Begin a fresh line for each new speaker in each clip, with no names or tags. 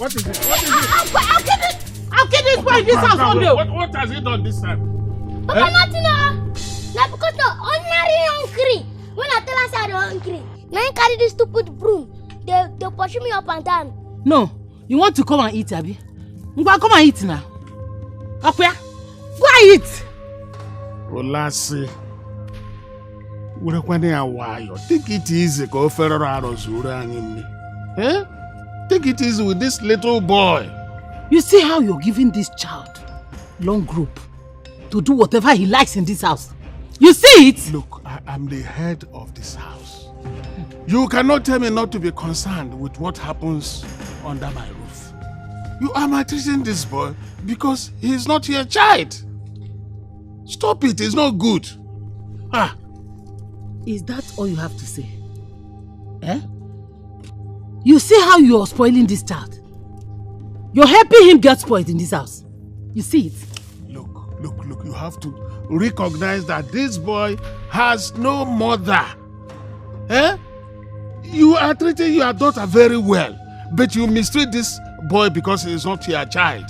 What is it?
I'll get this boy in this house one day.
What has he done this time?
Papa, nothing. Now because the ordinary hungry. When I tell us I'm hungry, now you carry this stupid broom. They push me up and down.
No, you want to come and eat, Abby? Come and eat now. Akuya, go and eat.
Olasi, take it easy. Go Take it easy with this little boy.
You see how you're giving this child long rope to do whatever he likes in this house? You see it?
Look, I'm the head of this house. You cannot tell me not to be concerned with what happens under my roof. You are maltreating this boy because he's not your child. Stop it, it's not good.
Is that all you have to say? You see how you're spoiling this child? You're helping him get spoiled in this house. You see it?
Look, you have to recognize that this boy has no mother. You are treating your daughter very well, but you mistreat this boy because he is not your child.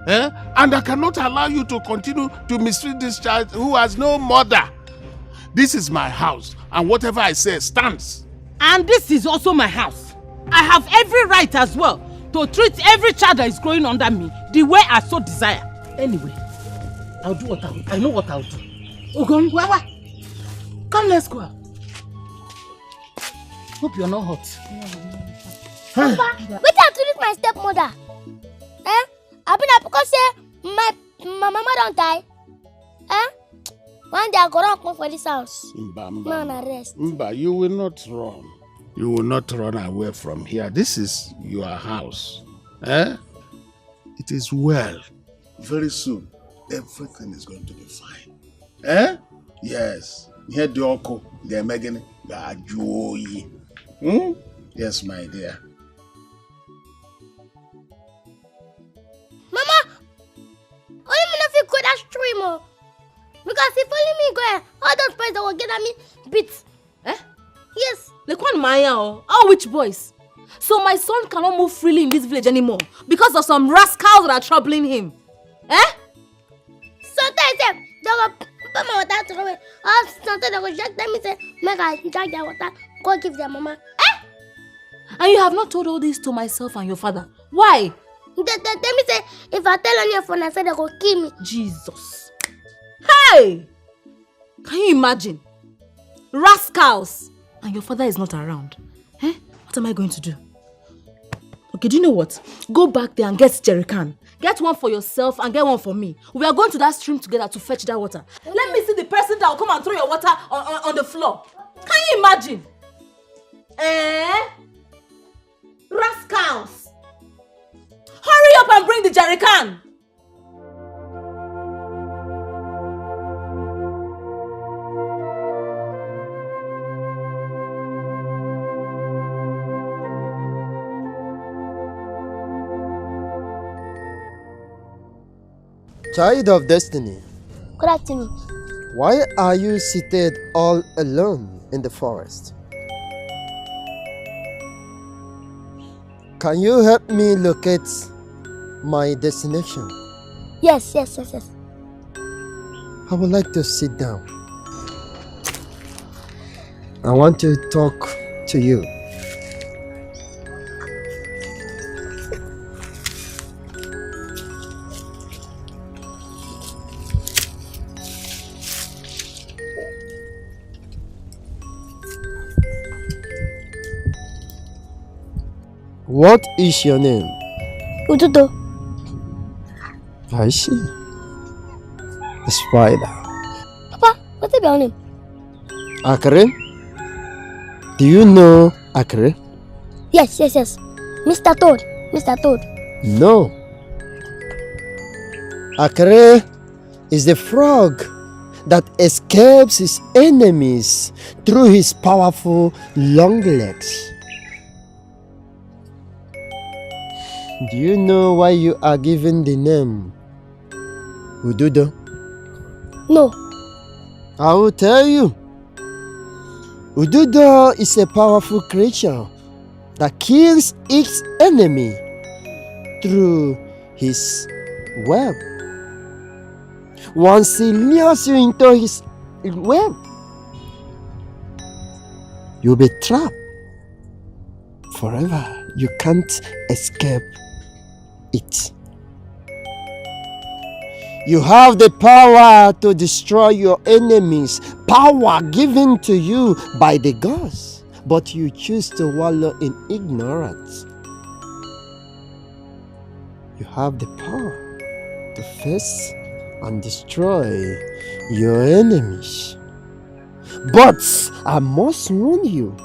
And I cannot allow you to continue to mistreat this child who has no mother. This is my house, and whatever I say stands.
And this is also my house. I have every right as well to treat every child that is growing under me the way I so desire. Anyway, I'll do what I know what I'll do. Ogon, come, let's go. Hope you're not hot.
Papa, wait till this my stepmother. I've been because my mama don't die. One day I go run for this house.
Mba, you will not run. You will not run away from here. This is your house. It is well. Very soon, everything is going to be fine. Yes. Here the uncle, they're making joy. Yes, my dear.
Mama, only me if you go that stream. Because if only me go, all those boys that will get at me beat. Yes.
Like one Maya, all which boys? So my son cannot move freely in this village anymore because of some rascals that are troubling him.
Sometimes they will put my water to away. Or sometimes they will just let me say, make I drink their water, go give their mama.
And you have not told all this to myself and your father. Why?
They me say, if I tell on your phone, I say they go kill me.
Jesus. Hey! Can you imagine? Rascals! And your father is not around. What am I going to do? Okay, do you know what? Go back there and get jerrycan. Get one for yourself and get one for me. We are going to that stream together to fetch that water. Okay. Let me see the person that will come and throw your water on the floor. Can you imagine? Rascals! Hurry up and bring the jerrycan!
Child of destiny.
Good afternoon.
Why are you seated all alone in the forest? Can you help me locate my destination?
Yes.
I would like to sit down. I want to talk to you. What is your name?
Ududo.
I see. The spider.
Papa, what's your name?
Akere? Do you know Akere?
Yes. Mr. Toad.
No. Akere is the frog that escapes his enemies through his powerful long legs. Do you know why you are given the name Ududo?
No.
I will tell you. Ududo is a powerful creature that kills its enemy through his web. Once he lures you into his web, you'll be trapped forever. You can't escape it. You have the power to destroy your enemies, power given to you by the gods, but you choose to wallow in ignorance. You have the power to face and destroy your enemies. But I must warn you,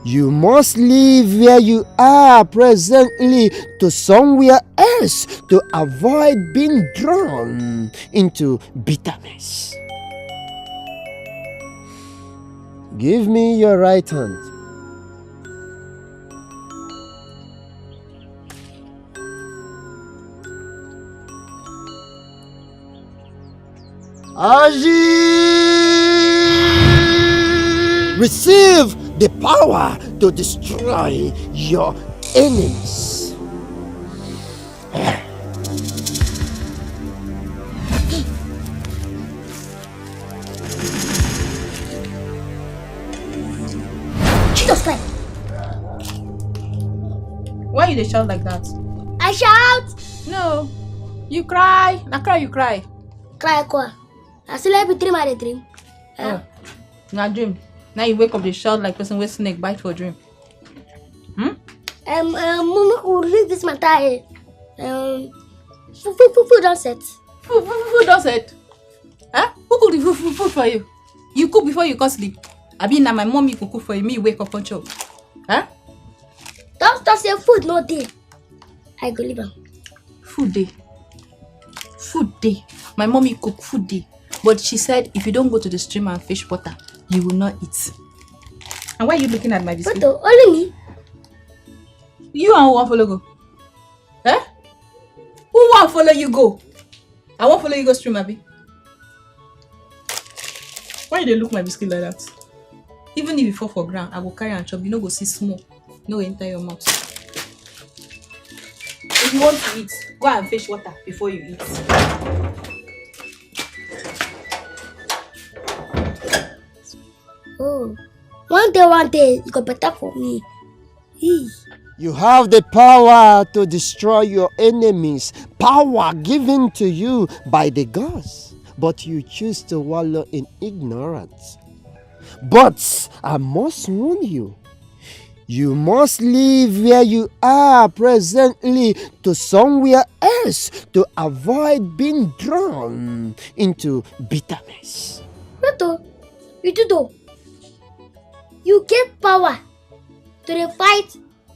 you must leave where you are presently to somewhere else to avoid being drawn into bitterness. Give me your right hand. Aji! Receive the power to destroy your enemies.
Jesus Christ!
Why you dey shout like that?
I shout!
No. You cry. Na cry you cry.
Cry quoi? I still have a dream at a dream.
Oh. Na dream. Now you wake up dey shout like person with snake bite for dream.
Mama will read this matter. Food don't set.
Food don't set. Huh? Who cook the food for you? You cook before you go sleep. I mean, now my mommy cook for you. Me wake up and chop. Huh?
Don't say food no day. I go leave them.
Food day. Food day. My mommy cook food day. But she said if you don't go to the stream and fish water, you will not eat. And why are you looking at my biscuit?
But only me.
You and who want follow go? Eh? Who want follow you go? I want follow you go stream, Abi. Why you look my biscuit like that? Even if you fall for ground, I will carry and chop. You no go see small. No enter your mouth. If you want to eat, go and fetch water before you eat.
Oh, one day, it got better for me.
You have the power to destroy your enemies, power given to you by the gods, but you choose to wallow in ignorance. But I must warn you, you must leave where you are presently to somewhere else to avoid being drawn into bitterness.
Beto, you do though. You get power to fight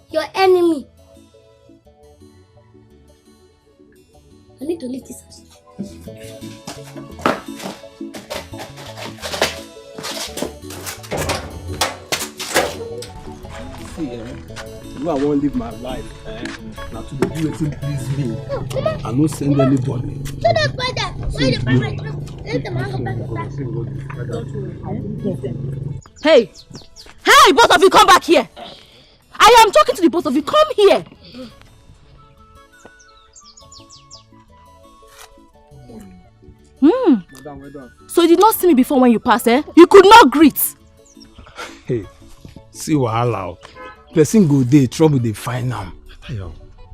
your enemy. I need to leave this house.
See, you know I won't live my life. Now to do anything please me. I no send anybody.
So that's why that. Why the parent? Let them hang back.
Hey! Hey, both of you come back here! I am talking to the both of you. Come here!
Madam, well done.
So you did not see me before when you passed, eh? You could not greet.
Hey, see wahala. Person go there, trouble they find am.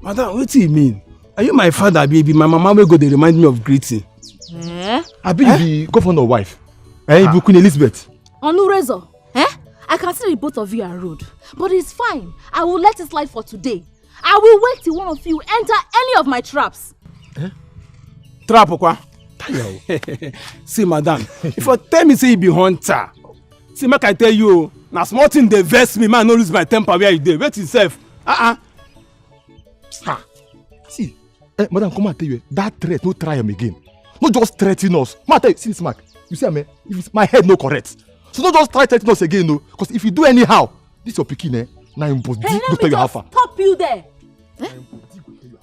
Madam, what do you mean? Are you my father, baby? My mama will go they remind me of greeting.
Eh?
I be the governor wife. You Queen Elizabeth.
Onurezo, eh? I can see the both of you are rude. But it's fine. I will let it slide for today. I will wait till one of you enter any of my traps.
Trap okwa? See, madam, if you tell me say you be hunter, see, make I tell you, now small thing they vex me, man, no lose my temper where you dey. Wait yourself.
See, madam, come and tell you, that threat, no try him again. No just threaten us. Come and tell you, see this mark. You see, man, if it's my head no correct. So don't just try threaten us again, no. Because if you do anyhow, this your pikin, now you must
Hey,
go tell you how far.
Stop you there. Eh?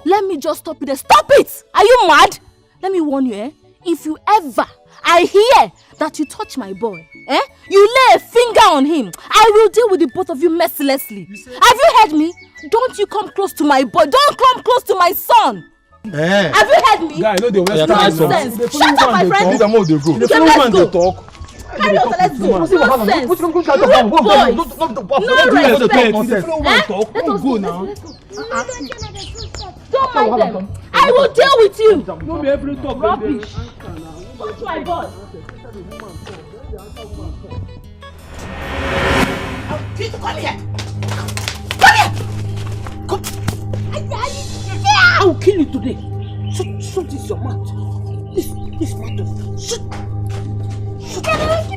Let me just stop you there. Stop it! Are you mad? Let me warn you, eh?
if you ever, I hear that you touch my boy, you lay a finger on him, I will deal with the both of you mercilessly. Have you heard me? Don't you come close to my boy. Don't come close to my son. Have you heard me?
Guy, I know the West
Nonsense. Shut up, my friend.
These are more they go.
The Philmond they talk.
Carry on, let's go. Nonsense. Rude boys. No respect.
Go now.
Don't mind them. I will deal with you.
No be every talk.
Rubbish. Touch my boy.
Come here. Come here. Come. I will kill you today. Shut this your mouth. This mouth. Shut.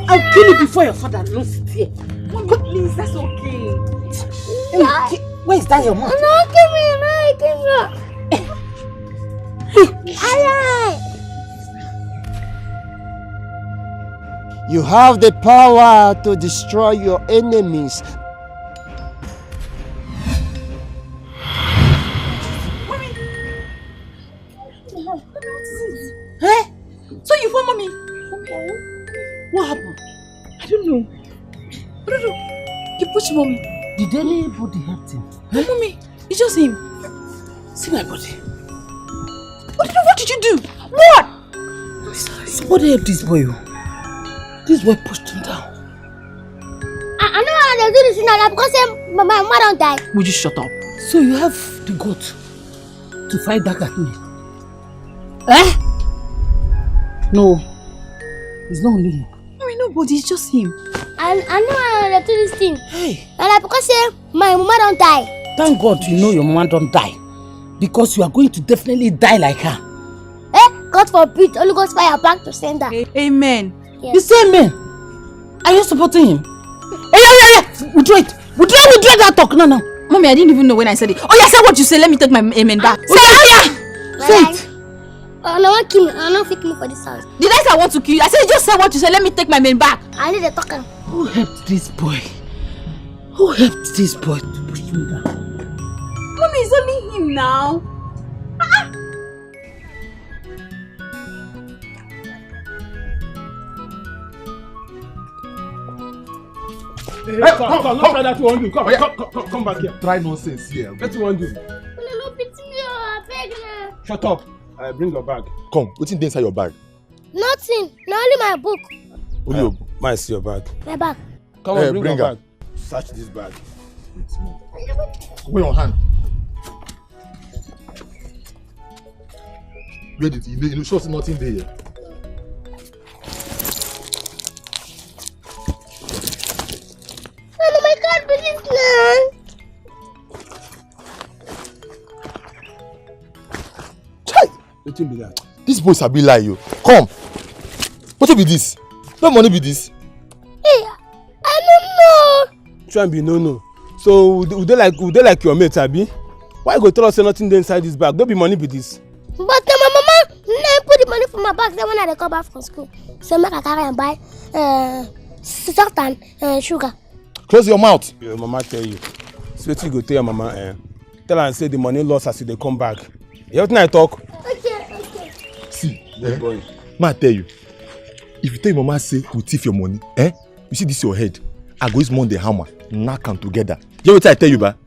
I'll kill you before your father knows it here.
Mommy, please, that's okay.
Hey, where is that your mouth?
No, give me.
You have the power to destroy your enemies.
So you phone mommy?
What happened?
I don't know. You push mommy.
Did anybody hurt him?
No, mommy. It's just him.
See my body.
What did you do? What?
Somebody help this boy. This boy pushed him down.
I know how they do this now because my mama don't die.
Would you shut up? So you have the gut to fight back at me? No. It's not only him.
Mommy, nobody. It's just him.
I know how they do this thing.
Hey.
And because my mama don't die.
Thank God you know your mama don't die. Because you are going to definitely die like her.
God forbid, Holy Ghost fire back to sender.
Amen.
Yes.
You say amen. Are you supporting him? Yeah. Withdraw it. Withdraw that talk. No.
Mommy, I didn't even know when I said it. Oh, yeah, say what you say. Let me take my amen back. Say it.
Say it.
No one kill me. I don't fake me for this house.
Did I say I want to kill you? I said just say what you say. Let me take my amen back.
I need a talker.
Who helped this boy? Who helped this boy to push me down?
Mommy, it's only him now.
Come, not try that you want to do. Come back here.
Try nonsense here.
What you want to do?
No, pity me, I beg now.
Shut up. I bring your bag.
Come, what's inside your bag?
Nothing. Not only my book.
Only your
Might see your bag.
My bag.
Come on, bring
bring
your
her.
bag. Search this bag.
Wait your hand. Read it. You know, sure nothing there.
Oh my God, but it's not.
Let him be that.
This boy sabi lie you. Come. What be this? No money be this.
Hey, I don't know.
Try and be no. So would they like your mate, Abi? Why you go tell us say nothing there inside this bag? Don't be money be this.
But my mama put the money for my bag then when I come back from school. So make I carry and buy salt and sugar.
Close your mouth.
Your mama tell you. So what you go tell your mama? Tell her and say the money lost as they come back. You hear what I talk?
Okay.
See,
Boy.
ma tell you. If you tell your mama say we thief your money, you see this your head. I go use Monday hammer, knock them together. You know what I tell you, ba?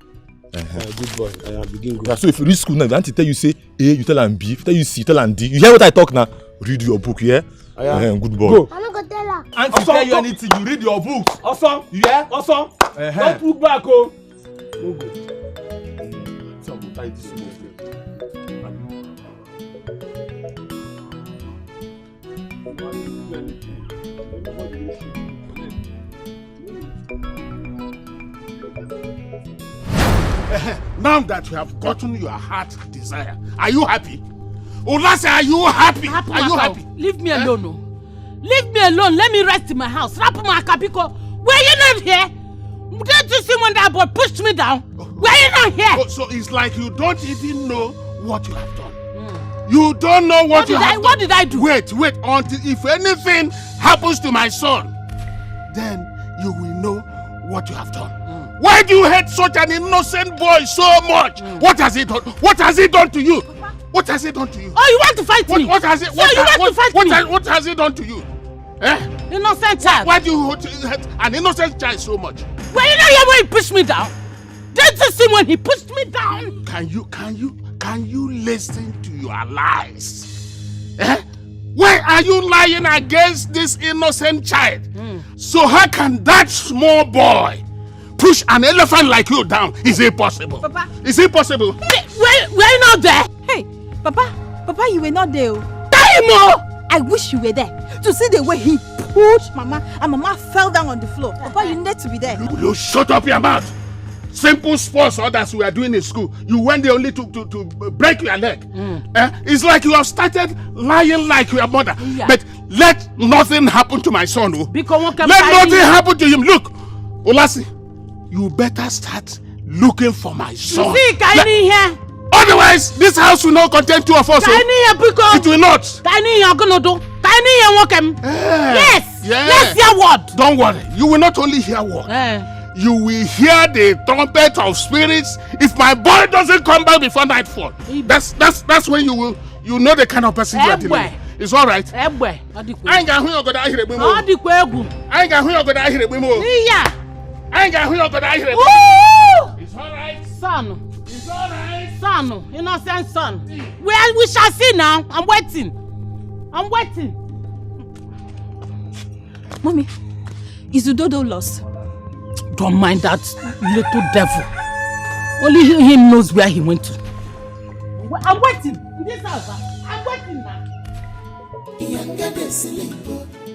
Good boy. I begin good.
Yeah, so if you read school now, if auntie tell you say A, you tell am B. If tell you C, you tell am D. You hear what I talk now? Read your book, yeah? Good boy.
Go.
I'm not gonna tell her.
Auntie tell you anything, you read your book.
Awesome.
You hear?
Awesome. Don't look back, oh. No go.
Now that you have gotten your heart's desire, are you happy? Ulase, are you happy? Are you happy?
Leave me alone, no. Leave me alone. Let me rest in my house. Rapumaka, were you not here? Didn't you see when that boy pushed me down? Were you not here?
Oh, so it's like you don't even know what you have done. You don't know what you have done.
What did I do?
Wait, until if anything happens to my son, then you will know what you have done. Why do you hate such an innocent boy so much? What has he done? What has he done to you? What has it done to you?
Oh, you want to fight me?
What has it?
So you want to fight me?
What has it done to you? Eh?
Innocent child.
Why do you hurt an innocent child so much?
Well, you know here when he pushed me down. Didn't you see when he pushed me down?
Can you listen to your lies? Eh? Why are you lying against this innocent child? So how can that small boy push an elephant like you down? Is it possible?
Papa.
Is it possible?
Were you not there?
Hey, Papa, you were not there.
Time!
I wish you were there to see the way he pushed Mama and Mama fell down on the floor. Papa, you needed to be there.
Will you shut up your mouth? Simple sports others we are doing in school. You went there only to break your leg. It's like you have started lying like your mother.
Yeah.
But let nothing happen to my son. Oh.
Because
Let nothing happen to him. Look, Olasi, you better start looking for my son.
See, Kaini here.
Otherwise, this house will not contain two of us.
Kaini here because
It will not.
Kaini here gonna do. Kaini here walk him. Yes.
Yeah.
Let's hear word.
Don't worry. You will not only hear word. You will hear the trumpet of spirits if my boy doesn't come back before nightfall. That's when you know the kind of person you are dealing with. It's all right. I ain't got who you're gonna hear it. I ain't got who you're gonna hear it.
Yeah.
I ain't got who you're gonna hear it. It's all right.
Son.
It's all right.
Son. Innocent son. Well, we shall see now. I'm waiting.
Mommy, is Udodo lost?
Don't mind that little devil. Only him knows where he went to. I'm waiting. In this house, I'm waiting now.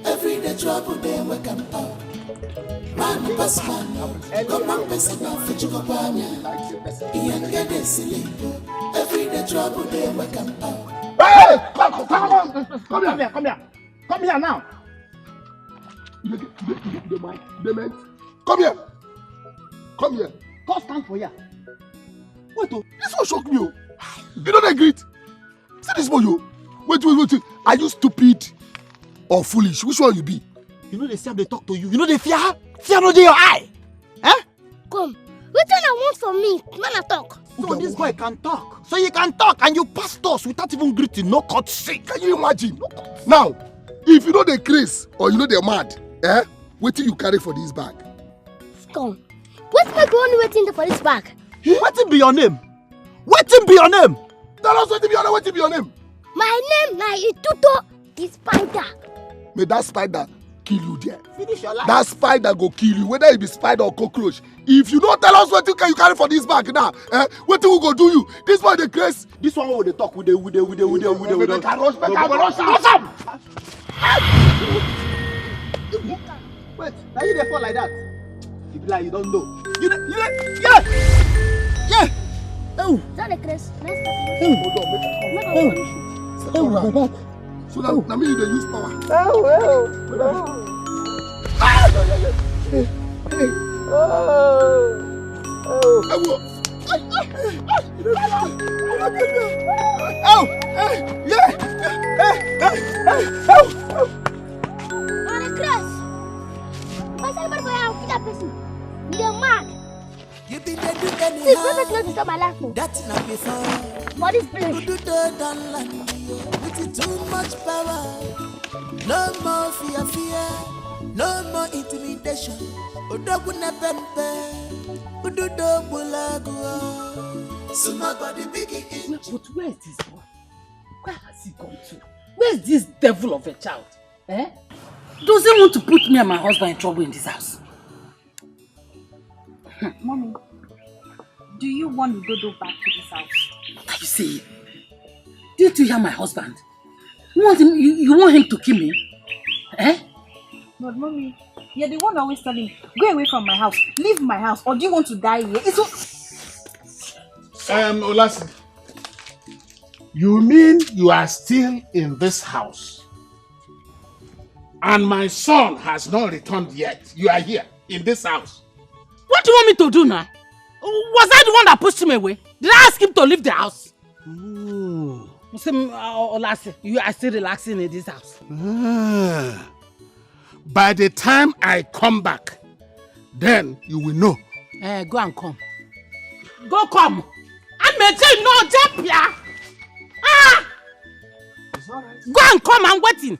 Every day trouble they wake up. Man pass man, come on, person now for you go every day trouble they wake up.
Hey! Come here now. The man. Come here. Come stand for here. Wait, this one shock me. You don't agree? See this boy, you. Wait. Are you stupid or foolish? Which one you be? You know they say they talk to you. You know they fear. Fear no dey your eye. Eh?
Come. What do you want from me? Man, I talk.
So this boy can talk. So you can talk and you pass us without even greeting. No cut sick. Can you imagine? Now, if you know the craze or you know they're mad, what do you carry for this bag?
Come. What's my going waiting for this bag?
What be your name? What be your name? Tell us what be your name. What be your name?
My name is Tuto the spider.
May that spider kill you there.
Finish your life.
That spider go kill you, whether it be spider or cockroach. If you don't tell us what you carry for this bag now, what we go do you? This one the craze. This one will they talk with the. Make a rush. Wait, now you dey fall like that? You be like you don't know. Yeah. Oh.
Is that the Chris?
So now me you dey use power.
You be there do anyhow.
This not to my life.
That's not before.
For this place.
With too much power. No more fear. No more intimidation. Odoguna pempe. Ududo bulagua. Somebody biggie.
But where is this boy? Where has he gone to? Where's this devil of a child? Does he want to put me and my husband in trouble in this house?
Mommy, do you want Dodo back to this house?
You see, didn't you hear my husband? You want him to kill me?
But Mommy, you're the one always telling me, go away from my house, leave my house, or do you want to die here? It's
Olasi, you mean you are still in this house? And my son has not returned yet. You are here, in this house.
What do you want me to do now? Was I the one that pushed him away? Did I ask him to leave the house? Olasi, you are still relaxing in this house.
By the time I come back, then you will know.
Go and come. Go come. I may say no, jump here. Go and come, I'm waiting.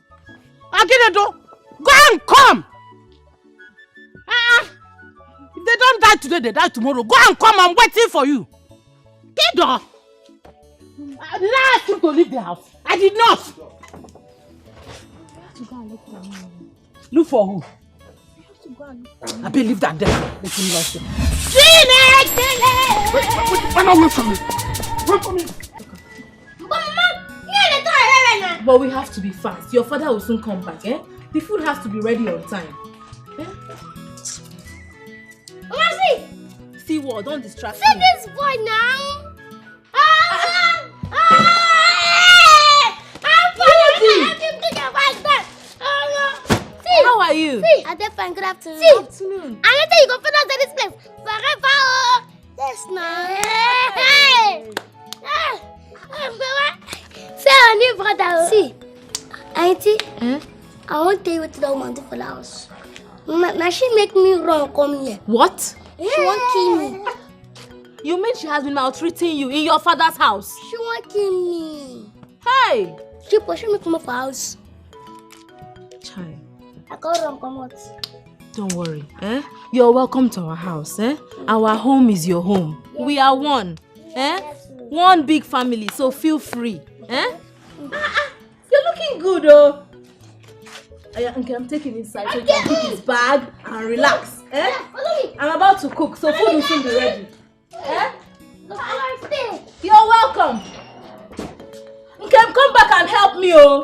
Ini Edo, go and come. If they don't die today, they die tomorrow. Go and come, I'm waiting for you. Edo. Did I ask you to leave the house? I did not. Look for who? I believe that there. Let him lost him.
Run away from me. Run from me.
But we have to be fast. Your father will soon come back, eh? The food has to be ready on time. Eh?
Mama,
see what? Don't distract
see
me.
this boy now.
How are you?
See, I did fine. Good afternoon.
Good afternoon.
I let you go for us at this place forever. Yes, now. Say, our new brother. See, Auntie, I won't tell you what the woman do for the house. Now she make me wrong come here.
What?
She won't kill me.
You mean she has been maltreating you in your father's house?
She won't kill me.
Hey!
She pushing me come up for house.
Child.
I can't run come out.
Don't worry, eh? You're welcome to our house, eh? Our home is your home. Yes. We are one, eh? Yes. One big family, so feel free, eh? You're looking good, oh. Okay, I'm taking inside so you can pick his bag and relax, eh? I'm about to cook, so food will soon be ready. Eh? You're welcome. Okay, come back and help me, oh.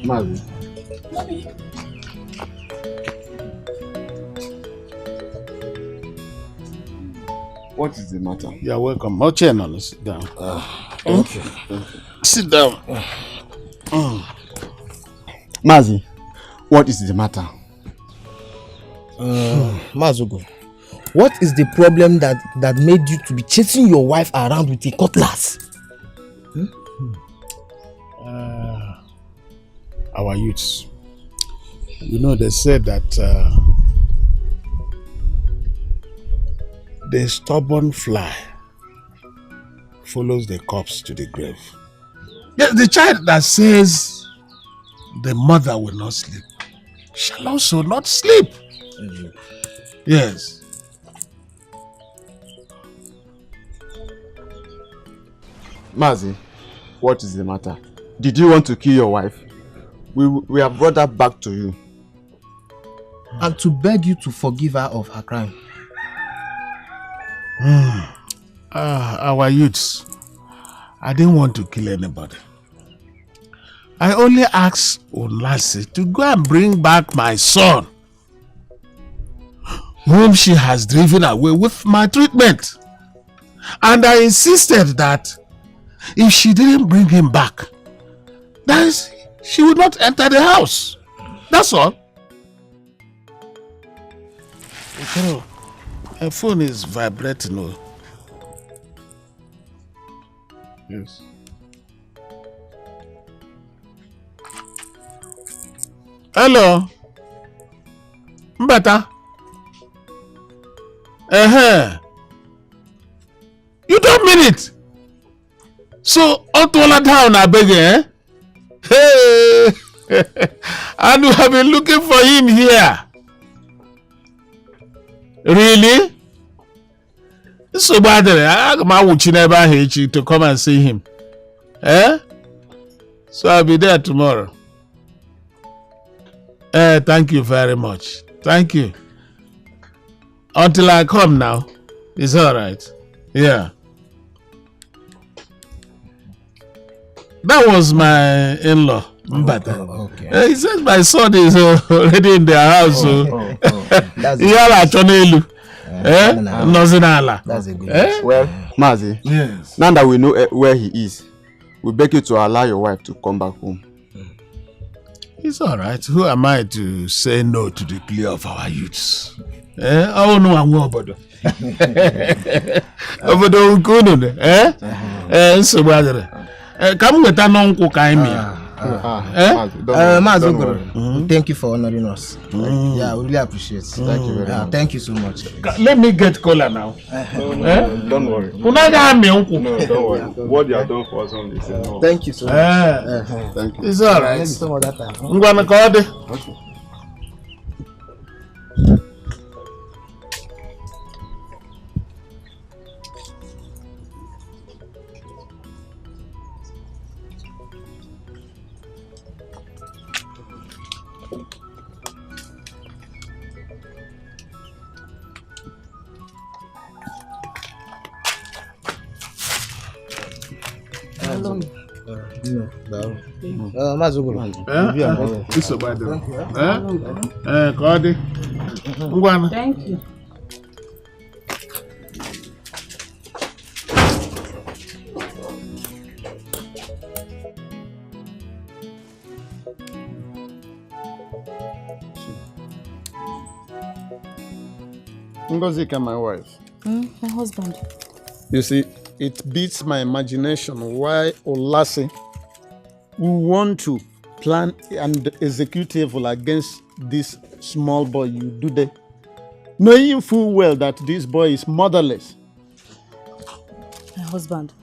Mazi. What is the matter?
You're welcome. More channel, sit down.
Okay.
Sit down.
Mazi, what is the matter?
Mazugo, what is the problem that made you to be chasing your wife around with a cutlass?
Our youths. You know, they said that the stubborn fly follows the corpse to the grave. Yes, the child that says the mother will not sleep shall also not sleep. Yes.
Mazi, what is the matter? Did you want to kill your wife? We have brought her back to you.
And to beg you to forgive her of her crime.
Our youths, I didn't want to kill anybody. I only asked Olase to go and bring back my son, whom she has driven away with my treatment. And I insisted that if she didn't bring him back, then she would not enter the house. That's all. Okay. Her phone is vibrating. Oh. Yes. Hello. Mbata. You don't mean it. So, Otola down, I beg you, eh? Hey! And we have been looking for him here. Really? So bad, I'm to come and see him. Eh? So I'll be there tomorrow. Thank you very much. Thank you. Until I come now. It's alright. Yeah. That was my in-law. But
Okay.
he says my son is already in their house.
That's a good news.
Well, Mazi,
Yes.
now that we know where he is, we beg you to allow your wife to come back home.
It's all right. Who am I to say no to the plea of our youths? Oh no, I'm going to Obodo Nkunu. So come with an uncle
thank you for honoring us. Yeah, we really appreciate it.
Thank you very much.
Thank you so much.
Let me get cola now.
Don't worry. No, don't worry. What you have done for us on this.
Thank you so much.
Thank you.
It's all right.
Maybe some other time.
I'm going to call it.
Okay.
It's about Cody.
Thank you.
Ngozika, my wife.
My husband.
You see, it beats my imagination why Olase will want to plan and execute evil against this small boy you do there, knowing full well that this boy is motherless.
My husband.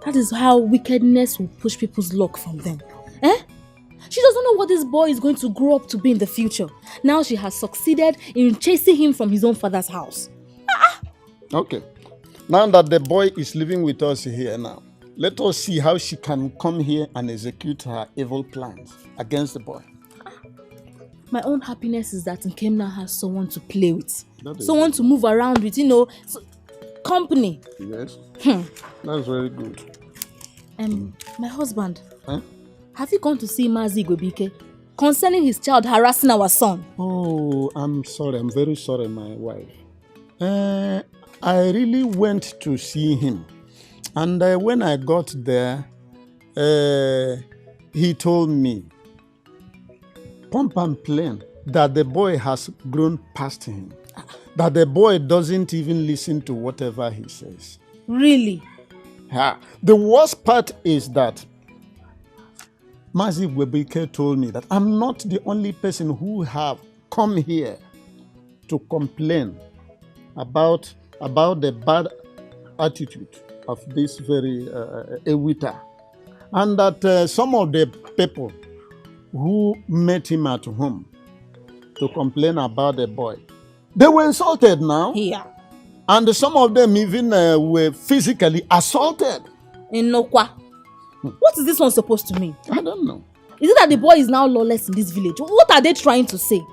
That is how wickedness will push people's luck from them. She doesn't know what this boy is going to grow up to be in the future. Now she has succeeded in chasing him from his own father's house.
Okay. Now that the boy is living with us here now, let us see how she can come here and execute her evil plans against the boy.
My own happiness is that Nkem now has someone to play with. Someone to move around with, company.
Yes. That's very good.
My husband.
Huh?
Have you gone to see Mazi Gwebike concerning his child harassing our son?
Oh, I'm sorry. I'm very sorry, my wife. I really went to see him. And when I got there, he told me, pump and plain, that the boy has grown past him. That the boy doesn't even listen to whatever he says.
Really?
Yeah. The worst part is that Mazi Gwebike told me that I'm not the only person who have come here to complain about the bad attitude of this very Ewita. And that some of the people who met him at home to complain about the boy, they were insulted now.
Yeah.
And some of them even were physically assaulted.
In Nokwa. What is this one supposed to mean?
I don't know.
Is it that the boy is now lawless in this village? What are they trying to say?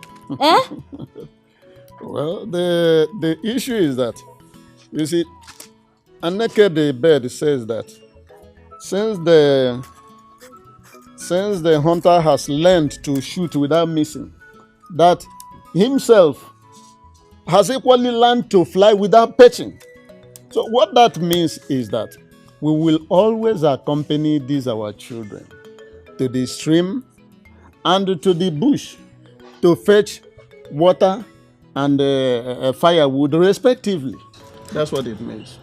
Well, the issue is that, you see, Anneke the bird says that since the hunter has learned to shoot without missing, that himself has equally learned to fly without perching. So what that means is that we will always accompany these our children to the stream and to the bush to fetch water and firewood respectively. That's what it means.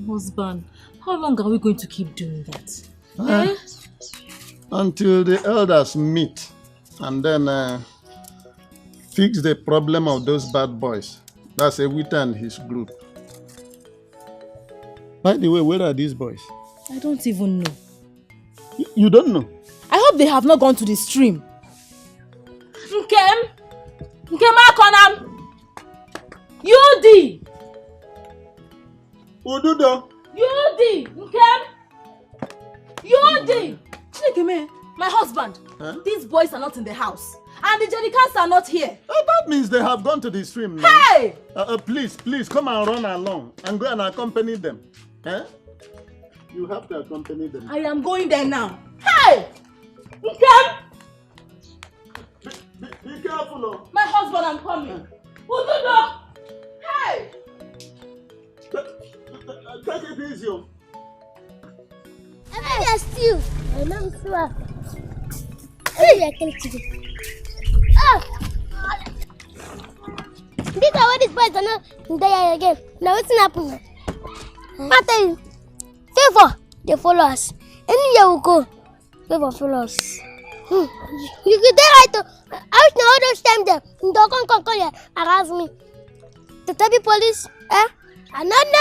Husband, how long are we going to keep doing that?
Until the elders meet and then fix the problem of those bad boys. That's Ewita and his group. By the way, where are these boys?
I don't even know.
You don't know?
I hope they have not gone to the stream. Nkem Akonam! Yudi!
Ududo!
Yudi! Nkem! Yudi! Chikeme, my husband.
Huh?
These boys are not in the house. And the Jericans are not here.
That means they have gone to the stream now.
Hey!
Please, come and run along and go and accompany them. You have to accompany them.
I am going there now. Hey!
Be careful, no.
My husband, I'm coming. Ududo! Hey!
Take it easy.
Everybody is still. I know it's well. Hey, I can't see it. Oh! These are what these boys are not there again. Now what's happening? I tell you, favor, they follow us. Anywhere we go, favor follow us. You could tell right to. I wish now all those times there. Don't come here, harass me. The Tabi police, I don't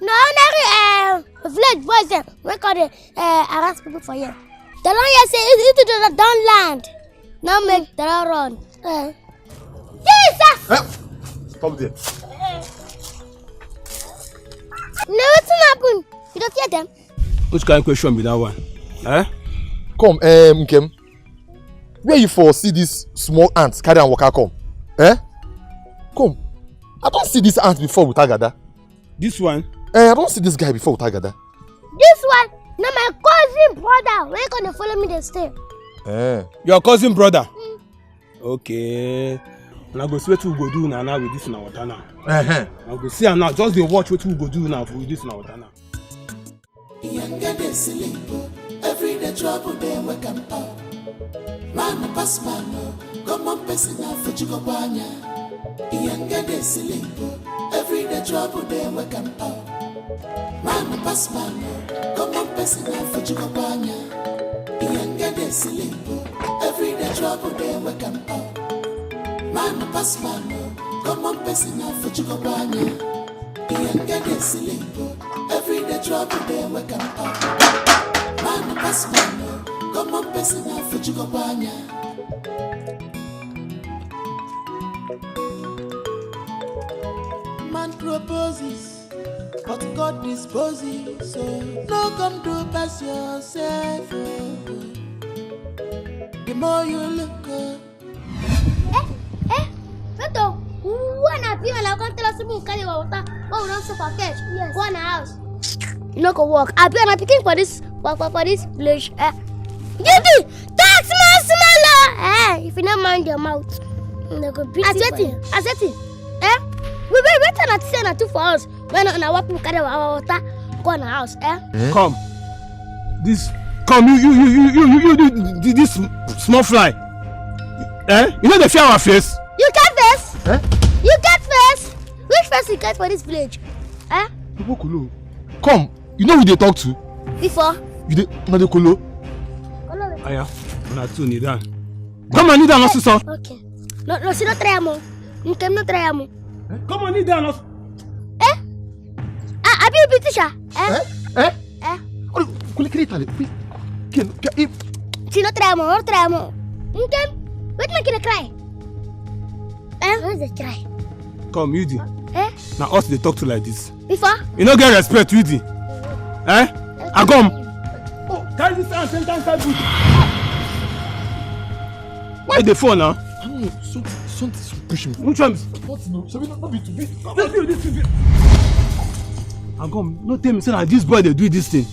know. Village boys there, we call the harass people for you. The lawyer say it don't land. Now make the run. Jesus!
Stop there.
No, what's happened? You don't hear them?
Which kind of question be that one?
Come, Nkem. Where you for see this small ants carry and waka come? Come. I don't see this ant before with Agada.
This one?
I don't see this guy before with Agada.
This one, now my cousin brother. Where gonna follow me the stay?
Your cousin brother? Okay. And I go see what we go do now with this in our water now. I go see now. Just dey watch what we go do now with this in our water now.
Every day trouble they wake up. Man pass man, come on person now for you go banya. Every day trouble they wake up. Man pass man, come on person now for you go banya. Every day trouble they wake up. Man pass man, come on person now for you go banya. Every day trouble they wake up. Man pass man, come on person now for you go banya. Man proposes, but God disposes. So no come to pass yourself. The more you look up.
Tonto, when I feel like I can't tell us to carry water, oh, we don't suffer catch. Yes. Go in the house. You not go walk. I be on a picking for this village. Gidi, tax man smaller. If you don't mind your mouth, they go beat you. I said it. We better not say that too for us. When on our people carry our water, go in the house.
Come. You this small fly. You know the fear our face.
You get face? You get face? Which face you get for this village?
Come, you know who they talk to?
Before?
You dey na the Kolo?
Aya, na two ni down. Come on, kneel down, also.
Okay. No, si no tremo. You can not tremo.
Come on, kneel down, also.
Abi you Britisha?
Kolo kiri tale.
Si no tremo. You can. Wait, make it cry. Where's the cry?
Come, Yudi. Now us they talk to like this.
Before?
You no get respect, Yudi. I come. Oh, carry this hand, send inside boot. Why the phone now?
Something push me.
Which one?
What no? So we not be to be.
This be. I come. No tell me say that this boy they do this thing.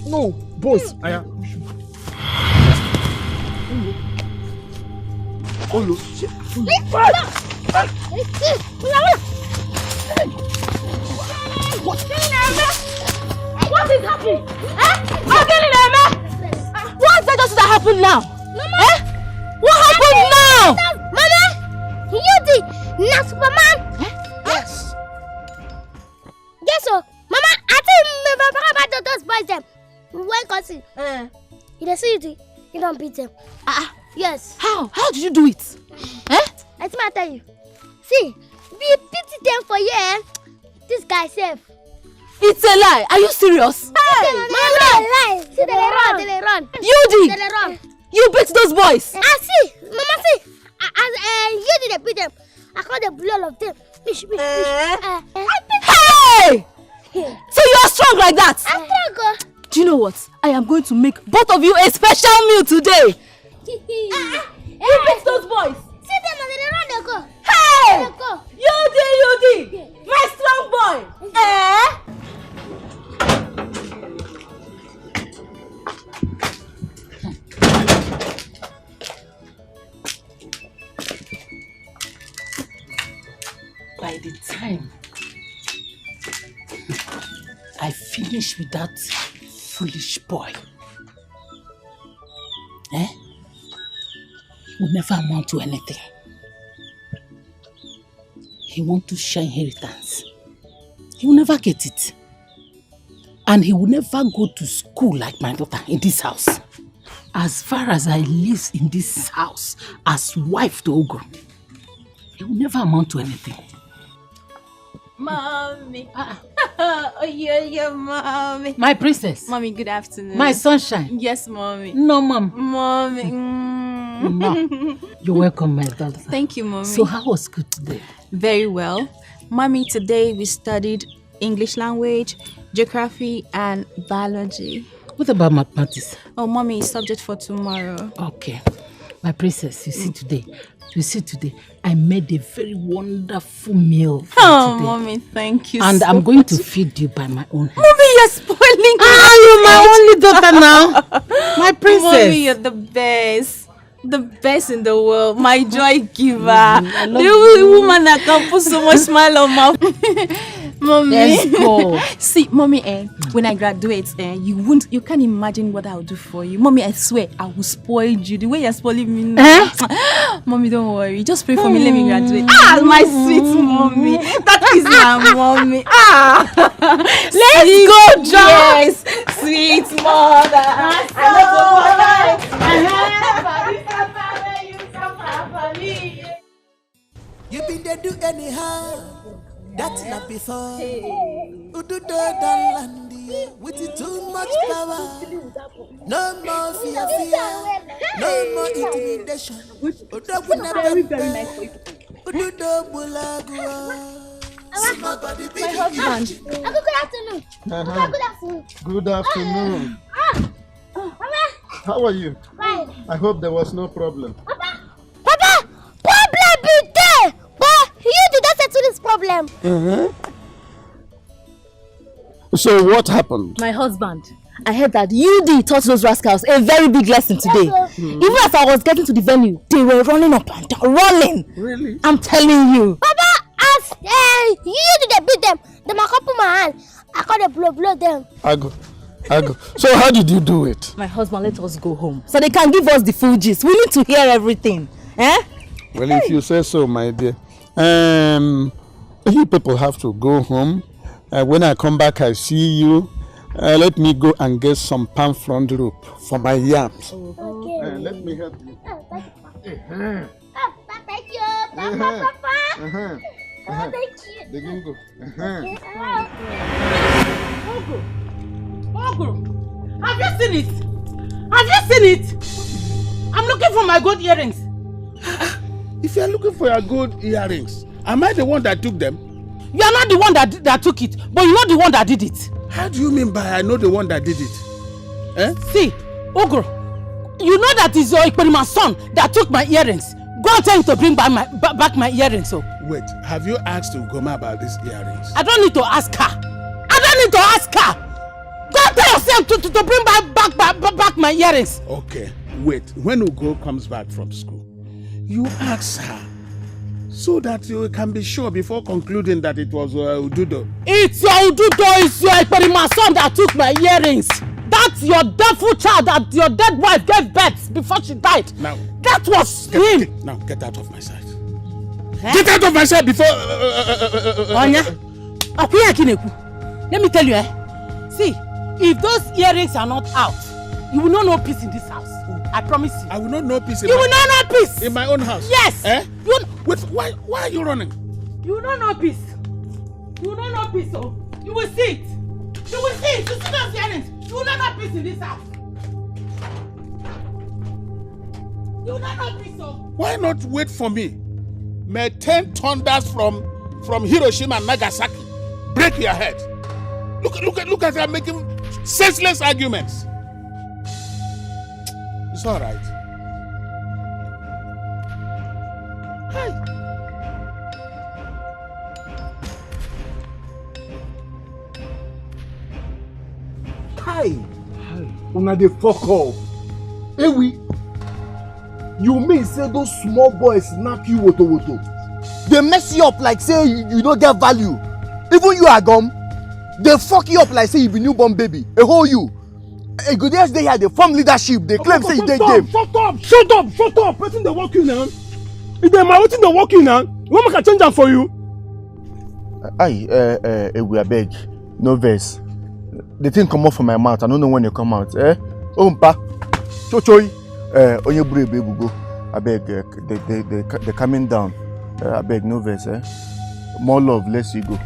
No, boys.
Aya.
Oh no.
What is happening? What just happened now?
Mama.
What happened now?
Mama, you did not Superman.
Yes.
Yes, so Mama, I think about those boys them. One cousin. You don't see it. You don't beat them. Yes.
How did you do it?
Let me tell you. See, we pity them for you. This guy safe.
It's a lie. Are you serious?
Hey, Mama, see they run.
You did.
They run.
You beat those boys.
See, Mama, see. You did beat them. I call the blood of them. Fish.
Hey! So you are strong like that?
I'm strong.
Do you know what? I am going to make both of you a special meal today. You beat those boys.
See them as they run, they go.
Hey!
They go.
You did. My strong boy. I finish with that foolish boy, he will never amount to anything. He wants to share inheritance. He will never get it. And he will never go to school like my daughter in this house. As far as I live in this house as wife to Ogro, he will never amount to anything.
Mommy. Oh, yeah, mommy.
My princess.
Mommy, good afternoon.
My sunshine.
Yes, mommy.
No, mom.
Mommy.
No. You're welcome, my daughter.
Thank you, mommy.
So how was school today?
Very well. Mommy, today we studied English language, geography, and biology.
What about mathematics?
Oh, mommy, it's subject for tomorrow.
Okay. My princess, you see today, I made a very wonderful meal for
Oh,
today.
mommy, thank you
And
so
I'm going to
much.
feed you by my own hand.
Mommy, you're spoiling me.
You're my only daughter now. My princess.
Mommy, you're the best. The best in the world. My joy giver. The woman that can put so much smile on my Mommy.
Let's go.
See, mommy, when I graduate, you can't imagine what I'll do for you. Mommy, I swear, I will spoil you the way you're spoiling me now. Mommy, don't worry. Just pray for me. Let me graduate. My sweet mommy. That is my mommy.
Let's go, John.
Yes, sweet mother.
You been there do anyhow. That's not before. Who do the landy with it too much power? No more fear. No more intimidation. Very, very nice for you. Who do the bulagua?
My husband.
Good afternoon. Good afternoon.
Good afternoon. How are you?
Fine.
I hope there was no problem.
Papa, problem be there. But you did not settle this problem.
So what happened?
My husband, I heard that UD taught those rascals a very big lesson today. Even as I was getting to the venue, they were running up and down, rolling.
Really?
I'm telling you.
Papa, as you did they beat them, they might come put my hand. I got a blow them.
I go. So how did you do it?
My husband let us go home so they can give us the full gist. We need to hear everything.
Well, if you say so, my dear. You people have to go home. When I come back, I see you. Let me go and get some palm front rope for my yams.
Okay.
Let me help you.
Thank you. Papa. Thank you.
They can go.
Ogro, have you seen it? I'm looking for my gold earrings.
If you are looking for your gold earrings, am I the one that took them?
You are not the one that took it, but you're not the one that did it.
How do you mean by I know the one that did it?
See, Ogro, you know that it's your Ikperima's son that took my earrings. Go and tell him to bring back my earrings. So.
Wait, have you asked Ugoma about these earrings?
I don't need to ask her. Go and tell yourself to bring back my earrings.
Okay, wait. When Ugo comes back from school, you ask her so that you can be sure before concluding that it was Ududo.
It's your Ududo, it's your Ikperima's son that took my earrings. That's your devil child that your dead wife gave birth before she died.
Now,
that was him.
Now, get out of my sight. Get out of my sight before...
Let me tell you, see, if those earrings are not out, you will not know peace in this house. I promise you.
I will not know peace.
You will not know peace.
In my own house?
Yes.
Wait, why are you running?
You will not know peace. Oh. You will see it. You see those earrings. You will not know peace in this house. You will not know peace. Oh.
Why not wait for me? May 10 thunders from Hiroshima and Nagasaki break your head. Look at them making senseless arguments. It's all right.
Hi. Una dey fuck up. Ewi, you mean say those small boys snap you woto? They mess you up like say you don't get value. Even you are gone. They fuck you up like say you be newborn baby. A whole you. A good years they here, they form leadership. They claim say you dey game.
Shut up! Wetin dey work you now? If dem wetin dey work you now, you want make I change am for you?
Aye, we abeg, no vex. The thing come out from my mouth. I don't know when it come out. Ompa, chochoy. Onye buru ebe go. Abeg, they coming down. Abeg, no vex. More love, less ego.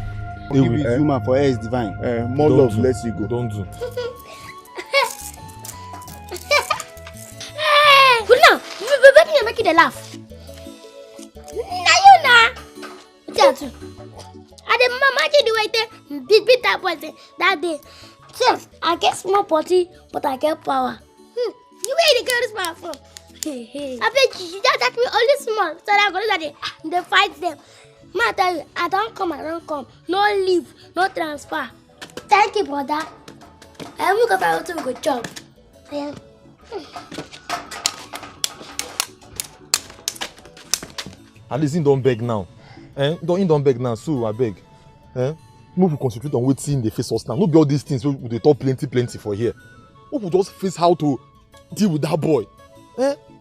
Give it human for air is divine.
More don't love, do. Less ego.
Don't do.
Good now, baby, you're making a laugh. Now you know. Tell you. I the mama did the way they beat that boy that day. Chef, I get small potty, but I get power. You where the girl is power from? I bet you just ask me only small, so I go that they fight them. Ma tell you, I don't come. No leave, no transfer. Thank you, brother. I will go for a good job. Yeah.
At least he don't beg now. Don't beg now, so I beg. Move to concentrate on what's in the face us now. No be all these things we they talk plenty for here. We will just face how to deal with that boy.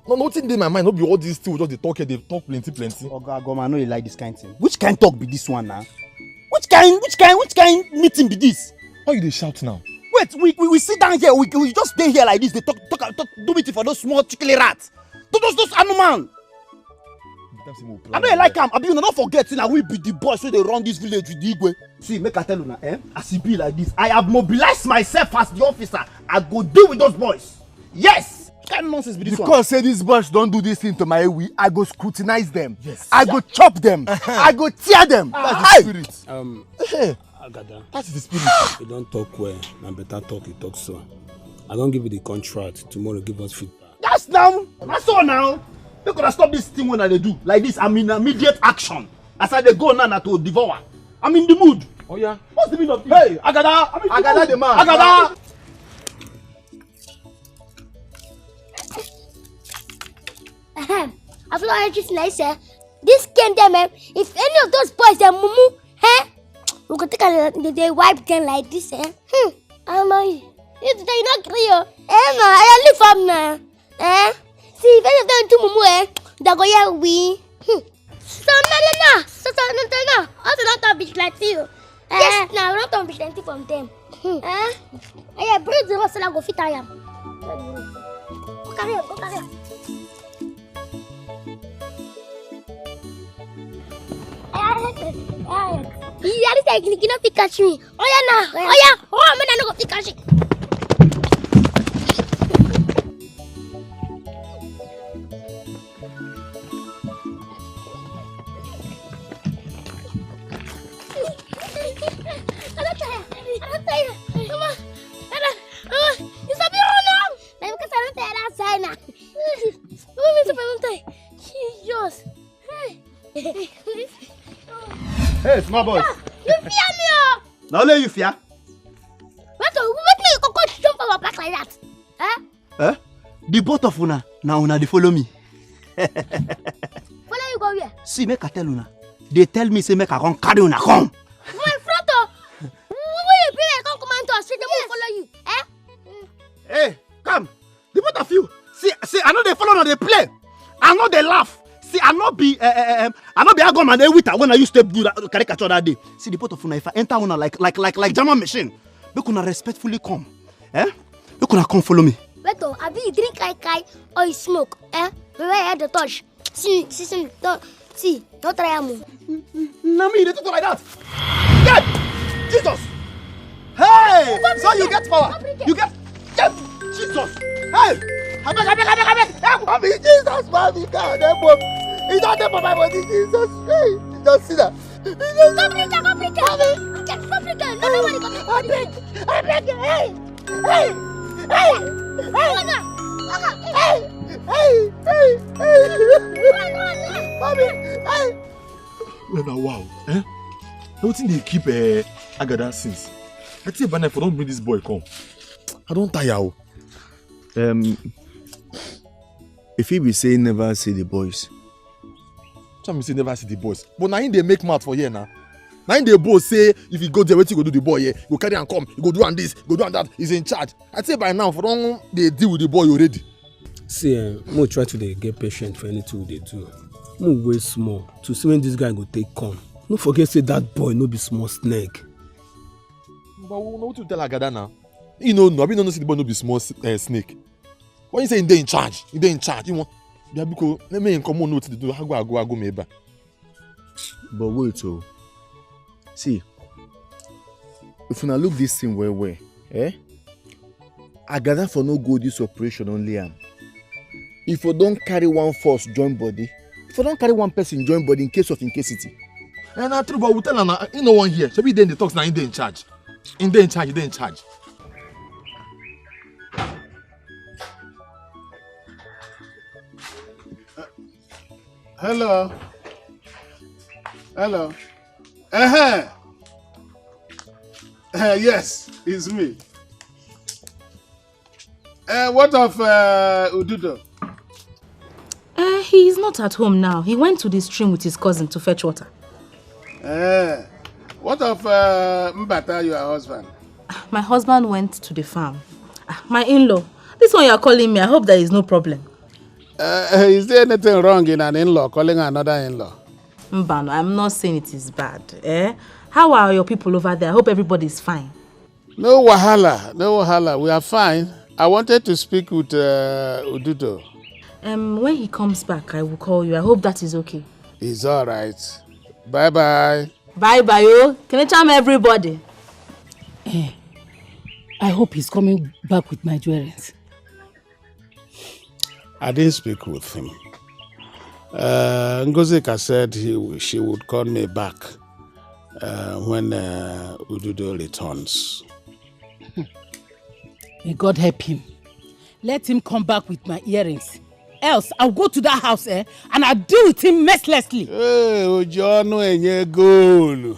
No, nothing in my mind. No be all these things we just they talk plenty.
Oga Goma, I know you like this kind of thing. Which kind talk be this one now? Which kind meeting be this?
Why you they shout now?
Wait, we sit down here. We just stay here like this. They talk do meeting for those small chickly rats. Those animals. I know you like him. You not forget that we be the boys so they run this village with the Igwe. See, make I tell you now, as it be like this, I have mobilized myself as the officer. I go deal with those boys. Yes. What kind of nonsense be this one?
Because say these boys don't do this thing to my way, I go scrutinize them. Yes. I go chop them. I go tear them. That's the spirit.
Agada.
That's the spirit.
You don't talk well. Now better talk. You talk so. I don't give you the contract. Tomorrow give us feedback.
That's now. That's all now. They could have stopped this thing when they do. Like this, I'm in immediate action. As I go now to devour. I'm in the mood.
Oh yeah?
What's the meaning of this? Hey, Agada!
Agada the man.
Agada!
I feel like it's nice, this game there, man. If any of those boys are mumu, we could take the wipe them like this, you not clear. I live up now. See, if any of them do mumu, they go here we. So no. Also not a bitch like you. Yes, now not a bitch like from them. I bring the rest of go fit I am. Go carry. Yeah, this guy cannot catch me. Oh yeah, oh man, I no go catch it. I'm tired. Come on. You sabi now. Like because I don't tell outside now. Jesus.
Hey, small boy.
You fear me, oh?
Now only you fear.
What you go jump over back like that?
The both of una, now una they follow me.
Follow you go where?
See, make I tell una. They tell me say make I come carry una come.
My front oh. When you be like come and to us, they won't follow you.
Hey, come. The both of you. See, I know they follow now they play. I know they laugh. See, I not be Agom and Ewita when I used to do that caricature that day. See, the both of una, if I enter una like German machine, make una respectfully come. Make una come follow me.
Wait oh, I be you drink kai or you smoke. Where I had the touch. See, don't try am.
No me, they talk like that. Get Jesus. Hey, so you get power. You get Jesus. Hey. I beg. Mommy, Jesus, mommy, God, it's not the my body, Jesus. Hey, just see that.
Complicated. Nobody I beg. Hey.
Mommy, hey.
Well, wow. Don't think they keep Agada since. I think if I don't bring this boy come, I don't tire.
If he be saying never see the boys.
Some say never see the boys. But now they make mouth for here now. Now the boss say if you go there, what you go do the boy? Yeah, you go carry and come. You go do and this, go do and that. He's in charge. I'd say by now, for long they deal with the boy already.
See, mo try to get patient for anything they do. Mo wait small to see when this guy go take come. No forget say that boy no be small snake.
But we know what to tell Agada now. You know, no, I don't see the boy no be small snake. When you say they in charge, they in charge. You want? Because let me come on note to do. I go maybe.
But wait, oh. See, if you look this thing well, I gather for no go this operation only am. If you don't carry one force join body, if you don't carry one person join body in case of incasity.
And that's true, but we tell her you know one here. So be then the talks now in the in charge. In the in charge, they in charge.
Hello. Hello. Yes, it's me. What of Ududo?
He is not at home now. He went to the stream with his cousin to fetch water.
What of Mbata, your husband?
My husband went to the farm. My in-law. This one you are calling me. I hope there is no problem.
Is there anything wrong in an in-law calling another in-law?
Mbano, I'm not saying it is bad. How are your people over there? I hope everybody is fine.
No wahala. We are fine. I wanted to speak with Ududo.
When he comes back, I will call you. I hope that is okay.
It's all right. Bye-bye.
Bye-bye, yo. Can you charm everybody?
I hope he's coming back with my jewelries.
I didn't speak with him. Ngozika said she would call me back when Ududo returns.
May God help him. Let him come back with my earrings. Else, I'll go to that house and I'll deal with him mercilessly.
Hey, Ojono enye goal.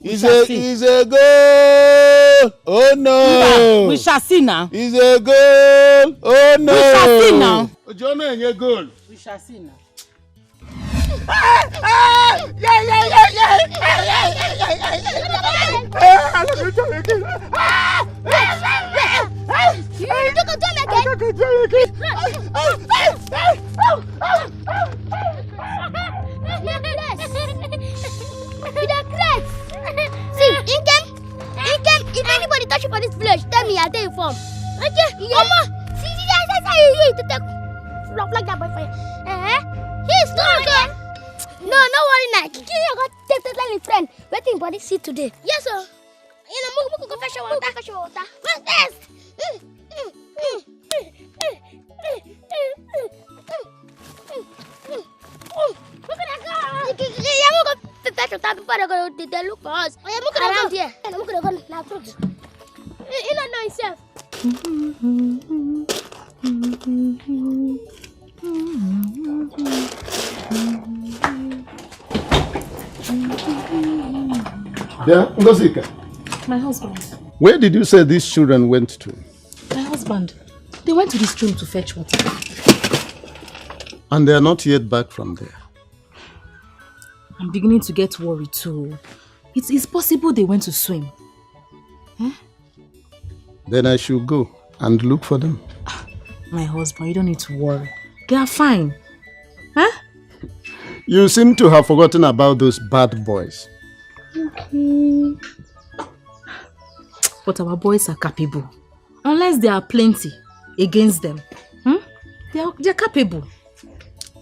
He's a goal. Oh no.
We shall see now.
He's a goal. Oh no.
We shall see now.
Ojono enye goal.
We shall see now.
See, if anybody touch you for this village, tell me, I'll tell you from. Okay? Mama, see, to take flop like that boy for you. He's not again. No worry now. Kiki, you got to take his friend. Waiting for this seat today. Yes, sir. You know, go fetch your water. What's this? Look at that girl. Go fetch your water before they go look for us. Look around here. Look at the gun. Now, fruit. You don't know yourself.
Yeah, Ngozika.
My husband.
Where did you say these children went to?
My husband. They went to the stream to fetch water.
And they are not yet back from there.
I'm beginning to get worried too. It's possible they went to swim.
Then I should go and look for them.
My husband, you don't need to worry. They are fine.
You seem to have forgotten about those bad boys.
Okay. But our boys are capable. Unless there are plenty against them. They're capable.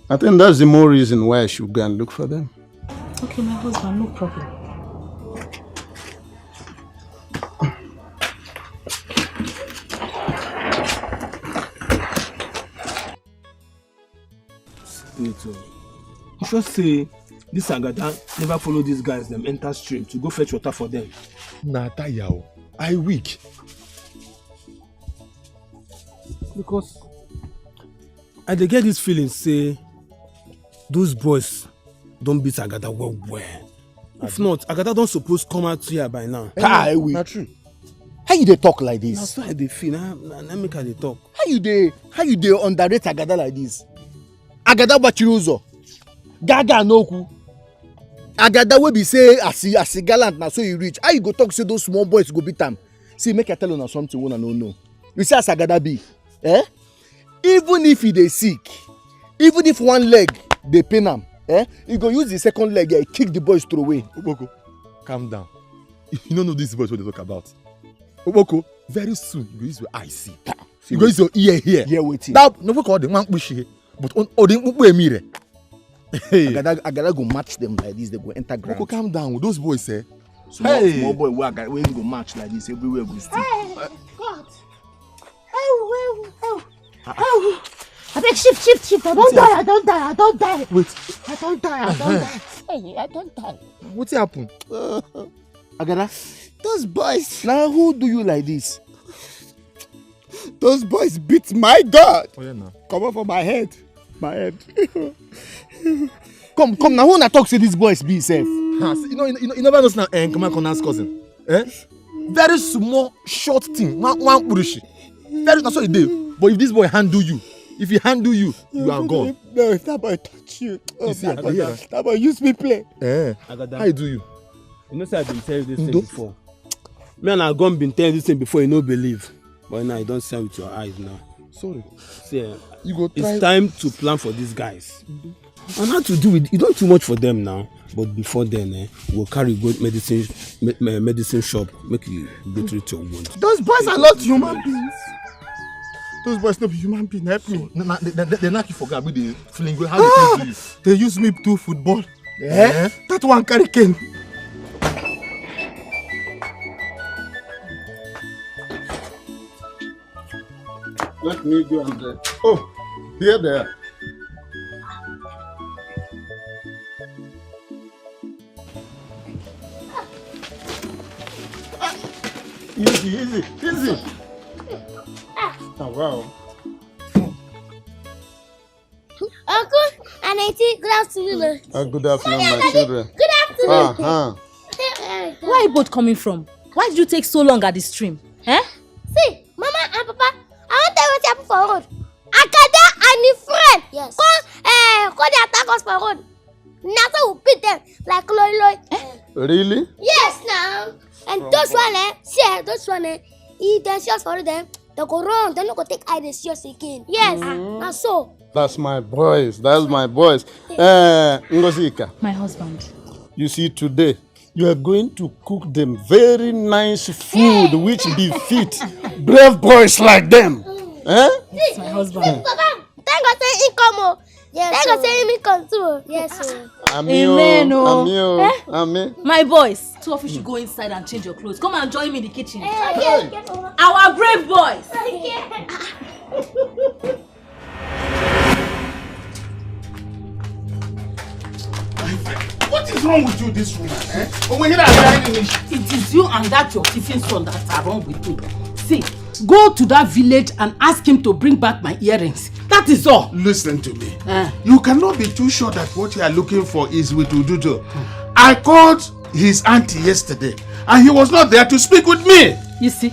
I think that's the more reason why I should go and look for them.
Okay, my husband, no problem.
You should say this Agada never follow these guys them enter stream to go fetch water for them.
Nata yao, I weak.
Because I dey get this feeling say those boys don't beat Agada well. If not, Agada don't suppose come out here by now.
I weak. Not true. How you dey talk like this?
That's why they feel. Now make her dey talk.
How you dey underrate Agada like this? Agada Bachiruzo. Gaga Noku.
Agada wey be say as he gallant na so he reach. How you go talk say those small boys go beat am? See, make I tell una something una no know. You see as Agada be, even if he dey sick, even if one leg dey pain am, he go use the second leg kick the boys throw away.
Oboko, calm down. You don't know these boys what they talk about. Oboko, very soon you go use your eye see. You go use your ear here.
Hear wetin?
Now, no we call them man push here, but on the mirror.
Agada go match them like this. They go enter ground.
Oboko, calm down. Those boys say.
Small boy wey go match like this everywhere go still.
Hey, God. Oh. I beg, shift. I don't die.
Wait.
I don't die. Hey, I don't die.
What happened?
Agada, those boys. Now who do you like this? Those boys beat my God.
Oh yeah, now.
Come on for my head. Come. Now who na talk say these boys be safe?
You never know now. Come on, Conan's cousin. Very small, short thing. One purushi. Very that's what he did. But if this boy handle you, you are gone.
No, if that boy touch you, that boy use me play.
How do you?
You know, say I've been telling you this thing before. Me and I've been telling this thing before, you no believe. But now you don't see with your eyes now.
Sorry.
See,
you go try.
It's time to plan for these guys. And how to do it? You don't too much for them now. But before then, we'll carry good medicine shop, make you go treat your wound.
Those boys are not human beings. Those boys not be human beings. Help me.
They knock you for God with the feeling. How they do you?
They use me to football. That one carry cane.
Let me go and oh, here they are. Easy. Oh, wow.
Uncle and Auntie, good afternoon.
Good afternoon, my children.
Good afternoon.
Where are you both coming from? Why did you take so long at the stream?
See, Mama and Papa, I want to tell you what happened for road. Akada and his friend. Yes. Go they attack us for road. Now so we beat them like loi.
Really?
Yes, now. And those one, if they see us for them, they go wrong. They not go take eye they see us again. Yes. And so.
That's my boys. Ngozika.
My husband.
You see, today, you are going to cook them very nice food which befit brave boys like them.
That's my husband.
Papa, thank God say he come. Yes. Thank God say he come too. Yes.
Amen.
Amen.
My boys, two of you should go inside and change your clothes. Come and join me in the kitchen.
Hey.
Our brave boys.
What is wrong with you this woman?
It is you and that your tiffin son that are wrong with me. See, go to that village and ask him to bring back my earrings. That is all.
Listen to me. You cannot be too sure that what you are looking for is with Ududo. I called his auntie yesterday and he was not there to speak with me.
You see?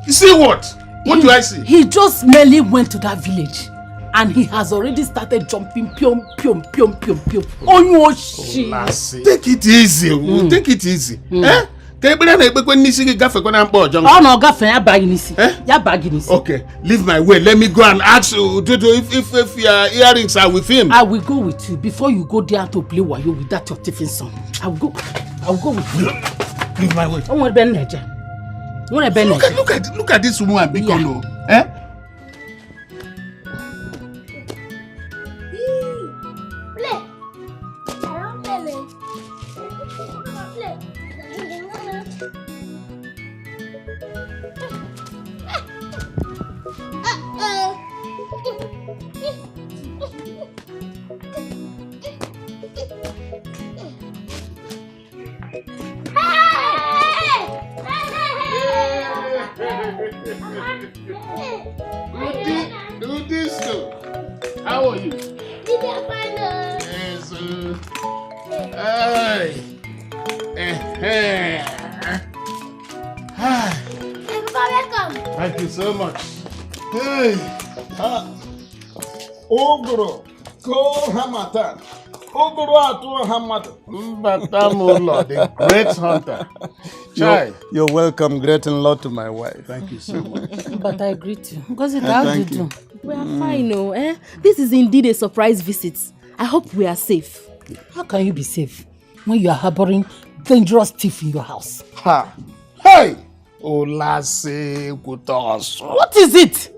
You see what? What do I see?
He just merely went to that village and he has already started jumping pium. Oh no, shit.
Take it easy. Take it easy. Okay, leave my way. Let me go and ask Ududo if your earrings are with him.
I will go with you before you go there to play wayo with that your tiffin son. I will go with you.
Leave my way. Look at this woman big on. Do this too. How are you? Yes. Hi.
Welcome.
Thank you so much. Hey. Ogro. Ko Hamatan. The great hunter.
You're welcome, great-in-law to my wife.
Thank you so much.
But I agree to. Because how do you do?
We are fine, eh? This is indeed a surprise visit. I hope we are safe.
How can you be safe when you are harboring dangerous thief in your house?
Ha! Hey! Olase Kutos.
What is it? Is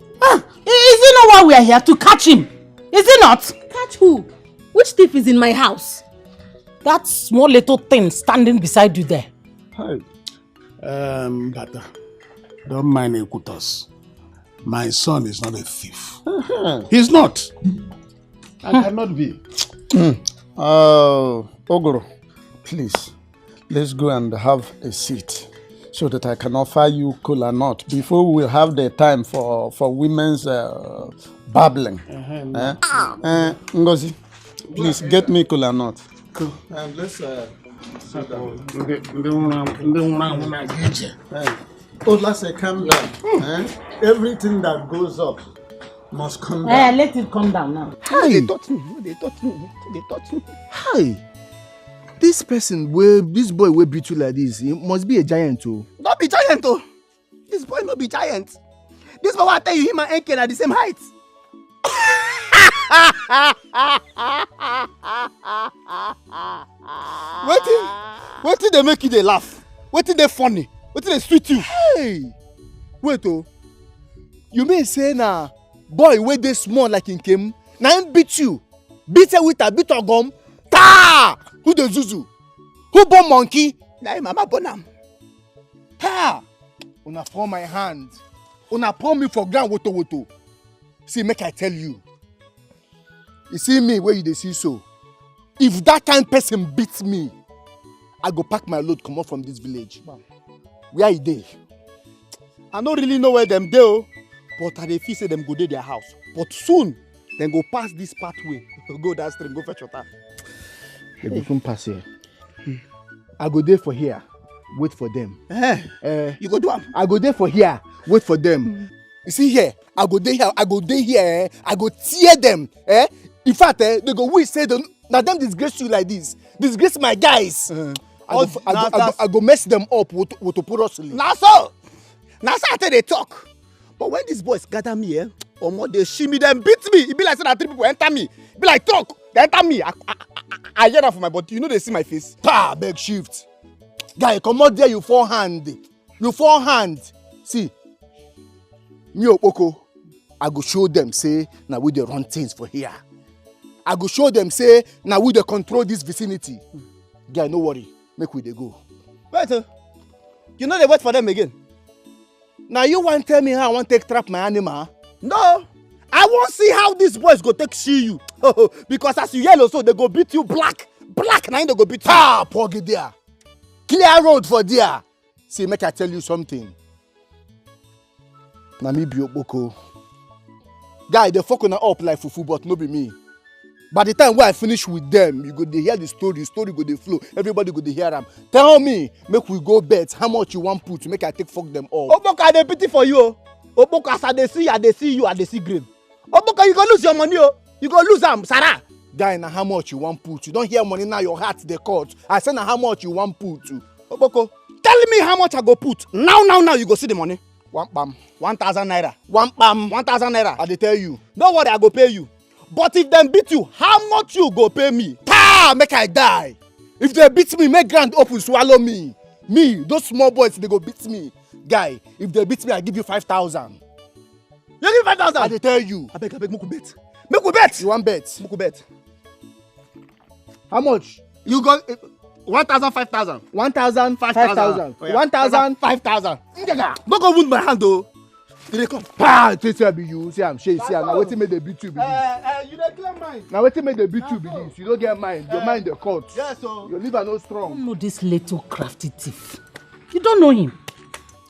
it not why we are here to catch him? Is it not?
Catch who? Which thief is in my house?
That small little thing standing beside you there.
Hey. But don't mind Ekutos. My son is not a thief. He's not. I cannot be.
Ogoro, please, let's go and have a seat so that I can offer you cola nut before we have the time for women's babbling. Ngozi, please get me cola nut.
Cool. And let's sit down. Calm down. Everything that goes up must come down.
Let it come down now.
Hey, they touch me. Hi. This boy will beat you like this. He must be a giant too.
Not be giant too. This boy not be giant. This boy I tell you him and Enken are the same height. Wait till they make you they laugh. Wait till they funny. Wait till they sweet you.
Hey. Wait oh. You mean say na boy wey dey small like him came, na him beat you? Beat you with a bit of gum? Ta! Who the zuzu? Who born monkey?
Na him mama born am.
Ha! Una pour my hand. Una pour me for ground woto. See, make I tell you. You see me where you dey see so. If that kind person beats me, I go pack my load come out from this village. Where you dey?
I don't really know where them dey, but I dey feel say them go to their house. But soon, then go pass this pathway. Go that stream, go fetch water.
They go soon pass here. I go there for here, wait for them.
You go do am?
I go there for here, wait for them. You see here, I go there here, I go tear them. In fact, they go wish say now them disgrace you like this. Disgrace my guys. I go mess them up with porosely.
Now so I tell they talk. But when these boys gather me, or they shimmy them, beat me. It be like say that 3 people enter me. It be like talk, they enter me. I hear that from my body. You know they see my face.
Pa, beg shift. Guy, come out there, you forehand. See, me Opoko, I go show them, say, now we dey run things for here. I go show them, say, now we dey control this vicinity. Guy, no worry, make we dey go.
Wait, you know they wait for them again.
Now you want tell me how I want take trap my animal?
No, I want see how these boys go take see you. Because as you yellow, so they go beat you black. Now they go beat you.
Ah, poggy there. Clear road for there. See, make I tell you something. Na me be Opoko. Guy, they fucking up like fufu, but no be me. By the time when I finish with them, you go to hear the story go dey flow, everybody go to hear them. Tell me, make we go bet how much you want put to make I take fuck them all.
Oboka, they pity for you. Oboka, as I dey see you, I dey see green. Oboka, you go lose your money, you go lose them, Sarah.
Guy, now how much you want put? You don't hear money now, your heart they cut. I say now how much you want put to.
Oboko, tell me how much I go put. Now, you go see the money. 1,000 naira. 1,000 naira.
I dey tell you.
Don't worry, I go pay you. But if them beat you, how much you go pay me?
Ta! Make I die. If they beat me, make ground open, swallow me. Me, those small boys, they go beat me. Guy, if they beat me, I give you 5,000.
You give 5,000?
I dey tell you.
I beg, make we bet. Make we bet.
You want bet?
Make we bet.
How much?
You go 1,000, 5,000.
1,000, 5,000. 1,000, 5,000.
Don't go wound my hand though. Did they come?
Pa! Take care be you. See I'm shey. See now wetin make they beat you be this.
You dey clear mind.
Now wetin make they beat you be this. You don't get mind. Your mind dey cut.
Yes, so.
Your liver no strong.
You don't know this little crafty thief. You don't know him.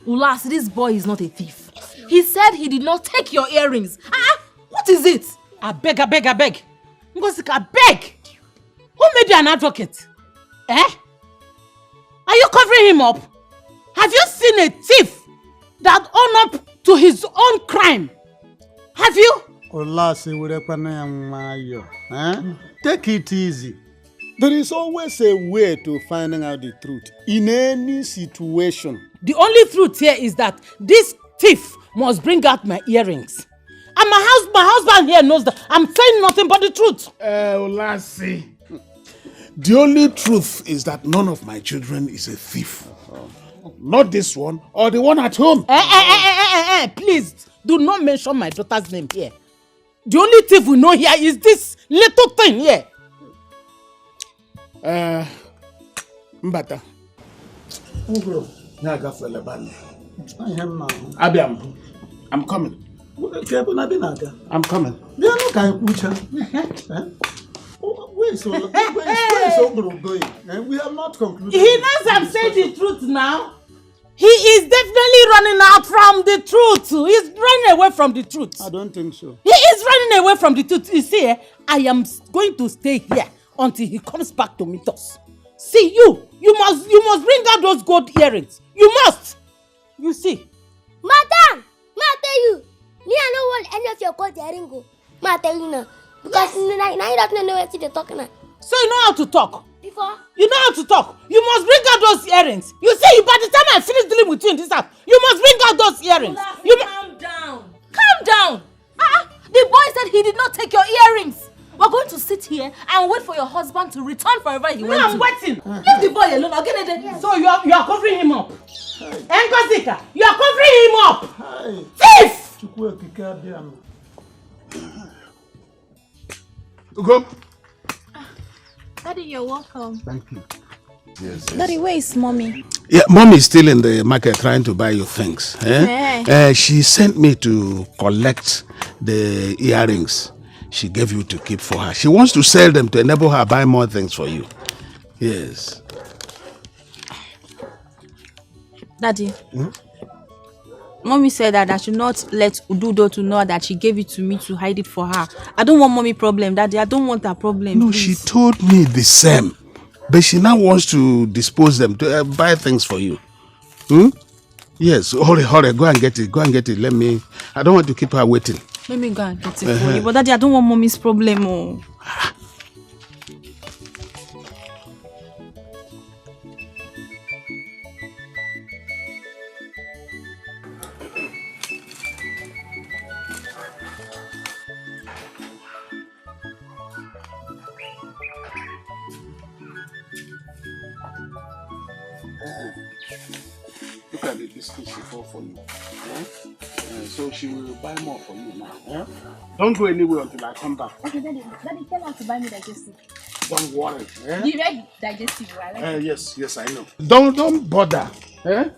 Ulas, this boy is not a thief. He said he did not take your earrings. What is it?
I beg. Ngosika, beg. Who made you an advocate? Are you covering him up? Have you seen a thief that own up to his own crime? Have you?
Take it easy. There is always a way to finding out the truth in any situation.
The only truth here is that this thief must bring out my earrings. And my husband here knows that I'm saying nothing but the truth.
Lassie. The only truth is that none of my children is a thief. Not this one or the one at home.
Please, do not mention my daughter's name here. The only thief we know here is this little thing here.
Mbata. I'm coming. I'm coming.
Where is Ogro going? And we have not concluded.
He knows I'm saying the truth now. He is definitely running out from the truth. He's running away from the truth.
I don't think so.
He is running away from the truth. You see, I am going to stay here until he comes back to meet us. See, you must bring out those gold earrings. You must. You see.
Madam, I tell you, me I don't want any of your gold earrings. I tell you now. Because now you don't know what you're talking about.
So you know how to talk?
Before?
You know how to talk. You must bring out those earrings. You see, by the time I finish dealing with you in this house, you must bring out those earrings.
Calm down. Calm down. The boy said he did not take your earrings. We're going to sit here and wait for your husband to return wherever he went to.
I'm waiting.
Leave the boy alone. I'll get it.
Yes. So you are covering him up. Ngozika, you are covering him up. Thief!
Go.
Daddy, you're welcome.
Thank you.
Yes. Daddy, where is mommy?
Yeah, mommy is still in the market trying to buy you things. She sent me to collect the earrings she gave you to keep for her. She wants to sell them to enable her buy more things for you. Yes.
Daddy, mommy said that I should not let Ududo to know that she gave it to me to hide it for her. I don't want mommy problem, Daddy. I don't want her problem.
No,
please.
she told me the same. But she now wants to dispose them, to buy things for you. Yes, hurry, go and get it. Go and get it. I don't want to keep her waiting.
Let me go and get it for you. But Daddy, I don't want mommy's problem. Oh.
Look at the biscuit she bought for you. So she will buy more for you now. Don't go anywhere until I come back.
Okay, Daddy, tell her to buy me digestive.
Don't worry.
The red digestive, right?
Yes, I know. Don't bother.
Daddy,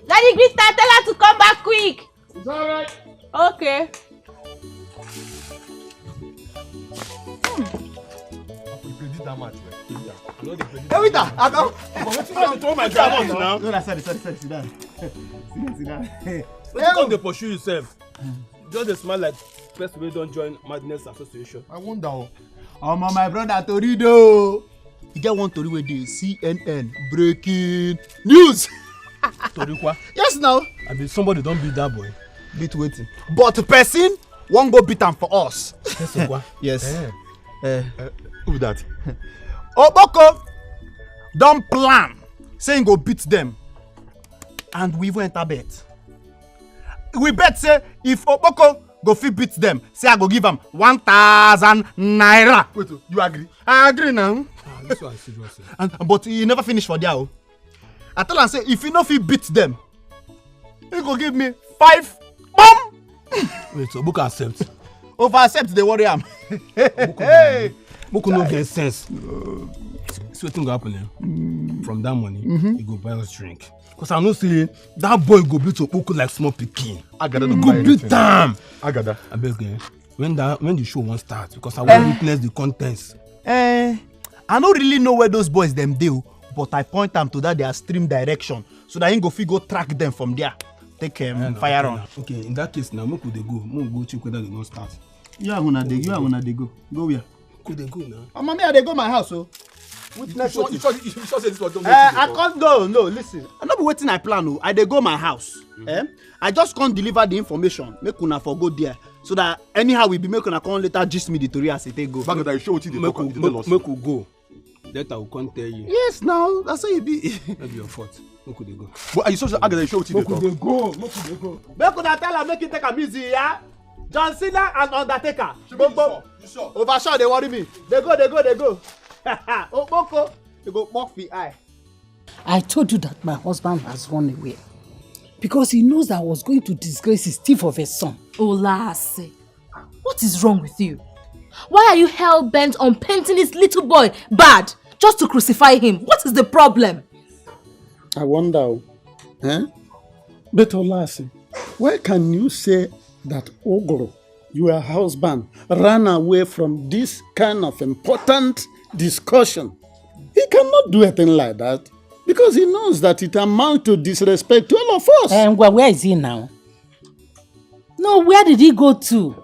Krista, tell her to come back quick.
It's all right.
Okay.
Hey, wait there. I don't.
Throw my diamond now.
No, sorry. Sit down. Sit down.
Let's come to pursue yourself. Just a smile like person wey don join Madness Association.
I wonder.
My brother Torido. You get one tori wey dey CNN breaking news.
Torikwa.
Yes, now.
I mean, somebody don beat that boy.
Beat waiting. But person won't go beat am for us. Yes.
Who that?
Oboko don plan say he go beat them, and we even enter bet. We bet say if Oboko go fit beat them, say I go give am 1,000 naira.
Wait, you agree?
I agree now.
This one is serious.
But he never finish for there. I tell am say if he no fit beat them, he go give me 5 bomb.
Wait, so Buka accept.
Over accept they worry am.
Hey, Buka no get sense. See wetin go happen from that money, he go buy us drink. Cause I know say that boy go beat Okpoko like small pikin.
Agada
go beat am.
Agada.
I beg when the show won't start, because I want witness the contents.
I don't really know where those boys them do, but I point them to that their stream direction so that he go fit go track them from there. Take fire on.
Okay, in that case now, make we dey go. Make we go check whether they don't start.
You are gonna dey go. Go where?
Could they go now?
Mommy, I dey go my house, so.
Witness you sure say this was don't
I can't go. No, listen. I not be waiting. I plan. I dey go my house. I just can't deliver the information. Make una for go there, so that anyhow we be make una come later gist me the story as it go.
Bagada, you show what you dey talk.
Make we go. That I will come tell you.
Yes, now that's how you be.
Maybe your fault. Where could they go?
But are you so I gotta show what you
Where could they
talk?
go? Where could they go?
Make una tell am make he take am easy, yeah? John Cena and Undertaker.
You sure?
Overshot, they worry me. They go. Okpoko, they go mock the eye.
I told you that my husband has run away because he knows that I was going to disgrace his thief of a son.
Olase, what is wrong with you? Why are you hell-bent on painting this little boy bad just to crucify him? What is the problem?
I wonder, But Olase, why can you say that Ogro, your husband, ran away from this kind of important discussion? He cannot do a thing like that because he knows that it amounts to disrespect to all of us.
And where is he now? No, where did he go to?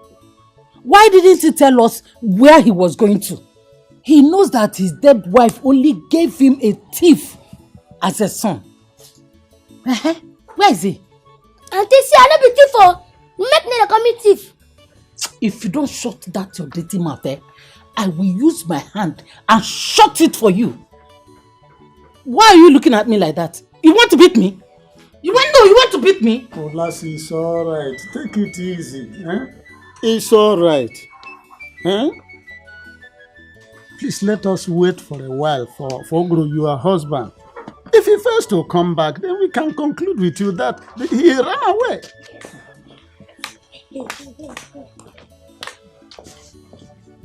Why didn't he tell us where he was going to? He knows that his dead wife only gave him a thief as a son. Where is he?
Auntie, see, I don't be thief for. Make me call me thief.
If you don't shut that your dirty mouth, I will use my hand and shut it for you. Why are you looking at me like that? You want to beat me? You want to beat me?
Olase, it's all right. Take it easy. It's all right. Please let us wait for a while for Ogro, your husband. If he fails to come back, then we can conclude with you that he ran away.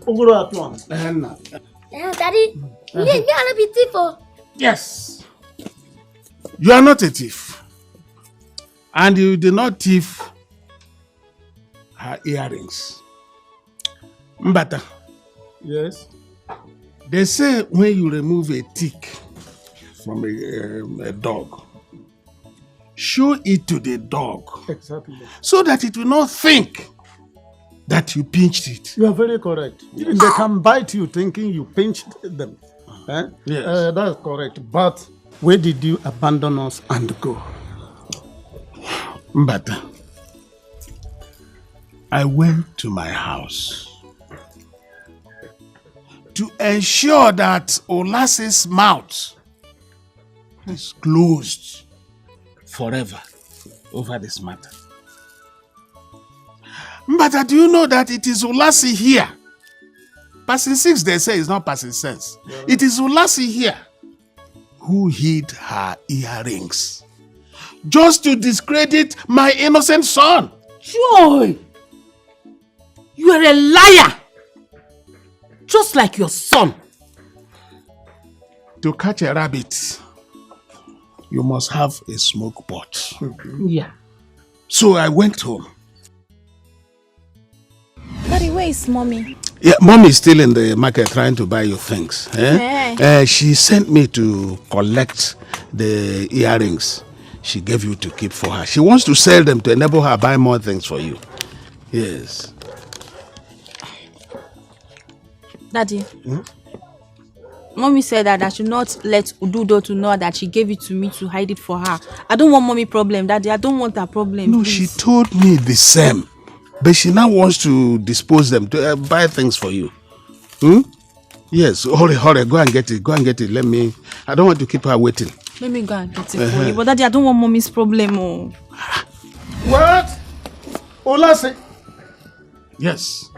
Ogro at once.
Daddy, me I don't be thief for.
Yes. You are not a thief. And you did not thief her earrings. Mbata.
Yes.
They say when you remove a tick from a dog, show it to the dog.
Exactly.
So that it will not think that you pinched it.
You are very correct.
Yes.
They can bite you thinking you pinched them.
Yes.
That's correct. But
where did you abandon us and go? Mbata, I went to my house to ensure that Olase's mouth is closed forever over this matter. Mbata, do you know that it is Olase here? Passing 6, they say, is not passing sense. Yeah. It is Olase here who hid her earrings just to discredit my innocent son.
Joy! You are a liar! Just like your son.
To catch a rabbit, you must have a smoke pot.
Yeah.
So I went home.
Daddy, where is mommy?
Yeah, mom is still in the market trying to buy you things. She sent me to collect the earrings she gave you to keep for her. She wants to sell them to enable her buy more things for you. Yes.
Daddy, mommy said that I should not let Ududo to know that she gave it to me to hide it for her. I don't want mommy problem, Daddy. I don't want her problem.
No,
please.
she told me the same. But she now wants to dispose them, to buy things for you. Yes, hurry, go and get it. Let me, I don't want to keep her waiting.
Let me go and get it for you. But Daddy, I don't want mommy's problem. Oh.
What? Olase? Yes.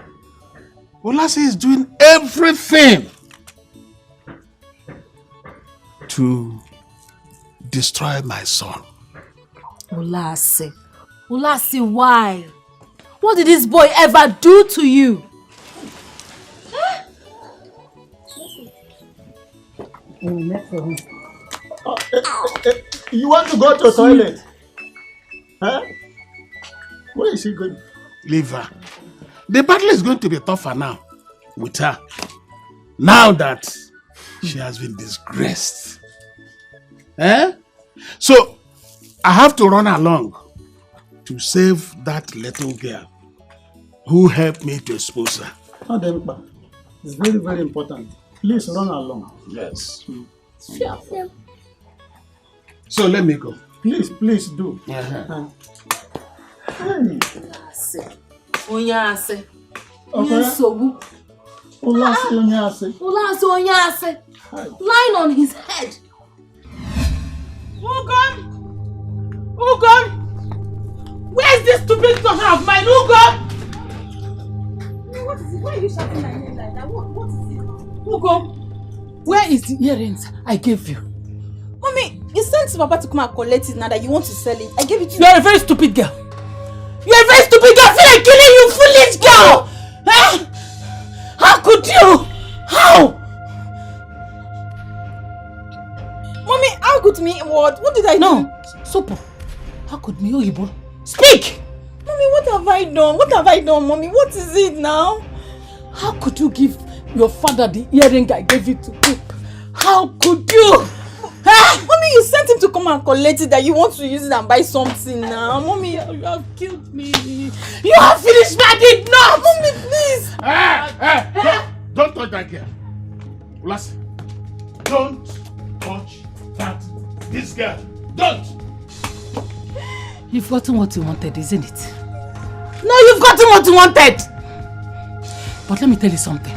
Olase is doing everything to destroy my son.
Olase, why? What did this boy ever do to you?
You want to go to the toilet? Huh? Where is he going?
Leave her. The battle is going to be tougher now with her. Now that she has been disgraced. So, I have to run along to save that little girl who helped me to expose her.
It's very, very important. Please run along.
Yes.
Sure.
So let me go.
Please do.
Lying on his head.
Ugon! Ugon! Where's this stupid daughter of mine? Ugon!
What is it? Why are you shouting my name like that? What is it?
Ugon! Where is the earrings I gave you?
Mommy, you sent Papa to come and collect it now that you want to sell it. I gave it to you.
You are a very stupid girl. You are a very stupid girl. I feel like killing you, foolish girl. Eh? How could you? How?
Mommy, how could me? What? What did I do?
No, Sopo. How could me, Oyibo? Speak!
Mommy, what have I done? What have I done, Mommy? What is it now?
How could you give your father the earring I gave you to keep? How could you?
Mommy, you sent him to come and collect it that you want to use it and buy something now. Mommy,
you have killed me. You have finished my deed now.
Mommy, please.
Don't touch that girl. Ulas, don't touch this girl. Don't.
You've gotten what you wanted, isn't it? No, you've gotten what you wanted. But let me tell you something.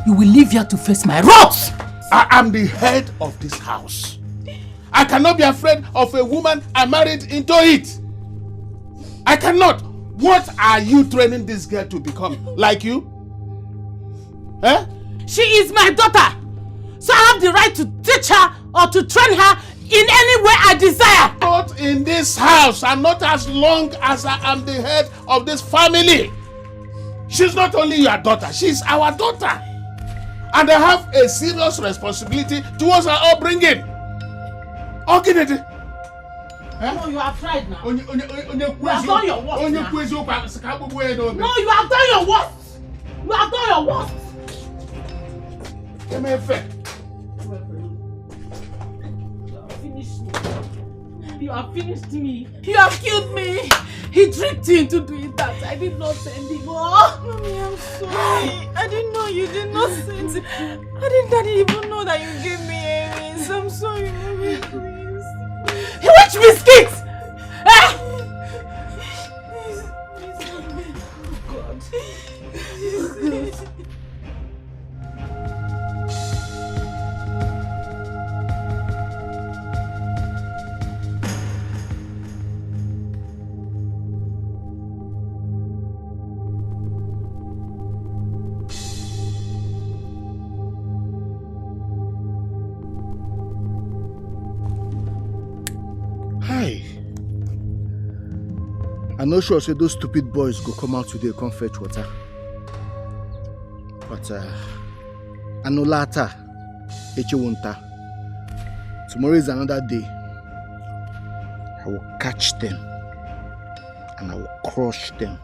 You will leave here to face my wrath.
I am the head of this house. I cannot be afraid of a woman I married into it. I cannot. What are you training this girl to become? Like you? Eh?
She is my daughter. So I have the right to teach her or to train her in any way I desire.
Not in this house, and not as long as I am the head of this family. She's not only your daughter, she's our daughter. And I have a serious responsibility towards her upbringing. Okay, Dede.
No, you have tried now.
You have
done your worst now. No, you have done your worst. You have done your worst.
Give me a fair.
You have finished me. You have killed me. He tricked you into doing that. I did not send him. Oh,
Mommy, I'm sorry. I didn't know you did not send it. I didn't even know that you gave me earrings. I'm sorry, Mommy, please.
Which biscuits? Eh?
God.
I'm not sure say those stupid boys go come out today come fetch water. But Anulata, Echewunta. Tomorrow is another day. I will catch them and I will crush them.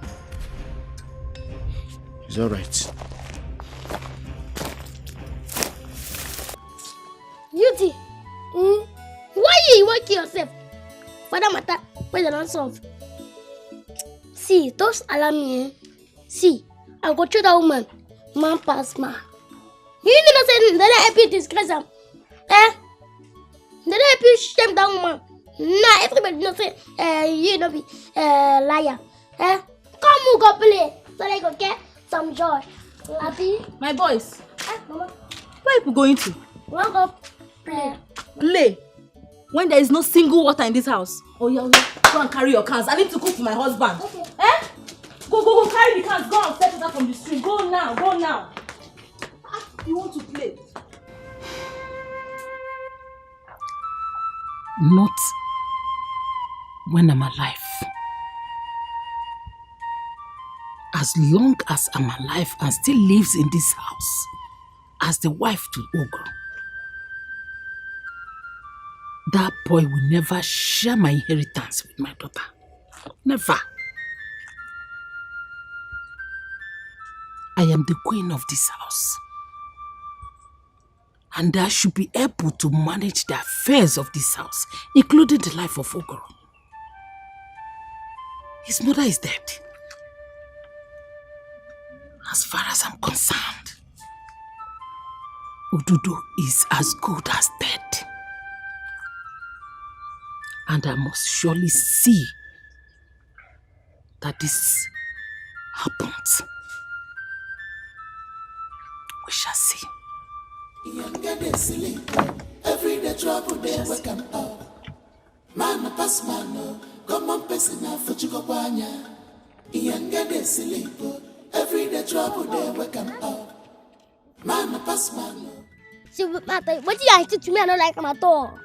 It's alright.
Beauty, why you work yourself? For that matter, why you don't solve? See, those alarm me. See, I go to that woman. Man pass man. You know say they don't help you disgrace them. Eh? They don't help you shame that woman. Nah, everybody know say you don't be liar. Eh? Come we go play. So they go get some joy. Happy?
My boys.
Mama.
Where are you going to?
We'll go play.
Play? When there is no single water in this house. Oh yeah, go and carry your cans. I need to cook for my husband.
Okay.
Eh? Go, carry the cans. Go and fetch water from the stream. Go now. You want to play?
Not when I'm alive. As long as I'm alive and still lives in this house as the wife to Ogre, that boy will never share my inheritance with my daughter. Never. I am the queen of this house. And I should be able to manage the affairs of this house, including the life of Ogre. His mother is dead. As far as I'm concerned, Ududu is as good as dead. And I must surely see that this happens. We shall see.
Every day trouble they wake up. Man pass man, come on person now for Chikopanya. Iyanga de sleep. Every day trouble they wake up. Man pass man.
See, what you are to me, I don't like him at all.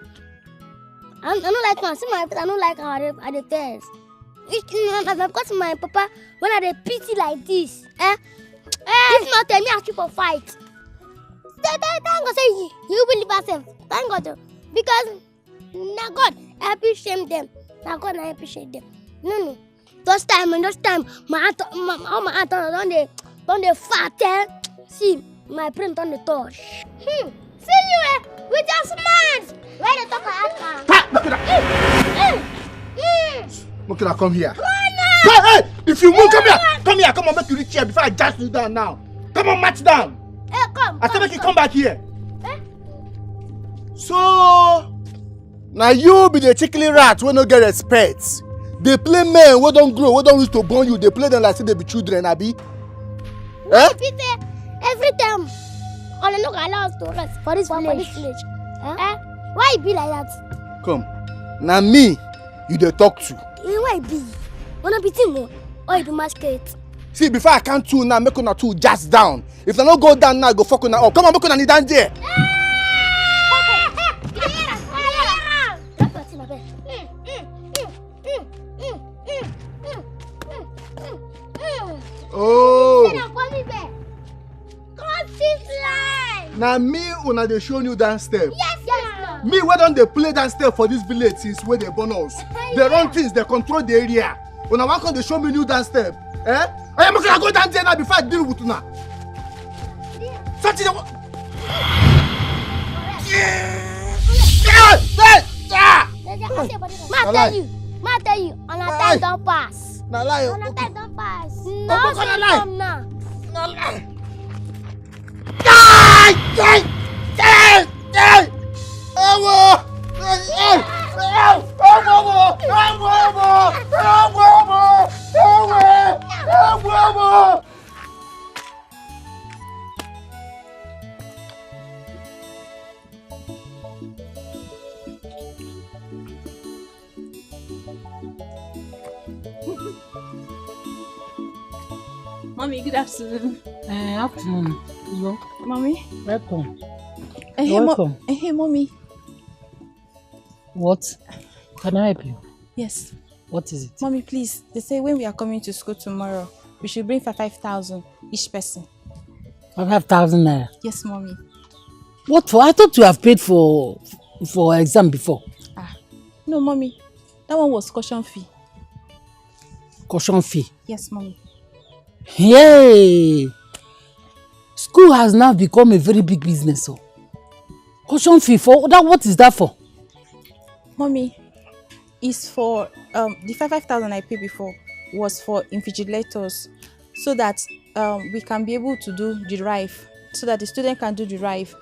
I don't like my son, I don't like how I the test. Because my papa, when I pity like this, if not tell me I keep a fight. Thank God say you believe yourself. Thank God. Because now God, I appreciate them. Now God, I appreciate them. No. Those time, my aunt don't they fat. See, my print on the touch. See you, we just mad. Where the talk
Mokina, come here. Hey, if you move, come here, come on, make you reach here before I dash you down now. Come on, march down.
Come.
I said make you come back here. So, now you be the chickly rat when no get respect. They play men who don't grow, who don't wish to born you. They play them like say they be children, Abi.
Every time, all I know allow us to rest for this village. Why it be like that?
Come. Now me, you dey talk to.
Why it be? Wanna be Timo or you be masquerade?
See, before I count two now, make una two just down. If I don't go down now, go fuck una up. Come on, make una kneel down there. Oh. Now me una dey show you dance step.
Yes.
Me why don't they play dance step for this village since where they born us? They run things, they control the area. Una why can't they show me new dance step? I am gonna go down there now before I deal with una. Such a
Ma tell you, on a time don't pass.
Na lie.
On a time don't pass.
No,
come now.
Na lie.
Mommy, good afternoon.
Afternoon. Hello.
Mommy.
Welcome.
Welcome. Hey, Mommy.
What? Can I help you?
Yes.
What is it?
Mommy, please. They say when we are coming to school tomorrow, we should bring 5,000 each person.
5,000 naira.
Yes, Mommy.
What for? I thought you have paid for exam before.
No, Mommy. That one was caution fee.
Caution fee?
Yes, Mommy.
Yay! School has now become a very big business. So, caution fee for that? What is that for?
Mommy, it's for the 5,000 I paid before was for invigilators, so that we can be able to do the rife, so that the student can do the rife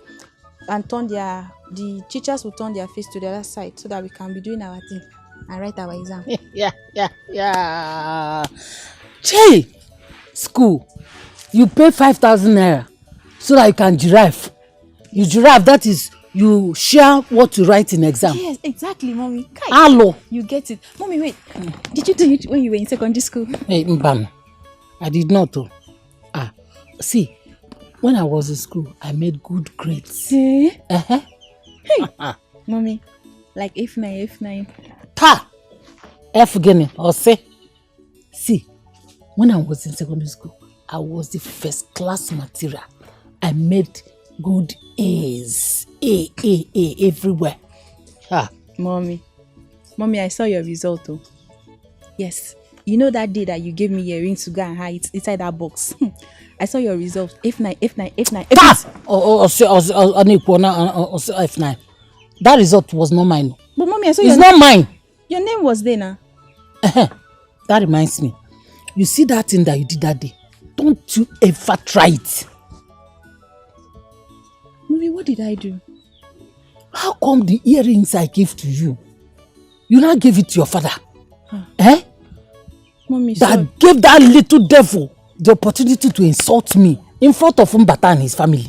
and the teachers will turn their face to the other side, so that we can be doing our thing and write our exam.
Yeah. Hey, school, you pay 5,000 naira so that you can giraffe. You giraffe, that is, you share what to write in exam.
Yes, exactly, Mommy.
Hello.
You get it. Mommy, wait. Did you do it when you were in secondary school?
Hey, Mbam, I did not. See, when I was in school, I made good grades.
Hey. Mommy, like F9.
F gaming or say. See, when I was in secondary school, I was the first class material. I made good A's. A everywhere.
Mommy, I saw your result. Yes. You know that day that you gave me earrings to go and hide inside that box? I saw your result. F9. F9.
That result was not mine.
But Mommy, I saw
it's not mine.
Your name was there now.
That reminds me. You see that thing that you did that day? Don't you ever try it.
Mommy, what did I do?
How come the earrings I gave to you, you now gave it to your father?
Mommy,
that gave that little devil the opportunity to insult me in front of Mbata and his family.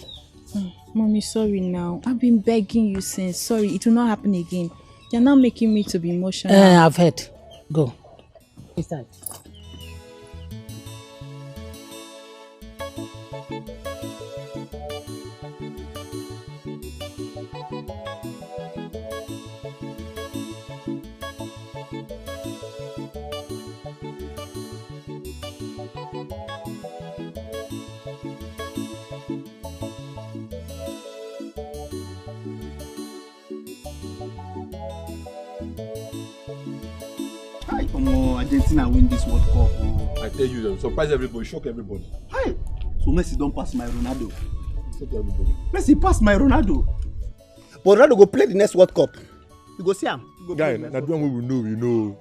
Mommy, sorry now. I've been begging you since. Sorry, it will not happen again. You're now making me to be emotional.
I've heard. Go. Inside.
Argentina win this World Cup. Oh.
I tell you, surprise everybody, shock everybody.
Hi. So Messi don't pass my Ronaldo.
Shock everybody.
Messi pass my Ronaldo. But Ronaldo go play the next World Cup. You go see him.
Guy, na the one we know.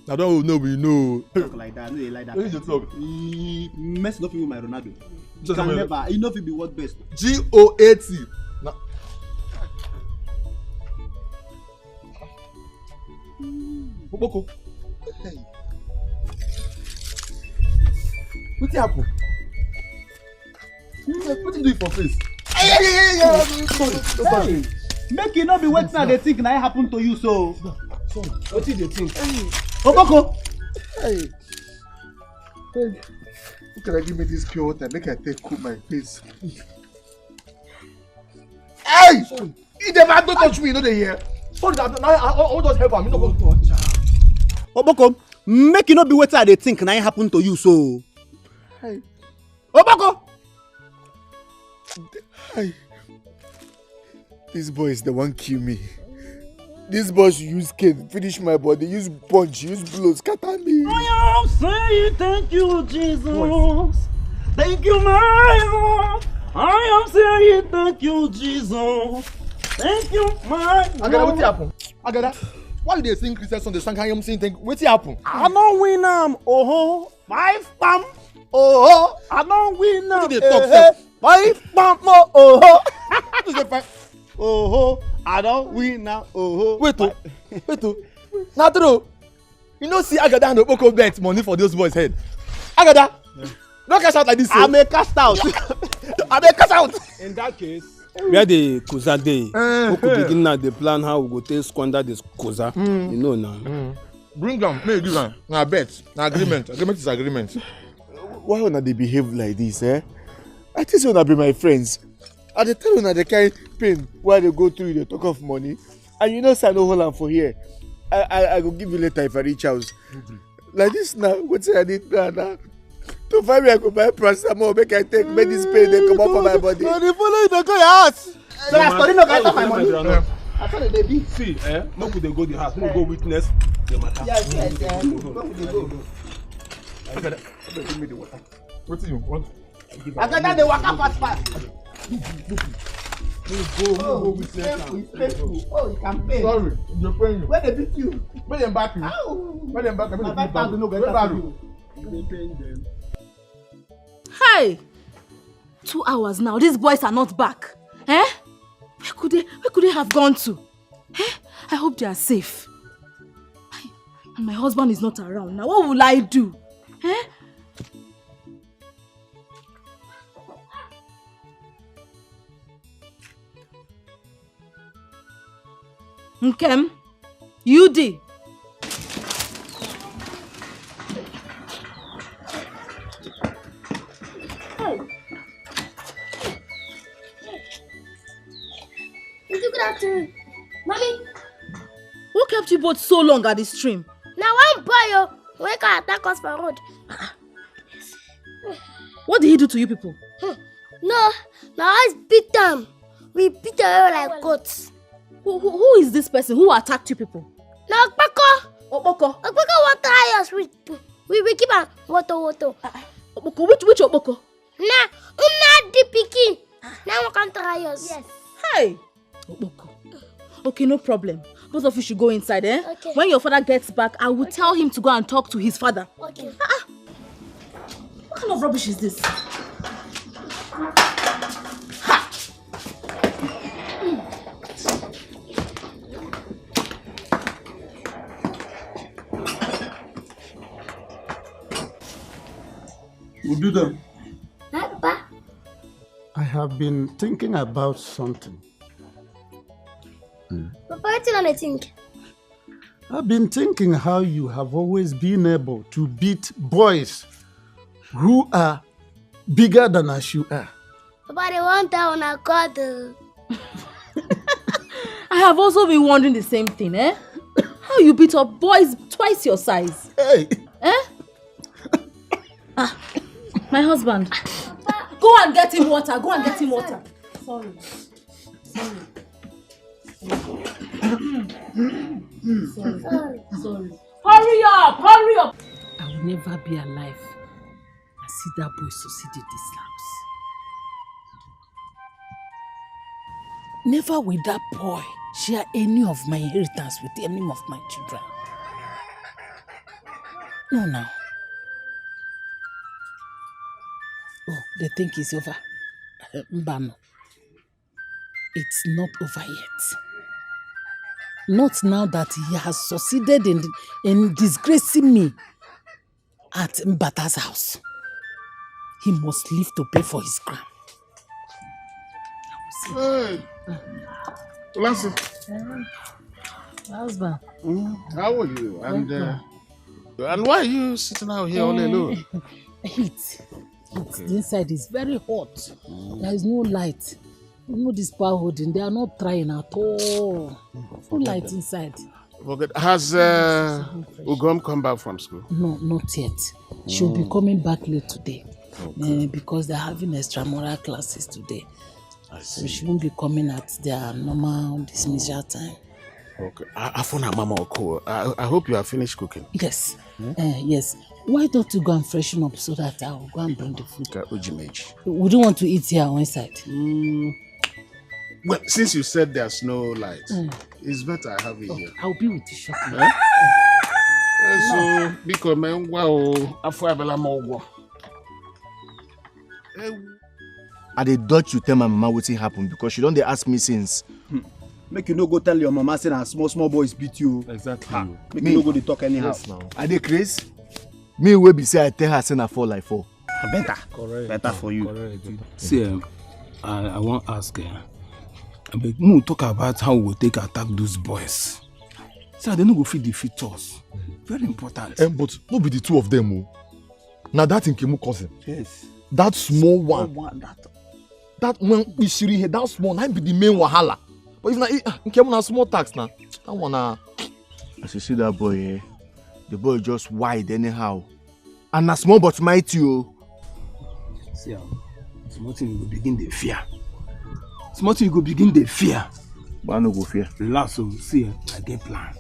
Na the one we know.
Talk like that, no, like that.
Where is the talk?
Messi don't win my Ronaldo. He can never. He know if he be world best.
GOAT. Na. Boko. Hey. What happen? What you do for face?
Sorry. Make you not be waiting and they think that happen to you so.
Sorry. What did you think?
Oboko.
Hey. Who can I give me this pure water? Make I take cool my face. Hey! Sorry. You never don't touch me, you know they hear. Sorry, I just help am. You no go touch.
Oboko, make you not be waiting and they think that happen to you so.
Hey.
Oboko.
Hey. This boy is the one kill me. This boss use cane, finish my body, use punch, use blows, scatter me.
I am saying thank you, Jesus. What? Thank you, my Lord. I am saying thank you, Jesus. Thank you, my Lord.
Agada, what happen? Agada, why they sing Christian song? They sing I am saying thank you. What happen?
I don't win them. Oh, my spam. Oh, I don't win them.
What did they talk?
My spam. Oh, oh, I don't win now. Oh,
wait, not true. You know, see Agada and Oboko bet money for those boys' head. Agada, don't cash out like this.
I may cash out. I may cash out.
In that case, where the Koza day, we could begin now the plan how we go take squander this Koza. You know now.
Bring them, make do that. Now bet, now agreement. Agreement is agreement.
Why would they behave like this, eh? I think so. Be my friends. At the time when they carry pain, while they go through, they talk of money, and you know, say no hold on for here. I go give you later if I reach house. Like this now, what's I need now? To find me, I go buy paracetamol, make I take, make this pain they come out from my body.
No, they follow you to go your house. So I story no get my money. I thought they be.
See, no could they go the house, no go witness the matter.
Yes, go.
I gotta give me the water. What do you want?
I got the waka fast.
Go witness.
Oh, you can pay.
Sorry, you're paying you.
Where they beat you?
Pay them back. Pay them back.
My 5,000 no get
them.
Hey! 2 hours now. These boys are not back. Eh? Where could they have gone to? Eh? I hope they are safe. And my husband is not around. Now what will I do? Eh? Nkem, UD.
Good afternoon. Mommy.
Who kept you both so long at the stream?
Now one boy when can attack us for road.
What did he do to you people?
No, I beat them. We beat them like goats.
Who is this person who attacked you people?
No, Okpoko.
Okpoko?
Okpoko will try us. We keep on water.
Okpoko? Which Okpoko?
Nah, the pikin. Now we can try us. Yes.
Hey! Okpoko. Okay, no problem. Both of you should go inside, eh?
Okay.
When your father gets back, I will tell him to go and talk to his father.
Okay.
What kind of rubbish is this?
We'll do them.
Papa,
have been thinking about something.
Papa, what do you think?
I've been thinking how you have always been able to beat boys who are bigger than as you are.
Papa, they want that on a card.
I have also been wondering the same thing, eh? How you beat up boys twice your size?
Hey!
Eh? My husband. Go and get him water. Go and get him water. Sorry. Sorry. Hurry up! Hurry up!
I will never be alive and see that boy succeed in this house. Never will that boy share any of my inheritance with any of my children. No, now. Oh, they think it's over. Mbano. It's not over yet. Not now that he has succeeded in disgracing me at Mbata's house. He must live to pay for his crime.
Hey! Lassie.
Husband.
How are you? And why are you sitting out here all alone?
Heat. Okay. The inside is very hot. There is no light. You know this power holding, they are not trying at all. No light inside.
Okay. Has Ugom come back from school?
No, not yet. She'll be coming back late today. Because they're having extramural classes today.
I see.
So she won't be coming at their normal dismissal time.
Okay. I hope you have finished cooking.
Yes. Yes. Why don't you go and freshen up so that I will go and bring the food? Would you want to eat here or inside?
Well, since you said there's no light, it's better I have it here.
I'll be with you shortly.
So, because
I did dodge you tell my mama what happened because she don't ask me since.
Make you no go tell your mama saying small boys beat you.
Exactly.
Make you no go to talk anyhow.
Yes, now. Are they crazy? Me will be say I tell her saying I fall like 4.
Better.
Correct.
Better for you.
Correct. See, I want to ask we'll talk about how we'll take attack those boys. So they no go fit defeat us. Very important.
But no be the two of them. Now that in Kimu cousin.
Yes.
That small one. That one we shiri here. That small one be the main wahala. But if na in Kimu na small tax now. That one
as you see that boy, the boy just wide anyhow. And na small but mighty
See, small thing you go begin the fear. Small thing you go begin the fear.
But I no go fear.
Relax, so see, I get plan.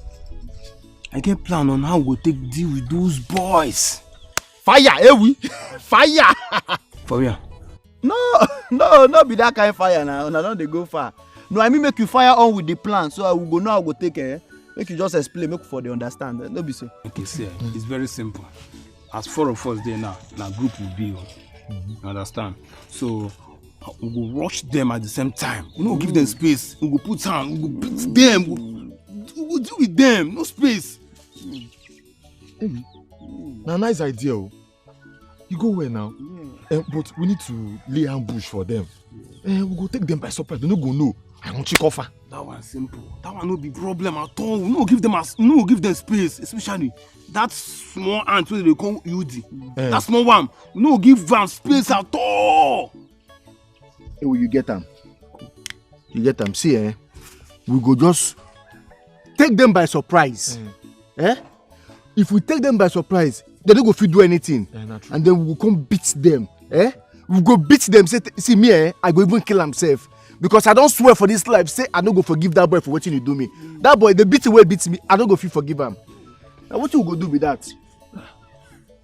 I get plan on how we take deal with those boys.
Fire, we fire.
For real?
No, be that kind of fire now. No, don't they go far. No, I mean make you fire on with the plan, so I will go now. I will take care. Make you just explain, make for the understand. No be so.
Okay, see, it's very simple. As 4 of us there now group will be. You understand? So we go rush them at the same time. We no give them space. We go put hand. We go beat them. We go deal with them. No space.
Now nice idea. You go where now? But we need to lay ambush for them. We go take them by surprise. They no go know. I want check offer.
That one simple. That one no be problem at all. We no give them space, especially that small ant wey they call UD. That small one, we no give them space at all.
Hey, will you get them? You get them? See, we go just take them by surprise. If we take them by surprise, they don't go fit do anything, and then we will come beat them. We go beat them. Say, see me, I go even kill himself. Because I don't swear for this life, say I don't go forgive that boy for what you do me. That boy, the beat way beats me, I don't go feel forgive him. Now what you go do with that?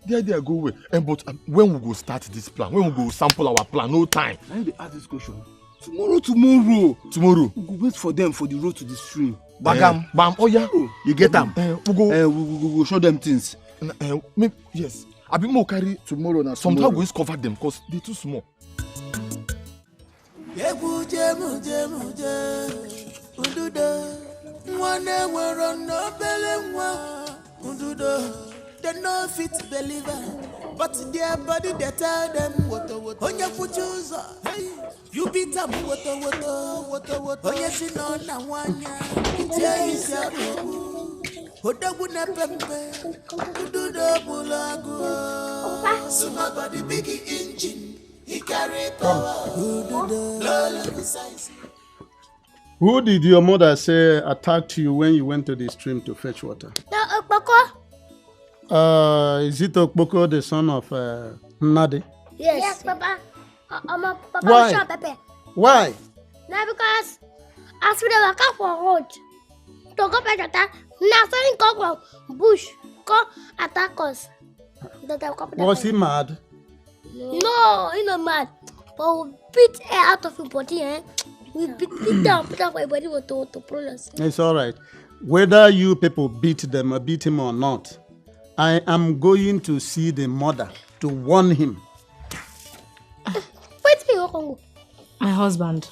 The idea go away. But when we go start this plan, when we go sample our plan, no time.
I need to ask this question. Tomorrow.
We
go wait for them for the road to the stream.
Bam. Oh yeah. You get them.
We go show them things.
Yes. I be more carry tomorrow now. Sometimes we just cover them because they're too small.
They no fit believer. But their body they tell them on your futures. Hey, you beat them what. On your sin on na wanya. Tell you so. Hoda wuna pembe. Do the bulago. So my body big engine. He carry power.
Who did your mother say attacked you when you went to the stream to fetch water? Is it Okpoko, the son of Nnadi?
Yes, Papa. Papa.
Why?
Sure, Pepe.
Why?
Now because as we were come for road to go back attack, now something come from bush, come attack us.
Was he mad?
No, he's not mad. But we beat air out of his body, eh? We beat down, put up my body to pull us.
It's all right. Whether you people beat them or beat him or not, I am going to see the mother to warn him.
Wait me, Okongo.
My husband,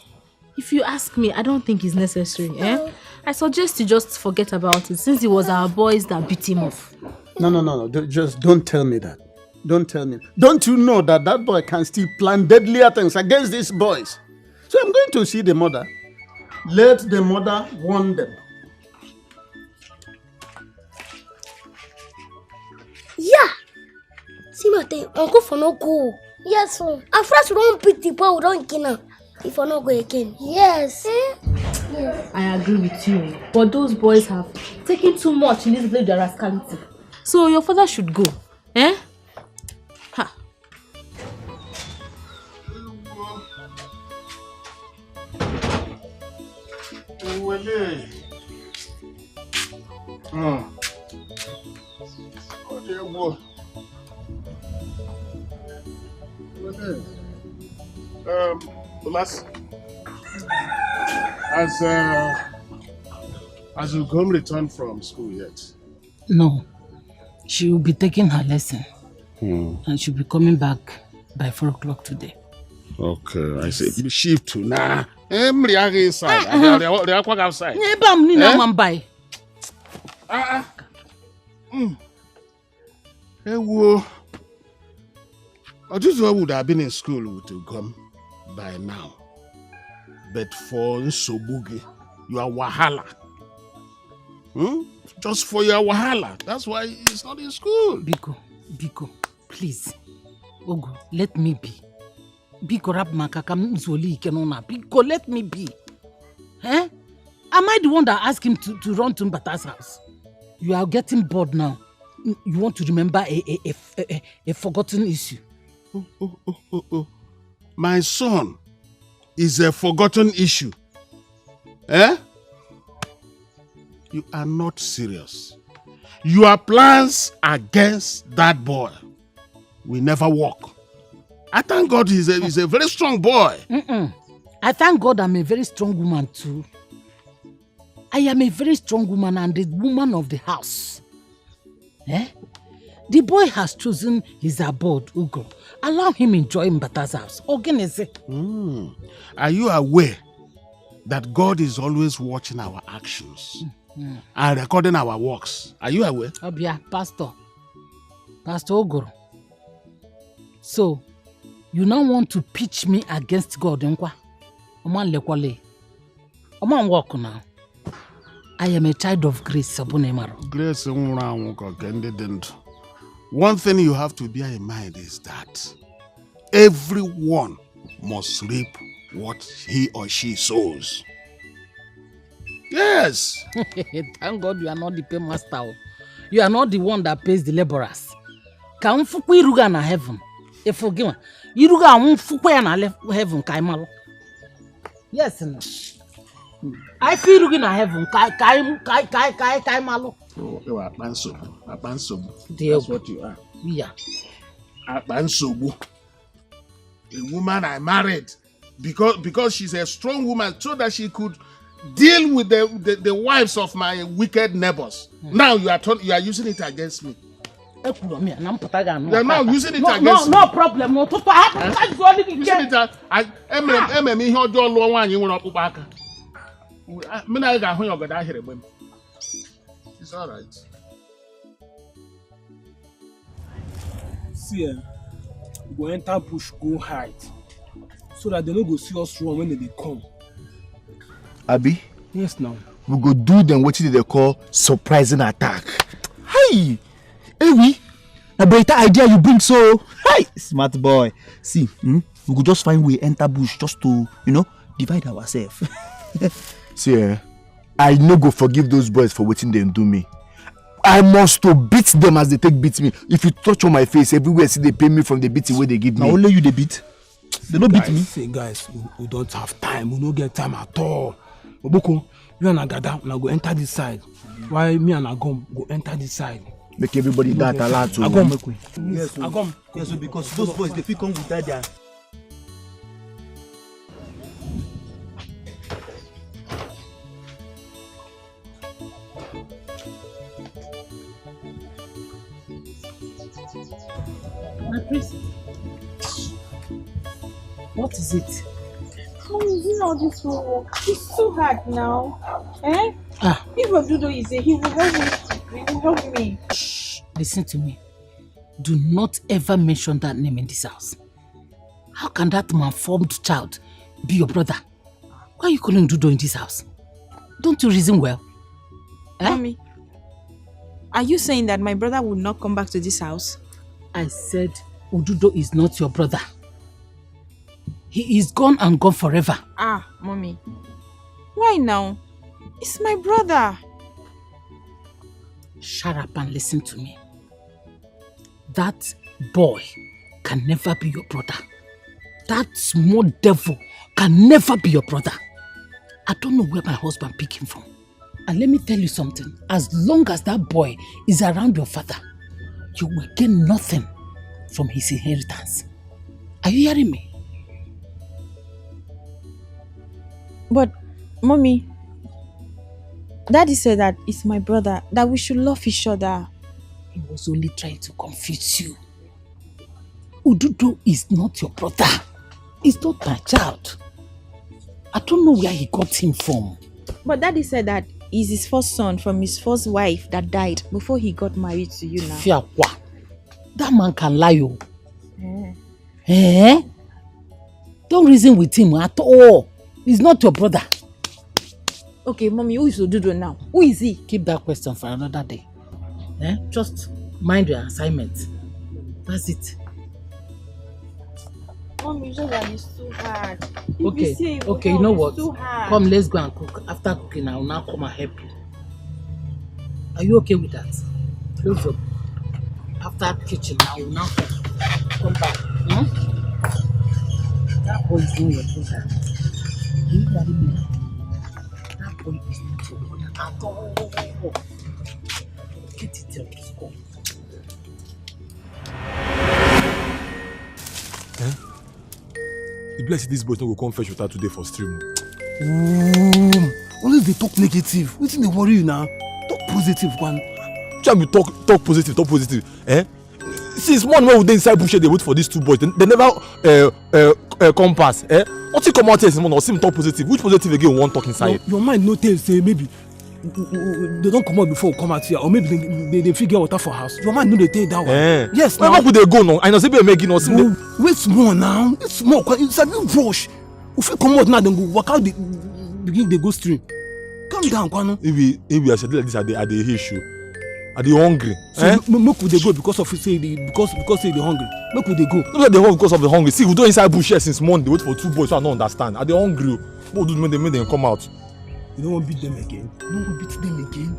if you ask me, I don't think it's necessary. Eh? I suggest you just forget about it since it was our boys that beat him off.
No. Just don't tell me that. Don't tell me. Don't you know that that boy can still plan deadlier things against these boys? So I'm going to see the mother. Let the mother warn them.
Yeah. See my thing. Uncle for no go. Yes, sir. At first we don't beat the boy, we don't kill him. If I not go again. Yes. Yes.
I agree with you. But those boys have taken too much in this blade of rascality. So your father should go. Eh? Ha.
Has Ugom returned from school yet?
No. She will be taking her lesson. And she'll be coming back by 4 o'clock today.
Okay, I say shift to now. They outside. They walk outside. Hey, whoa. I just would have been in school with Ugom by now. But for Nsobugi, you are wahala. Just for your wahala. That's why he's not in school.
Biko, please. Ogo, let me be. Biko rap makaka mzoli ikenona. Biko, let me be. Eh? Am I the one that asked him to run to Mbata's house? You are getting bored now. You want to remember a forgotten issue.
Oh. My son is a forgotten issue. Eh? You are not serious. Your plans against that boy will never work. I thank God he's a very strong boy.
I thank God I'm a very strong woman too. I am a very strong woman and the woman of the house. Eh? The boy has chosen his abode, Ugo. Allow him enjoy Mbata's house.
Are you aware that God is always watching our actions and recording our works? Are you aware?
Obia, Pastor Ogoro. So, you now want to pitch me against God, Nkwa? Oman lekwale. Oman walk now. I am a child of grace, Sabunemaro.
Grace. One thing you have to bear in mind is that everyone must reap what he or she sows. Yes.
Thank God you are not the paymaster. You are not the one that pays the laborers. Can fuku iruga na heaven? If forgive me, iruga fuku na heaven kaimalo. Yes, no. I feel iruga na heaven kaimalo.
You are Abansobu. That's what you are.
Yeah.
Abansobu. A woman I married because she's a strong woman so that she could deal with the wives of my wicked neighbors. Now you are using it against me. You are now using it against me.
No problem. No,
it's all right.
See, we go enter bush, go hide, so that they no go see us run when they come.
Abi?
Yes, now.
We go do them what they call surprising attack. Hey! Hey, we? A better idea you bring so.
Hey, smart boy. See, we could just find way enter bush just to, divide ourselves.
See, I no go forgive those boys for waiting them do me. I must to beat them as they take beat me. If you touch on my face everywhere, see they pay me from the beating where they give me.
Now only you they beat. They don't beat me.
See, guys, we don't have time. We don't get time at all. Oboko, you and Agada, we go enter this side. Why me and Agom go enter this side?
Make everybody that alert to
Agom.
Yes,
Agom.
Yes, because those boys they fit come with that there.
What is it?
How is it all this work? It's too hard now. Eh? If Odudo is here, he will help me. He will help me.
Shh, listen to me. Do not ever mention that name in this house. How can that malformed child be your brother? Why are you calling Odudo in this house? Don't you reason well?
Mommy, are you saying that my brother will not come back to this house?
I said Odudo is not your brother. He is gone and gone forever.
Mommy. Why now? It's my brother.
Shut up and listen to me. That boy can never be your brother. That small devil can never be your brother. I don't know where my husband picked him from. And let me tell you something. As long as that boy is around your father, you will gain nothing from his inheritance. Are you hearing me?
But, Mommy, Daddy said that it's my brother, that we should love each other.
He was only trying to confuse you. Odudo is not your brother. He's not my child. I don't know where he got him from.
But Daddy said that he's his first son from his first wife that died before he got married to you now.
Fiakwa. That man can lie. Eh? Don't reason with him at all. He's not your brother.
Okay, Mommy, who is Odudo now? Who is he?
Keep that question for another day. Just mind your assignment. That's it.
Mommy, just that it's too hard.
Okay, you know what? Come, let's go and cook. After cooking, I will now come and help you. Are you okay with that? Close up. After kitchen, I will now come back. That boy is doing your brother. You marry me. That boy is not your brother at all. Get it out. Go.
The blessed these boys no go come fetch water today for stream.
Only they talk negative. What's in the worry you now? Talk positive, one.
Try me talk positive. Since morning when we dey inside bush, they wait for these two boys. They never come pass. What you come out here this morning or see me talk positive? Which positive again we want talk inside?
Your mind no tell say maybe they don't come out before we come out here, or maybe they figure water for house. Your mind no dey tell that one. Yes, now.
Where could they go now? I know say be making us.
Wait small now. Wait small. It's a new rush. If you come out now, then go walk out. Begin they go stream. Calm down, Kwano.
If we are like this, are they issue? Are they hungry?
So make they go because of say because say they hungry. Make they go.
No, they hungry because of the hungry. See, we do inside bush here since morning. They wait for two boys, so I don't understand. Are they hungry? What do they make them come out?
You don't want to beat them again. You don't want to beat them again.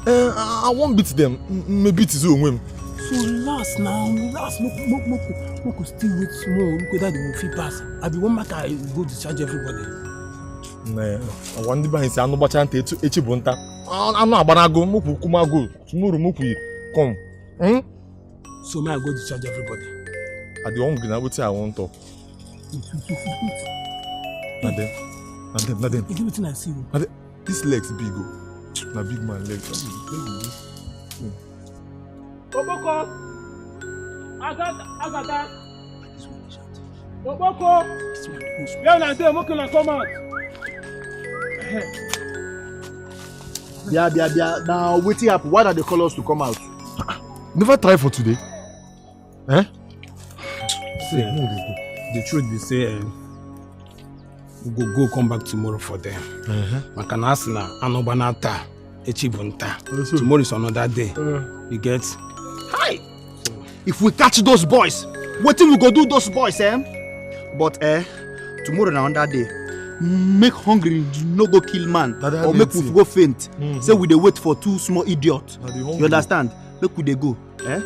I won't beat them. Maybe it is your whim.
So relax now. Relax. Make still wait small. Look whether they will feel pass. I be one matter. I go discharge everybody.
I want to buy say I no bacha ante echi bunta. I no abanago. Moku kuma go. Tomorrow moku come.
So may I go discharge everybody.
Are they hungry now? What I want to? Not them.
You give it I see.
This legs big go. Na big man legs.
Oboko. Agada. Oboko. Yeah, na there. Moku na come out.
Yeah. Now, waiting up. Why are they call us to come out?
Never try for today. Eh?
See, the truth be say, we go come back tomorrow for them. Makanasina anobanata echibunta. Tomorrow is another day. You get?
Hi. If we catch those boys, what we go do those boys, eh? But tomorrow na another day. Make hungry, no go kill man, or make we go faint. Say we dey wait for two small idiots. You understand? Make we dey go, eh?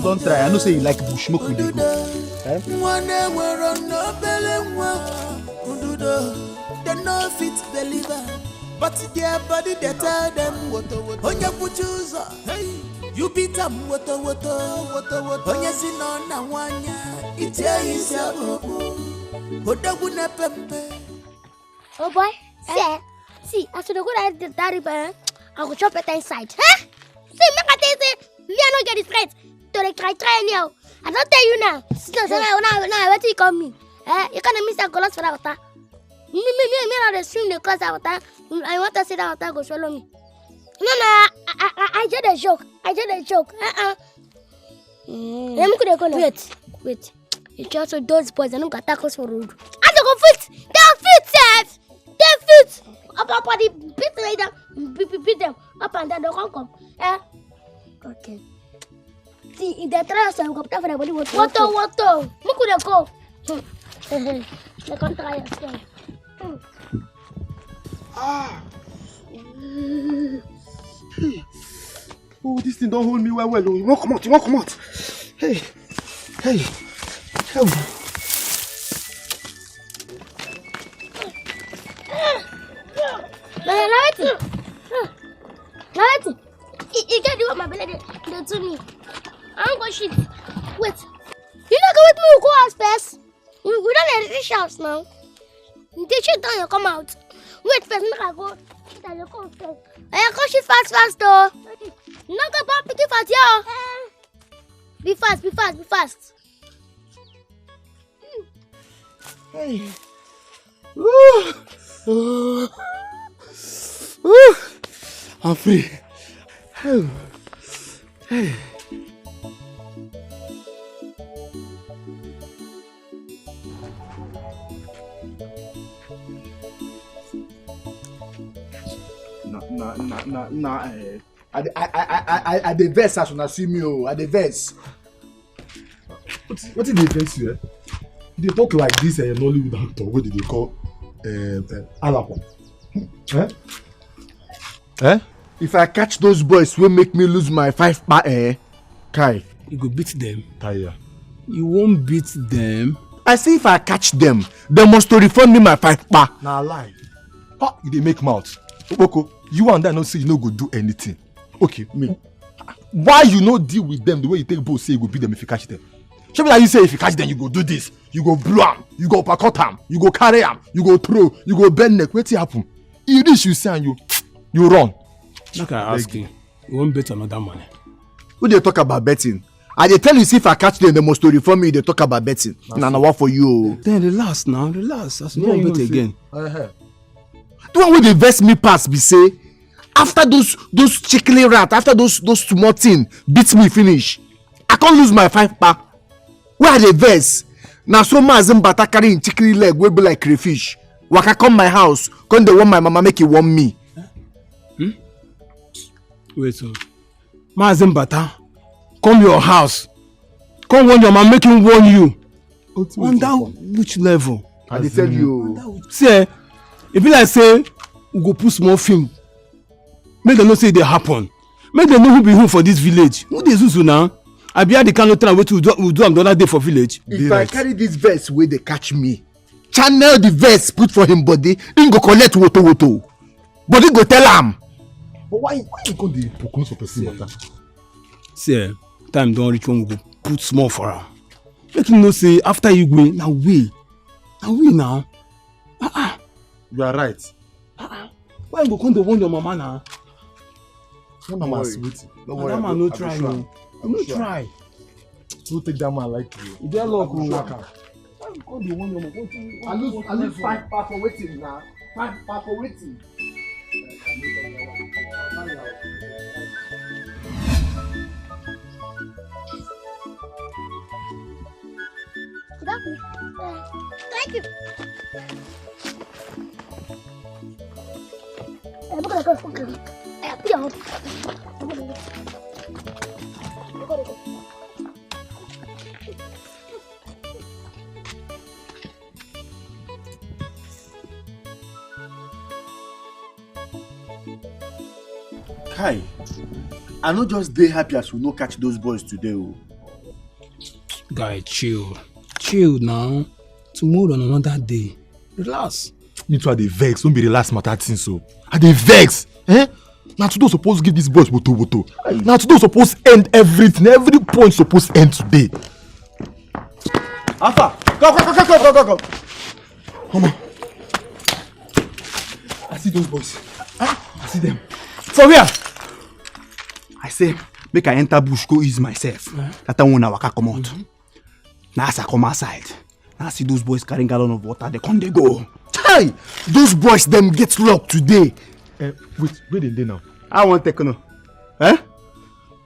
Don't try. I know say you like bush. Make we dey go. Eh?
They no fit deliver, but their body they tell them on your puchuza. Hey, you beat them water. On your sin on na wanya, it's your
Oh boy, see, after the good I did that, I will chop it inside. Huh? See, make a taste. Me, I don't get it straight. Don't try anyhow. I don't tell you now. Now, what do you call me? You can't miss that glass for that water. Me, not the stream the cause of water. I want to say that water go swallow me. No, I did a joke. Let me go. Wait. You just saw those boys and don't got tackles for road. I don't go fit. They're fit. Up the beat them. Up and down, don't come. Okay. See, if they try us, I'm going to for the body. What? Look where they go. They can't try us.
Oh, this thing don't hold me well. You won't come out. Hey.
Now, you can't do what my belly did to me. I don't go shit. Wait. You not go with me, we go house first. We don't let this house now. They shit down, you come out. Wait first, make I go. Shit, you come first. I go shit fast though. You not go back pick it fast, yo. Be fast.
Hey. I'm free. Hey. Nah. I the verse as una see me I the verse.
What did they verse you? They talk like this Nollywood actor. What did they call Alapo? Eh?
If I catch those boys, will make me lose my 5 pa Kai.
You go beat them.
Taya.
You won't beat them.
I say if I catch them, they must to refund me my 5 pa.
Nah lie. How they make mouth? Okoko, you and I no say you no go do anything. Okay, me. Why you no deal with them the way you take both say you go beat them if you catch them? Show me that you say if you catch them you go do this, you go blow them, you go uppercut them, you go carry them, you go throw, you go bend neck. What happen? You reach you say and you run.
Like I ask you won't bet another money.
Who they talk about betting? I they tell you see if I catch them, they must to reform me. They talk about betting. Now what for you?
Then relax. As no bet again.
The one where they vest me pass be say after those chickly rat, after those small thing beat me finish. I can't lose my 5 pa. Where are the vest? Now so mazim bata carry in chickly leg will be like crayfish. Waka come my house, come they want my mama make it want me.
Wait, so Mazim Bata, come your house. Come when your man make him warn you. On that which level?
I dey tell you.
See, if you like say we go put small film, make them know say they happen. Make them know who be who for this village. Who dey Zuzu now? I be at the kind of time we do am the other day for village.
If I carry this verse where they catch me, channel the verse put for him body, him go collect woto. Body go tell am.
But why you go the proclaim for person matter?
See, time don't reach when we go put small for her. Make him know say after you go, now we now.
You are right.
Why you go come to warn your mama now?
Your mama is waiting.
Don't worry. That man no try no. No try.
Don't take that man like you.
You get luck,
Why
you come to warn your mama?
I lose 5 pa for waiting now. 5 pa for waiting.
Thank you.
Kai, I no just dey happy as we no catch those boys today. Oh.
Guy, chill. Chill now. Tomorrow on another day. Relax.
Me too, I dey vex. Don't be relaxed matter thing so. I dey vex. Eh? Now today supposed to give these boys woto. Now today supposed to end everything. Every point supposed to end today.
Alpha, go.
Come on. I see those boys. I see them.
For where? I say, make I enter bush, go ease myself. That time when I waka come out. Now as I come outside, now I see those boys carrying gallon of water, they come, they go.
Hey, those boys them get locked today.
Wait, where they now?
I want to take no. Eh?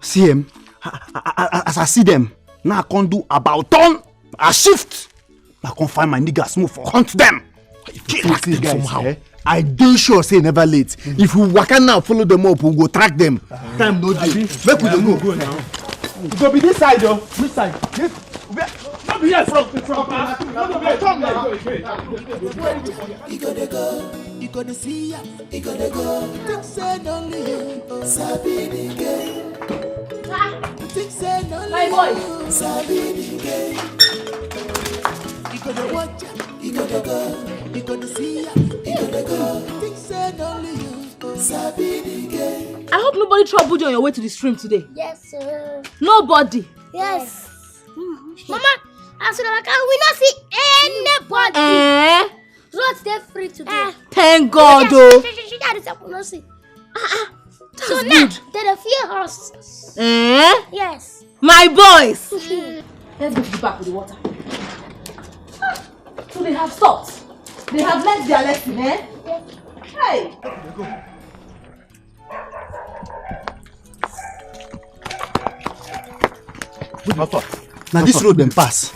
See him. As I see them, now I can't do about turn, I shift. I can't find my niggas move for hunt them.
Kill them somehow. Eh? I do sure say never late. If we waka now, follow them up, we'll go track them. Time no day. Make we go now.
Go be this side, though.
Which side?
Not be here from.
You gotta go, you gotta see ya, you gotta go. Think say only you, sabi the game. Think say only you, sabi the game. You gotta watch ya, you gotta go, you gotta see ya, you gotta go. Think say only you, sabi the game.
I hope nobody troubled you on your way to the stream today.
Yes, sir.
Nobody.
Yes. Mama, as soon as we not see anybody. Road stay free today.
Thank God, though.
So now, they fear us. Yes.
My boys. Let's go to the back with the water. So they have stopped. They have learned their lesson, eh?
Yes.
Hey.
Now this road them pass.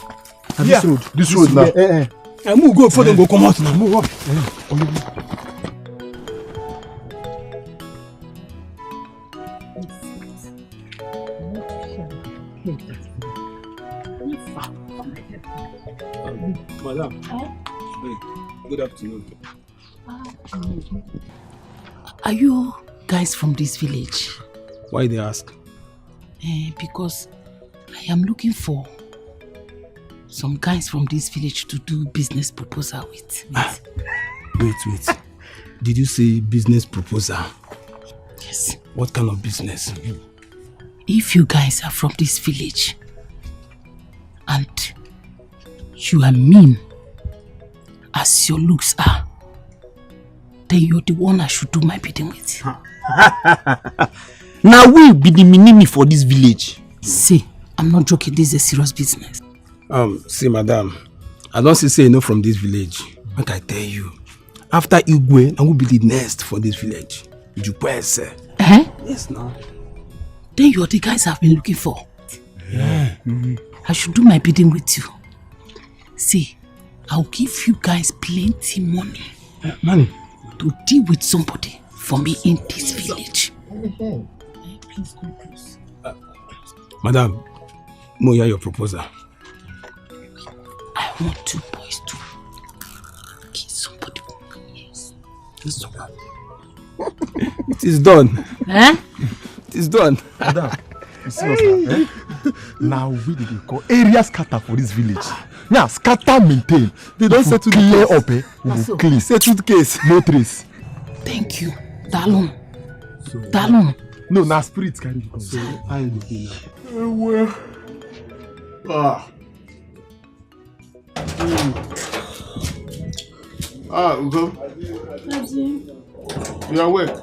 Yeah. This road now.
I move go before them go come out now. Move up. Madam. Good afternoon.
Are you guys from this village?
Why they ask?
Because I am looking for some guys from this village to do business proposal with.
Wait. Did you say business proposal?
Yes.
What kind of business?
If you guys are from this village and you are mean as your looks are, then you're the one I should do my bidding with.
Now we be the minimi for this village.
See, I'm not joking, this is a serious business.
See madam, I don't say no from this village. Like I tell you, after Igwe, I will be the next for this village. Yes, now.
Then you're the guys I've been looking for.
Yeah.
I should do my bidding with you. See, I'll give you guys plenty money.
Money?
To deal with somebody for me in this village. Please go close.
Madam, Moya, your proposal.
I want two boys to kill somebody. Yes.
It is done.
Eh?
It is done.
Madam, you see us now? Now we did call area scatter for this village. Now scatter maintain. They don't settle the layer up. We will clean. Settle the case. No trace.
Thank you. Dalon. Dalon.
No, now spirits carry you.
So I am looking now.
Ugo.
Daddy.
You are awake?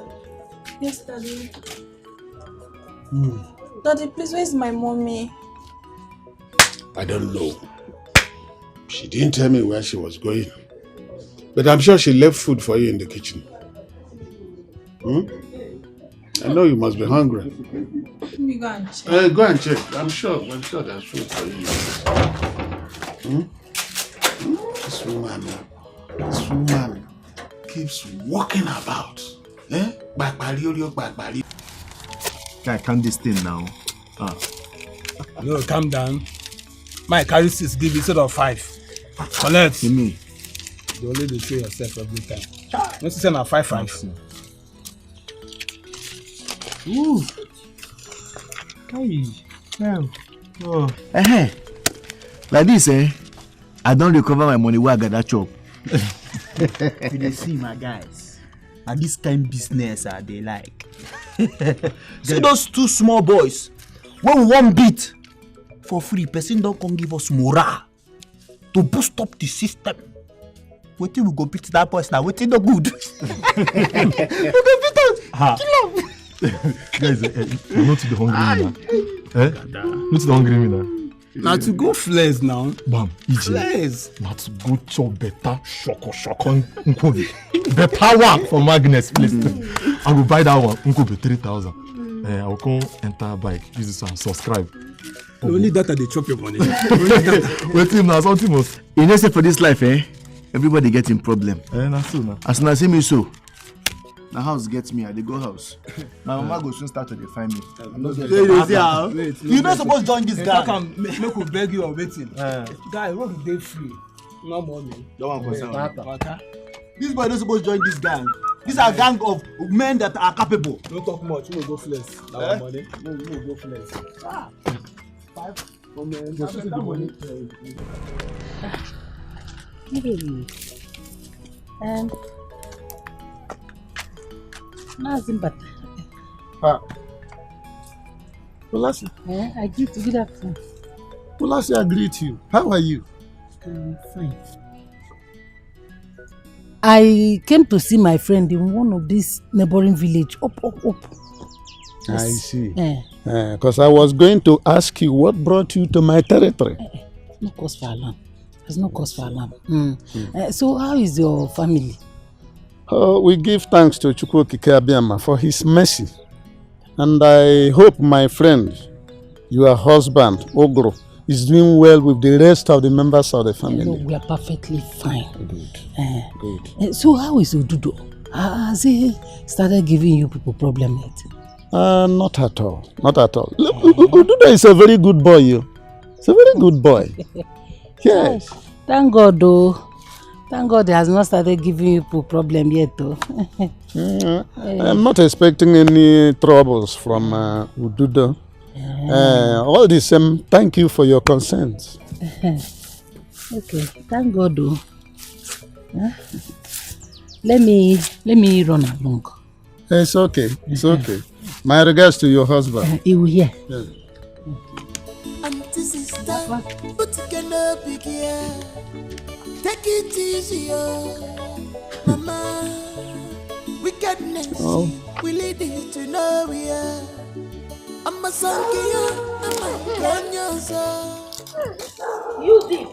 Yes, Daddy. Daddy, please, where's my mommy?
I don't know. She didn't tell me where she was going. But I'm sure she left food for you in the kitchen. I know you must be hungry.
Let me go and check.
Go and check. I'm sure there's food for you. This woman keeps walking about. Eh? Bagbari.
Can I count this thing now?
No, calm down. My carry 6 give instead of 5. Collect.
Me.
You only dey show yourself every time. No see say na 5.
Ooh. Oh. Like this, I don't recover my money where I got that chop.
You dey see my guys. And this kind of business they like. See those 2 small boys. When we want beat for free, person don't come give us morale to boost up the system. Waiting we go beat that boys now. Waiting no good. We go beat us. Kill him.
Guys, you're not the hungry me now. Not the hungry me now.
Now to go flares now.
Bam,
flares.
Now to go chop better shoko better one for Magnus, please. I will buy that one. Uncle be 3,000. I will come enter bike. Use this one. Subscribe.
Only that they chop your money.
Wait till now something else.
You know, say for this life, everybody getting problem.
That's so now.
As soon as see me so. The house gets me, I dey go house. My mama go soon start to find me.
You not supposed to join this guy.
Make we beg you or waiting. Guy, road dey free. No money.
Don't want concern.
This boy not supposed to join this gang. These are gang of men that are capable.
Don't talk much. We go flex. Our money. We go flex. 5 money.
Ulasi.
I greet you. Good afternoon.
Ulasi, I greet you. How are you?
I'm fine. I came to see my friend in one of these neighboring village. Up.
I see. Because I was going to ask you what brought you to my territory.
No cause for alarm. There's no cause for alarm. So how is your family?
We give thanks to Chukwu Okike Abiyama for his mercy. And I hope my friend, your husband, Ogro, is doing well with the rest of the members of the family.
No, we are perfectly fine.
Good.
So how is Ududo? Has he started giving you people problem yet?
Not at all. Look, Ududo is a very good boy. He's a very good boy. Yes.
Thank God though. Thank God he has not started giving you people problem yet though.
I'm not expecting any troubles from Ududo. All the same, thank you for your consent.
Okay, thank God though. Let me run along.
It's okay. My regards to your husband.
He will hear.
Yeah.
Auntie sister, but you cannot be here. Take it easy, mama. Wickedness will lead you to nowhere. I'm a son, I'm a gun.
Use it.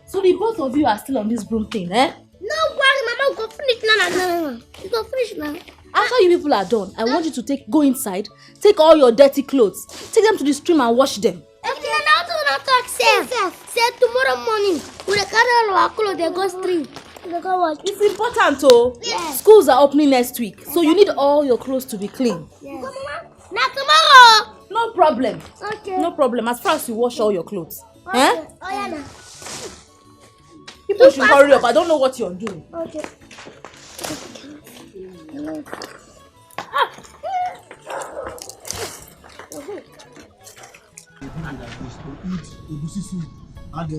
So the both of you are still on this broom thing, eh?
No, Mama, go finish now. You go finish now.
After you people are done, I want you to go inside, take all your dirty clothes, take them to the stream and wash them.
Okay, now to talk say tomorrow morning we carry all our clothes they go stream. They go wash.
It's important oh.
Yes.
Schools are opening next week, so you need all your clothes to be clean.
Yes. Now tomorrow.
No problem.
Okay.
No problem. As far as you wash all your clothes.
Okay.
Eh?
Oh yeah now.
People should hurry up. I don't know what you're doing.
Okay.
Those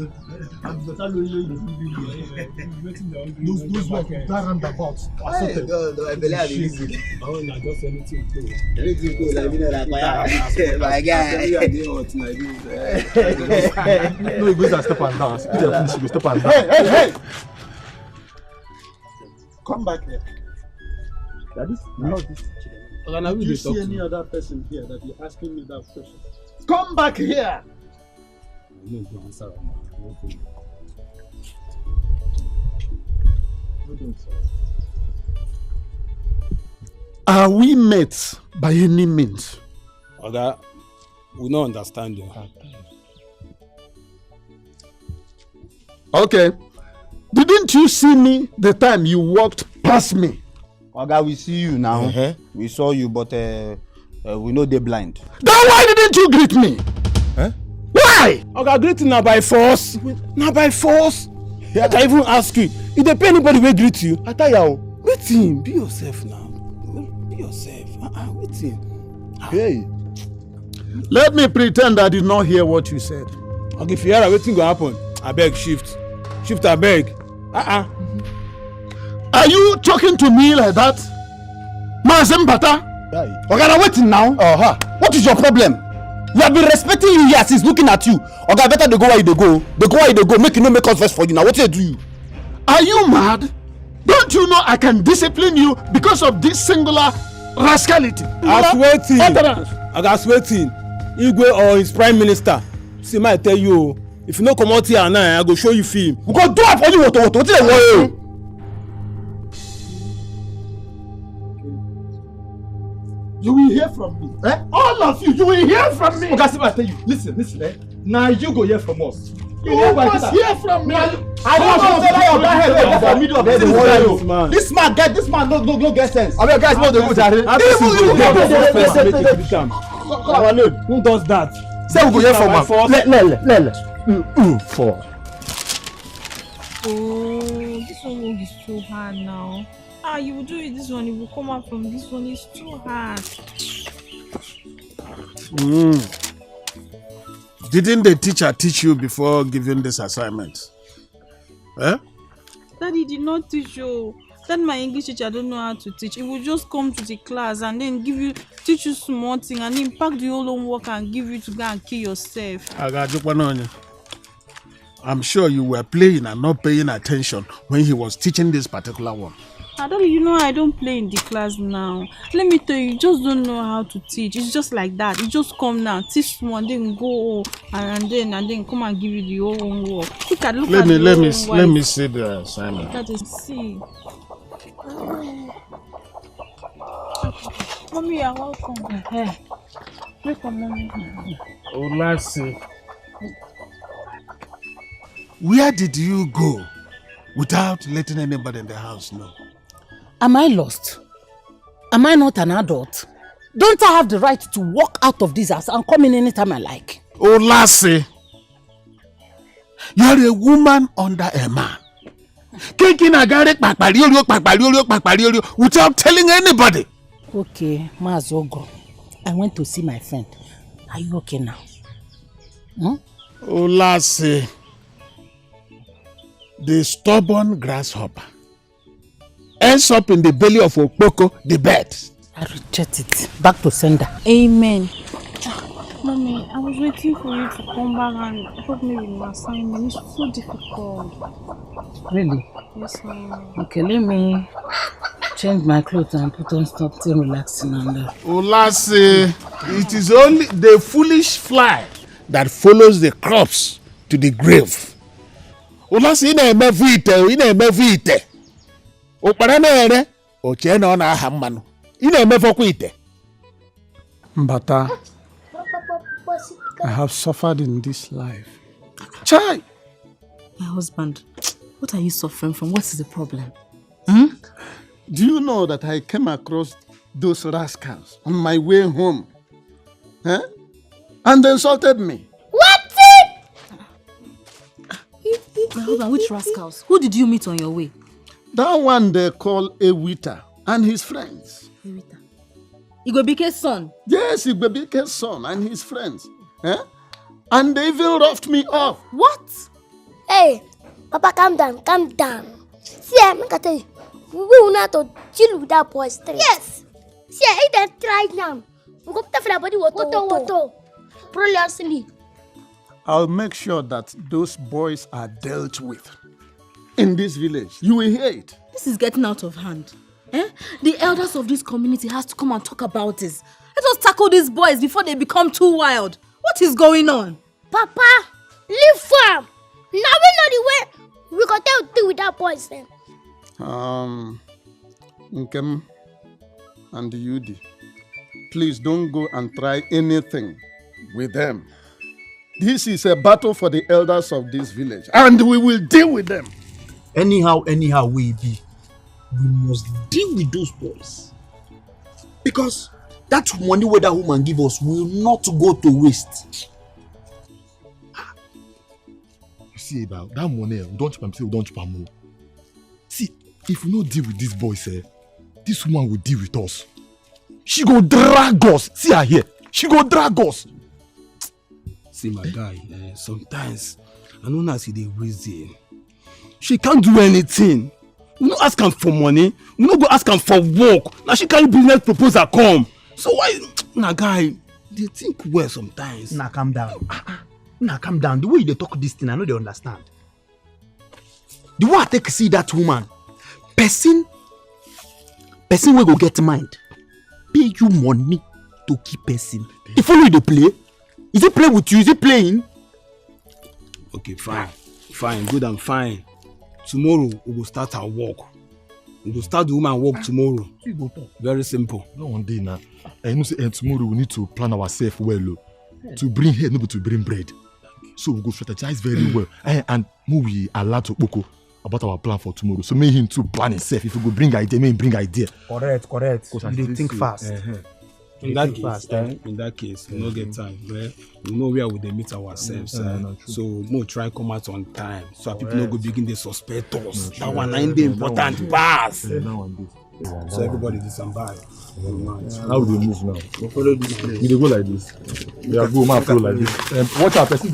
ones that roundabout.
No, I believe I'm easy.
Oh, not just anything cool.
Anything cool, like me know that my guy.
No, he goes and step and dance. He go step and dance.
Hey! Come back here.
Do
you see any other person here that you're asking me that question? Come back here! Are we mates by any means?
Oga, we don't understand you.
Okay. Didn't you see me the time you walked past me?
Oga, we see you now. We saw you, but we know they're blind.
Then why didn't you greet me? Why?
Oga, greeting now by force. Now by force. Yeah. I even ask you, if they pay anybody will greet you.
I tell you.
Wait him, be yourself now. Be yourself. Wait him.
Hey.
Let me pretend I did not hear what you said.
Okay, if you hear waiting go happen, I beg shift. Shift, I beg.
Are you talking to me like that? Mazembata?
Oga, now waiting now. What is your problem? We have been respecting you here since looking at you. Oga, better they go where you go. They go where you go. Make you no make us first for you. Now what do you?
Are you mad? Don't you know I can discipline you because of this singular rascality?
I swear to Igwe or his prime minister. See, I tell you, if you no come out here now, I go show you film.
We go do it for you. What they want you?
You will hear from me. All of you, you will hear from me.
Okay, see what I tell you. Listen. Now you go hear from us.
You must hear from me.
I don't want to tell you. This man no get sense.
I mean, guys, no, they go there.
Who does that?
Say we go hear from us.
Oh, this one is too hard now. You will do it this one, you will come out from this one, it's too hard.
Didn't the teacher teach you before giving this assignment?
Daddy did not teach you. That my English teacher don't know how to teach. He will just come to the class and then teach you small thing and then pack the whole homework and give you to go and kill yourself.
I'm sure you were playing and not paying attention when he was teaching this particular one.
Daddy, you know I don't play in the class now. Let me tell you, you just don't know how to teach. It's just like that. You just come now, teach one, then go and then come and give you the whole homework.
Let me see the assignment.
That is see. Mommy, you're welcome. Welcome, mommy.
Oh, let's see. Where did you go without letting anybody in the house know?
Am I lost? Am I not an adult? Don't I have the right to walk out of this house and come in anytime I like?
Oh, Lassie, you're a woman under a man. Without telling anybody.
Okay, Mazogo, I went to see my friend. Are you okay now?
Oh, Lassie, the stubborn grasshopper ends up in the belly of Okpoko, the bird.
I reject it. Back to sender.
Amen. Mommy, I was waiting for you to come back and help me with my assignment. It's so difficult.
Really?
Yes, ma'am.
Okay, let me change my clothes and put on something relaxing and
Oh, Lassie, it is only the foolish fly that follows the crops to the grave. Oh, Lassie, in a mevite. O paranere o chena ona hamanu. Ina emefo kwite.
Mbata, I have suffered in this life. Chai!
My husband, what are you suffering from? What is the problem?
Do you know that I came across those rascals on my way home? And they insulted me.
What?
My husband, which rascals? Who did you meet on your way?
That one they call Ewita and his friends.
Ewita? Igwebike's son?
Yes, Igwebike's son and his friends. And they even roughed me off.
What?
Hey, Papa, calm down. See, I'm going to tell you. We will not chill with that boy straight. Yes. See, I didn't try now. We go to the body water. Brilliantly.
I'll make sure that those boys are dealt with. In this village, you will hear it.
This is getting out of hand. The elders of this community has to come and talk about this. Let us tackle these boys before they become too wild. What is going on?
Papa, leave farm. Now we know the way we got to deal with that boys then.
Nkem and Yudi, please don't go and try anything with them. This is a battle for the elders of this village, and we will deal with them.
Anyhow we be, we must deal with those boys. Because that money where that woman give us will not go to waste.
You see about that money, don't chip am. See, if we don't deal with these boys, this woman will deal with us. She go drag us. See her here. She go drag us.
See my guy, sometimes I don't know see the reason. She can't do anything. We no ask her for money. We no go ask her for work. Now she carry business proposal come. So why, na guy, they think well sometimes.
Now calm down. Now calm down. The way they talk this thing, I know they understand. The way I take see that woman, person will go get mind. Pay you money to keep person. If only they play. Is he play with you? Is he playing?
Okay, fine, good and fine. Tomorrow we will start our work. We will start the woman work tomorrow. Very simple.
No one day now. And you say tomorrow we need to plan ourselves well, to bring here, not to bring bread. So we go strategize very well. And we allowed to Boko about our plan for tomorrow. So make him to plan himself. If we go bring idea, make him bring idea.
Correct. You think fast.
In that case, we no get time. We know where we meet ourselves. So we'll try come out on time. So people no go begin to suspect us. That one ain't the important pass. So everybody disembark.
How do we move now? We go like this. We are going to like this. Watch our person.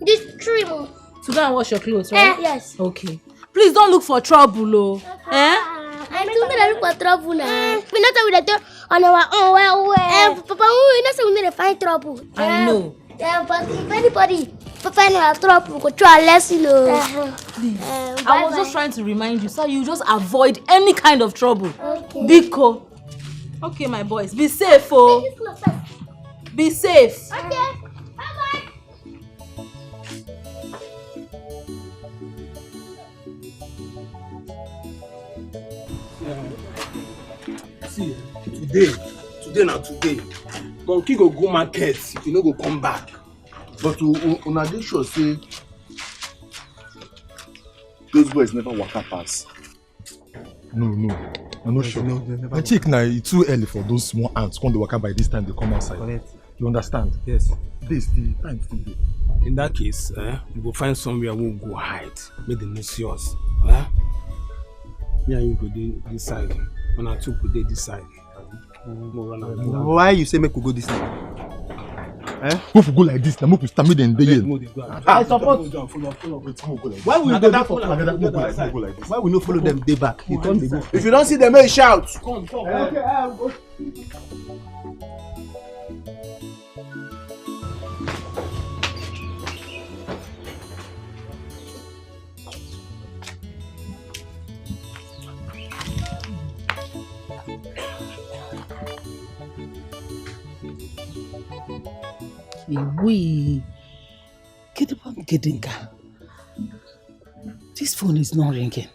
This tree.
To go and wash your clothes, right?
Yes.
Okay. Please don't look for trouble,
I don't look for trouble now. We not with that on our own. Well, Papa, we not say we need to find trouble.
I know.
Yeah, but if anybody find our trouble, we go try a lesson.
Please. I was just trying to remind you, so you just avoid any kind of trouble.
Okay.
Biko. Okay, my boys, be safe, oh. Be safe.
Okay.
See, today. Monkey go market if you no go come back.
But una dey sure say those boys never waka pass.
No. I'm not sure. I check now, it's too early for those small ants. When they waka by this time, they come outside.
Correct.
You understand?
Yes.
This the time still there.
In that case, we go find somewhere we will go hide. Make them not see us. Me and you go this side. When I took go this side.
Why you say make we go this side?
If we go like this, now we stand with them there.
I support. Why we go back for
Why
we no follow them day back? You turn the go.
If you don't see them, make shout.
Come.
This phone is not ringing.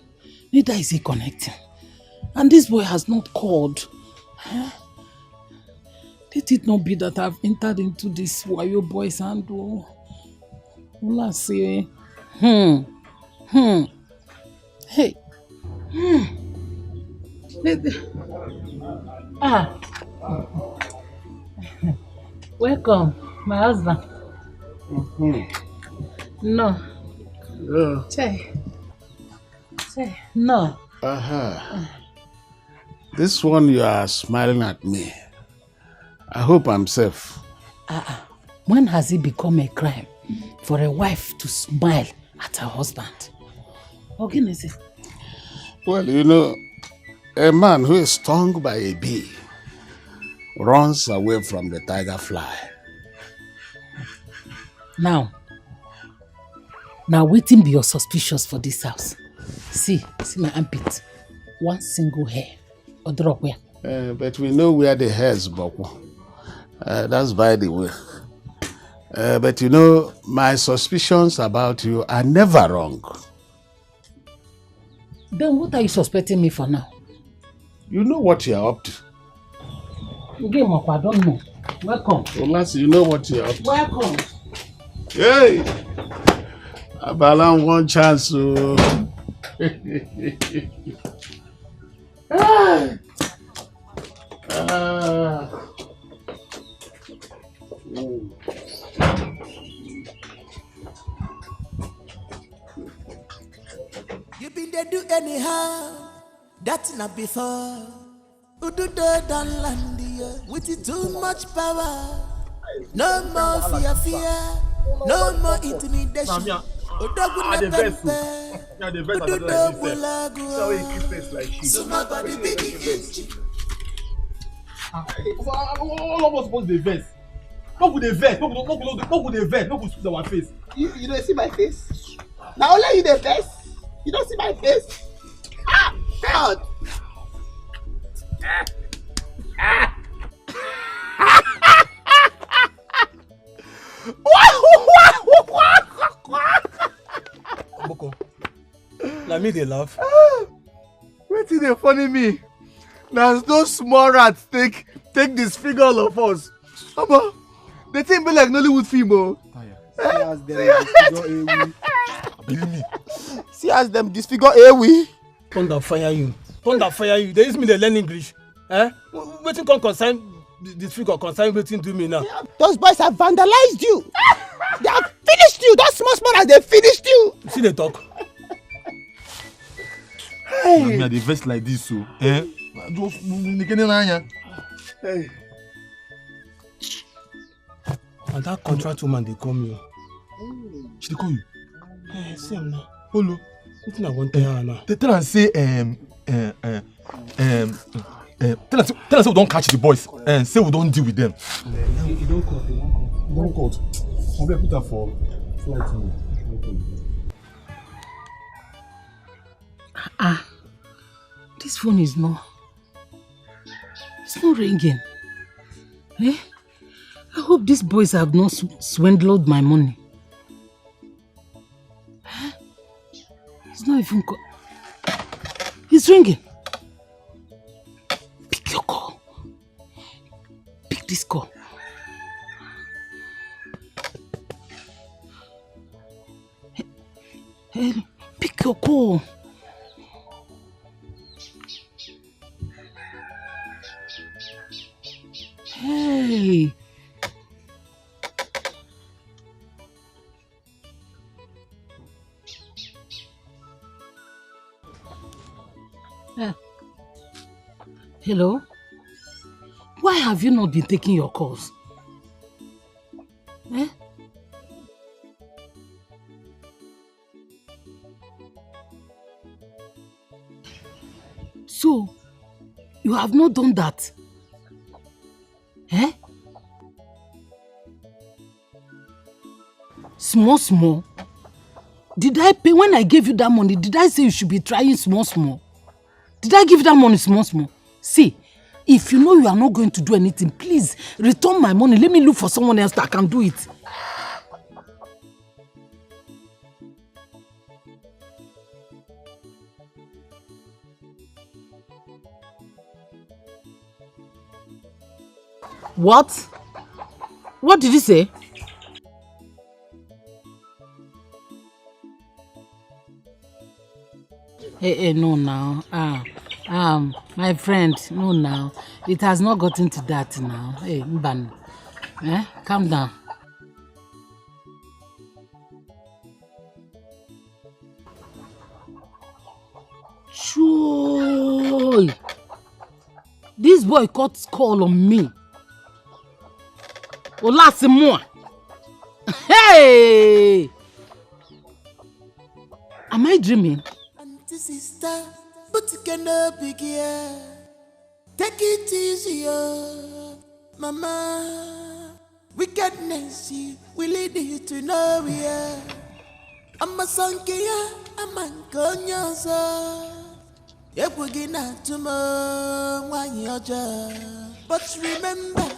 Neither is it connecting. And this boy has not called. Let it not be that I've entered into this Wayo boy's hand. Let's see. Hey. Welcome, my husband. No. Say. No.
This one you are smiling at me. I hope I'm safe.
When has it become a crime for a wife to smile at her husband? What can I say?
Well, you know, a man who is stung by a bee runs away from the tiger fly.
Now waiting be your suspicious for this house. See my armpit. One single hair. Or drop where?
But we know where the hairs, Boko. That's by the way. But you know, my suspicions about you are never wrong.
Then what are you suspecting me for now?
You know what you're up to.
Game up, I don't know. Welcome.
Olasi, you know what you're up to.
Welcome.
Hey! Abalan one chance.
You been there do anyhow, that's not before. Udu dan landia with it too much power. No more fear, no more intimidation. Udogu na pepe, udu dogu lagu. Somebody big inch.
All of us supposed to vest. No good the vest. No good the vest. No good speak our face.
You don't see my face? Now only you the vest. You don't see my face? Ah! God!
Boko, let me they laugh.
Wait till they funny me. Now those small rats take this figure all of us. Mama, they think be like Nollywood film. Oh.
Believe me.
See as them disfigure Ewi.
Thunder fire you. Thunder fire you. They use me to learn English. Waiting can concern this figure concern waiting to me now.
Those boys have vandalized you. They have finished you. Those small as they finished you.
See they talk.
Hey. Me are the vest like this so. Hey.
And that contract woman they call me.
She they call you?
See him now. Hello. What I want to hear now?
They tell and say tell us we don't catch the boys and say we don't deal with them.
You don't call.
Don't call. I'll be put up for flight mode.
This phone is not. It's not ringing. I hope these boys have not swindled my money. It's not even it's ringing. Pick your call. Pick this call. Hey, pick your call. Hey. Hello? Why have you not been taking your calls? So, you have not done that? Small? Did I pay when I gave you that money? Did I say you should be trying small? Did I give you that money small? See, if you know you are not going to do anything, please return my money. Let me look for someone else that can do it. What? What did you say? Hey, no now. My friend, no now. It has not gotten to that now. Hey, Mban. Calm down. Sure. This boy got call on me. Olasimua. Hey! Am I dreaming?
Auntie sister, but you cannot be here. Take it easy, mama. Wickedness, we lead you to nowhere. I'm a sonkia, I'm a conyosa. If we get not tomorrow, but remember,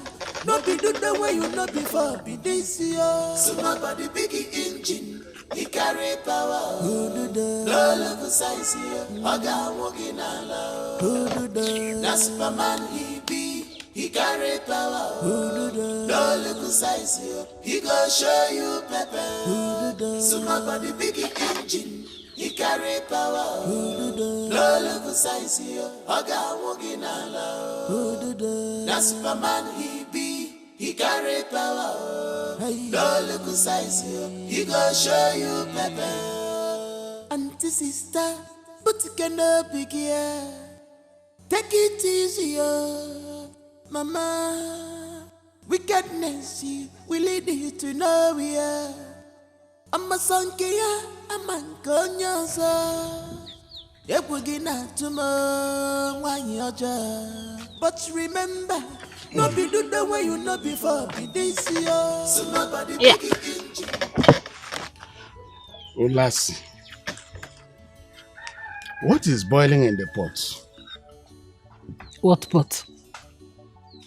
no be do the way you know before. Be this year. Small body, biggie engine. He carry power. No level size here. Oga walking alone. That's Superman he be. He carry power. No little size here. He go show you pepper. Small body, biggie engine. He carry power. No level size here. Oga walking alone. That's Superman he be. He carry power. No little size here. He go show you pepper. Auntie sister, but you cannot be here. Take it easy, mama. Wickedness, we lead you to nowhere. I'm a son, I'm a conyosa. Epugina tomorrow, one your job. But remember, no be do the way you know before. Be this year. So nobody big engine.
Ulasi, what is boiling in the pot?
What pot?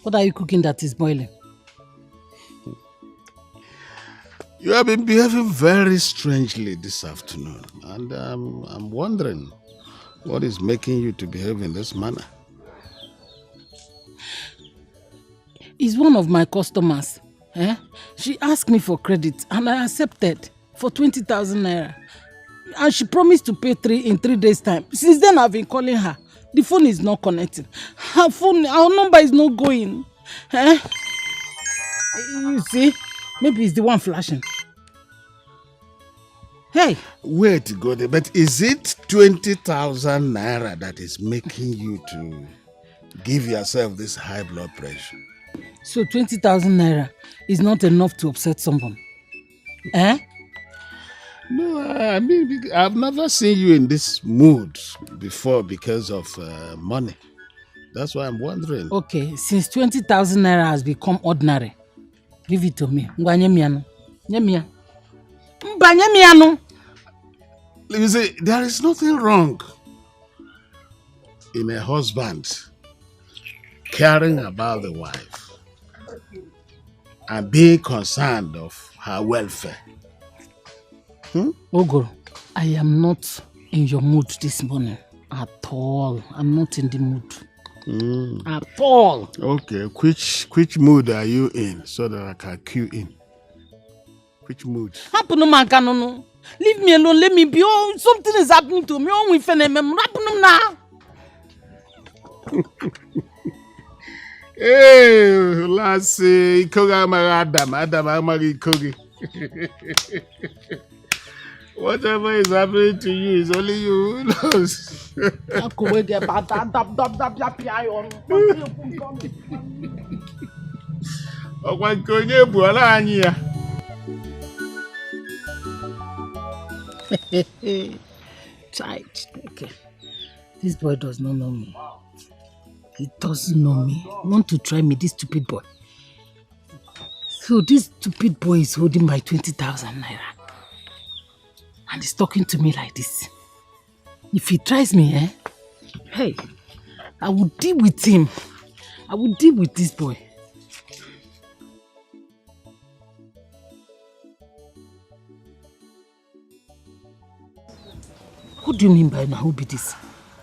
What are you cooking that is boiling?
You have been behaving very strangely this afternoon, and I'm wondering what is making you to behave in this manner.
It's one of my customers. She asked me for credit and I accepted for 20,000 naira. And she promised to pay in 3 days' time. Since then, I've been calling her. The phone is not connecting. Our number is not going. You see, maybe it's the one flashing. Hey!
Wait, God, but is it 20,000 naira that is making you to give yourself this high blood pressure?
So 20,000 naira is not enough to upset someone?
No, I mean, I've never seen you in this mood before because of money. That's why I'm wondering.
Okay, since 20,000 naira has become ordinary, give it to me.
You see, there is nothing wrong in a husband caring about the wife and being concerned of her welfare.
Ogoro, I am not in your mood this morning at all. I'm not in the mood. At all.
Okay, which mood are you in so that I can cue in? Which mood?
Leave me alone, let me be. Oh, something is happening to me. Oh, we now.
Hey, Lassie, Adam Amari Kogi. Whatever is happening to you is only you who knows.
Child, okay. This boy does not know me. He doesn't know me. Want to try me, this stupid boy. So this stupid boy is holding my 20,000 naira. And he's talking to me like this. If he tries me, hey, I will deal with him. I will deal with this boy. What do you mean by now? Who be this?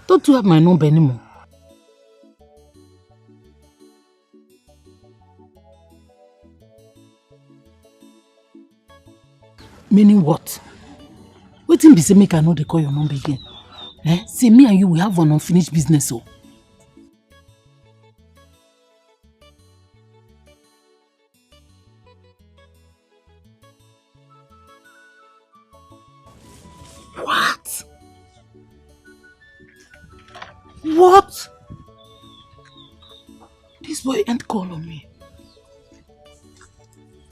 Don't you have my number anymore? Meaning what? Waiting be say make I know they call your number again. See, me and you will have an unfinished business. Oh. What? What? This boy ain't calling me.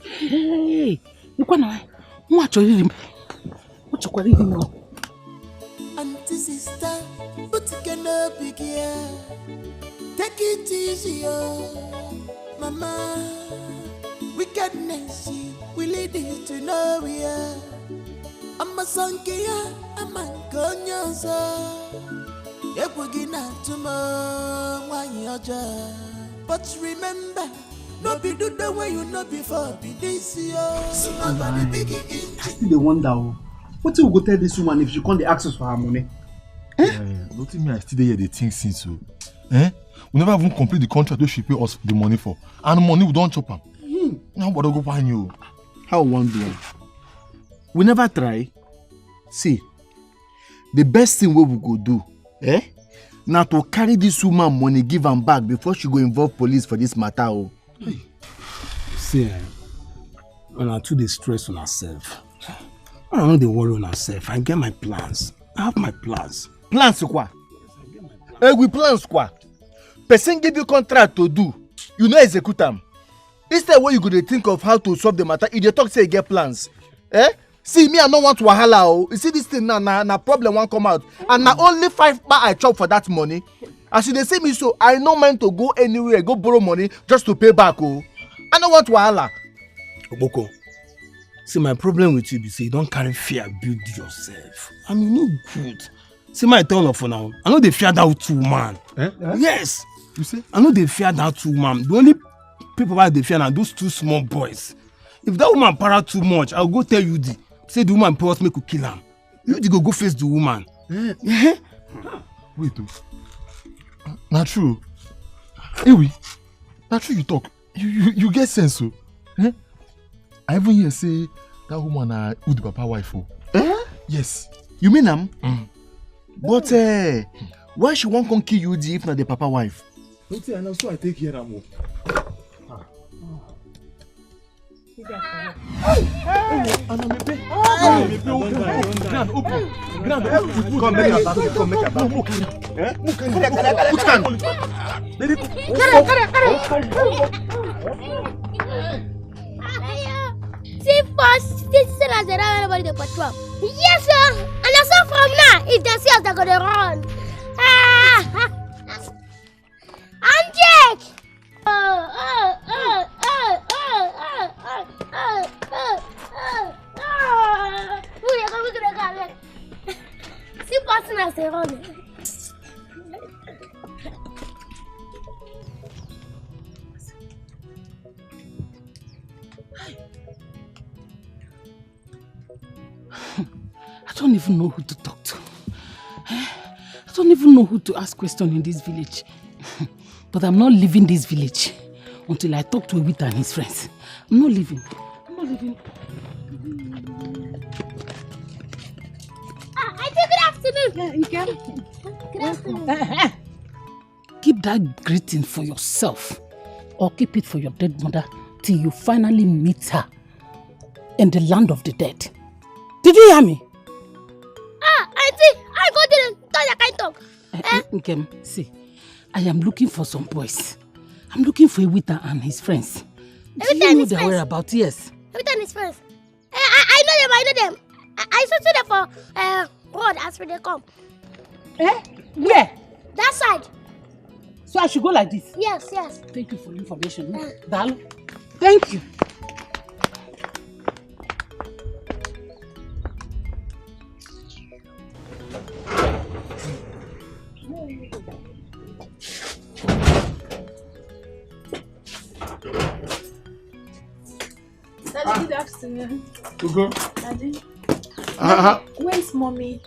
Hey, look what are you doing?
Auntie sister, but you cannot be here. Take it easy, mama. Wickedness, we lead you to nowhere. I'm a son, I'm a conyosa. Epugina tomorrow, one your job. But remember, No be do the way you know before. Be this year.
I still dey wonder. What you go tell this woman if she can't ask us for her money?
Don't tell me I still dey here dey think since so. We never even complete the contract wey she pay us the money for. And money we don't chop am. Now what go find you?
How one do? We never try. See, the best thing we go do, now to carry this woman money, give am back before she go involve police for this matter.
See, when I too dey stress on herself, I don't dey worry on herself. I get my plans. I have my plans.
Plans quoi? We plans quoi? Person give you contract to do, you no execute them. Instead, what you go to think of how to solve the matter, if you talk say you get plans. See, me, I don't want wahala. You see this thing now, na problem won't come out. And na only 5 bar I chop for that money. As you dey say me so, I no mind to go anywhere, go borrow money just to pay back. I don't want wahala.
Oboko, see, my problem with you be say you don't carry fear build yourself. I mean, no good. See, my tell her for now. I know they fear that woman. Yes.
You see?
I know they fear that woman. The only people why they fear are those 2 small boys. If that woman para too much, I'll go tell you say the woman pay us make you kill him. You go face the woman.
Wait, not true. Ewi, not true you talk. You get sense so. I even hear say that woman who the papa wife for. Yes.
You mean am? But why she won't come kill you if not the papa wife?
Wait, I know so I take care of her.
Come make a back.
See, first, this is as they run everybody the patrol. Yes, sir. And I saw from now, if they see us, they're gonna run. I'm Jake. See, passing as they run.
I don't even know who to talk to. I don't even know who to ask questions in this village. But I'm not leaving this village until I talk to Ewita and his friends. I'm not leaving.
I say good afternoon. Yeah, you can. Good afternoon.
Keep that greeting for yourself or keep it for your dead mother till you finally meet her in the land of the dead. Did you hear me?
Auntie, I go to the talk.
Nkem, see, I am looking for some boys. I'm looking for Ewita and his friends. Do you know their whereabouts? Yes.
Ewita and his friends. I know them. I saw them for road as when they come.
Where?
That side.
So I should go like this?
Yes.
Thank you for the information. Dal, thank you.
Daddy, good afternoon.
Ugo?
Daddy.
Where's mommy?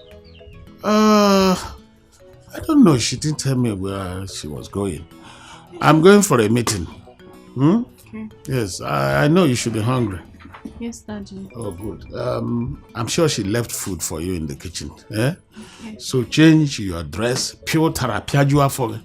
I don't know. She didn't tell me where she was going. I'm going for a meeting.
Okay.
Yes, I know you should be hungry.
Yes, Daddy.
Oh, good. I'm sure she left food for you in the kitchen. Okay. So change your dress. Pure tarapia for me.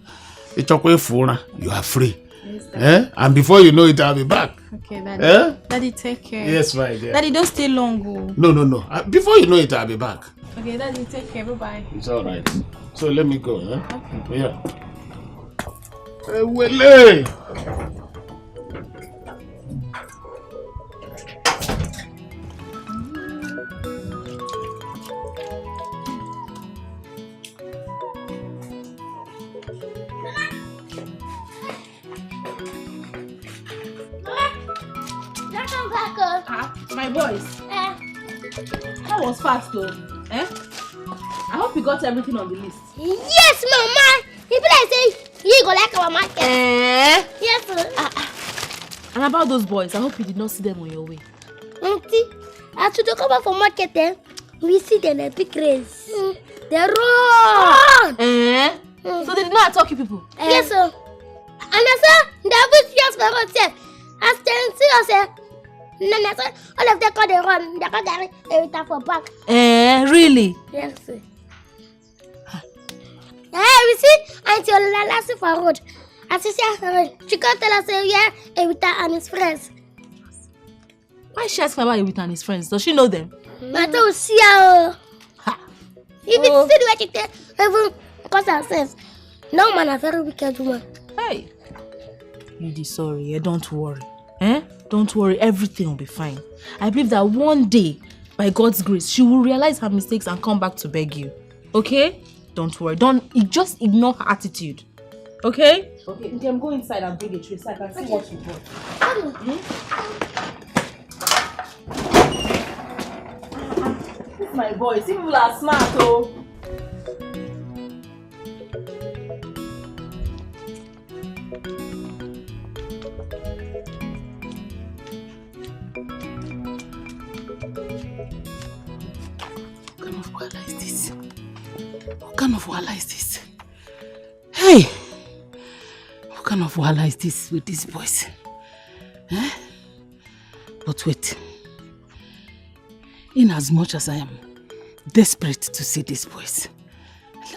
You are free.
Yes,
and before you know it, I'll be back.
Okay, Daddy. Daddy, take care.
Yes, my dear.
Daddy, don't stay long.
No. Before you know it, I'll be back.
Okay, Daddy, take care. Bye-bye.
It's all right. So let me go. Okay. Yeah. Hey, Wele!
My boys. That was fast though. I hope you got everything on the list.
Yes, Mama. People like say you go like our market. Yes, sir.
And about those boys, I hope you did not see them on your way.
Auntie, after they come back from market, we see them in a big race. They run!
So they did not attack you people?
Yes, sir. And I said, they will see us for ourselves. As they see us, all of them call they run. They call they for back.
Really?
Yes, sir. We see Auntie Olala for road. As she said, she can't tell us, yeah, Evita and his friends.
Why is she asking about Evita and his friends? Does she know them?
I don't see her. If it's still the way she tell, even because herself. No man, a very wicked woman.
Hey. Lady, sorry, don't worry. Don't worry, everything will be fine. I believe that one day, by God's grace, she will realize her mistakes and come back to beg you. Okay? Don't worry. Just ignore her attitude. Okay? Okay, you can go inside and bring a tray so I can see what you brought. This is my boy. See, people are smart, oh.
What kind of wahala is this? Hey! What kind of wahala is this with these boys? But wait. In as much as I am desperate to see these boys,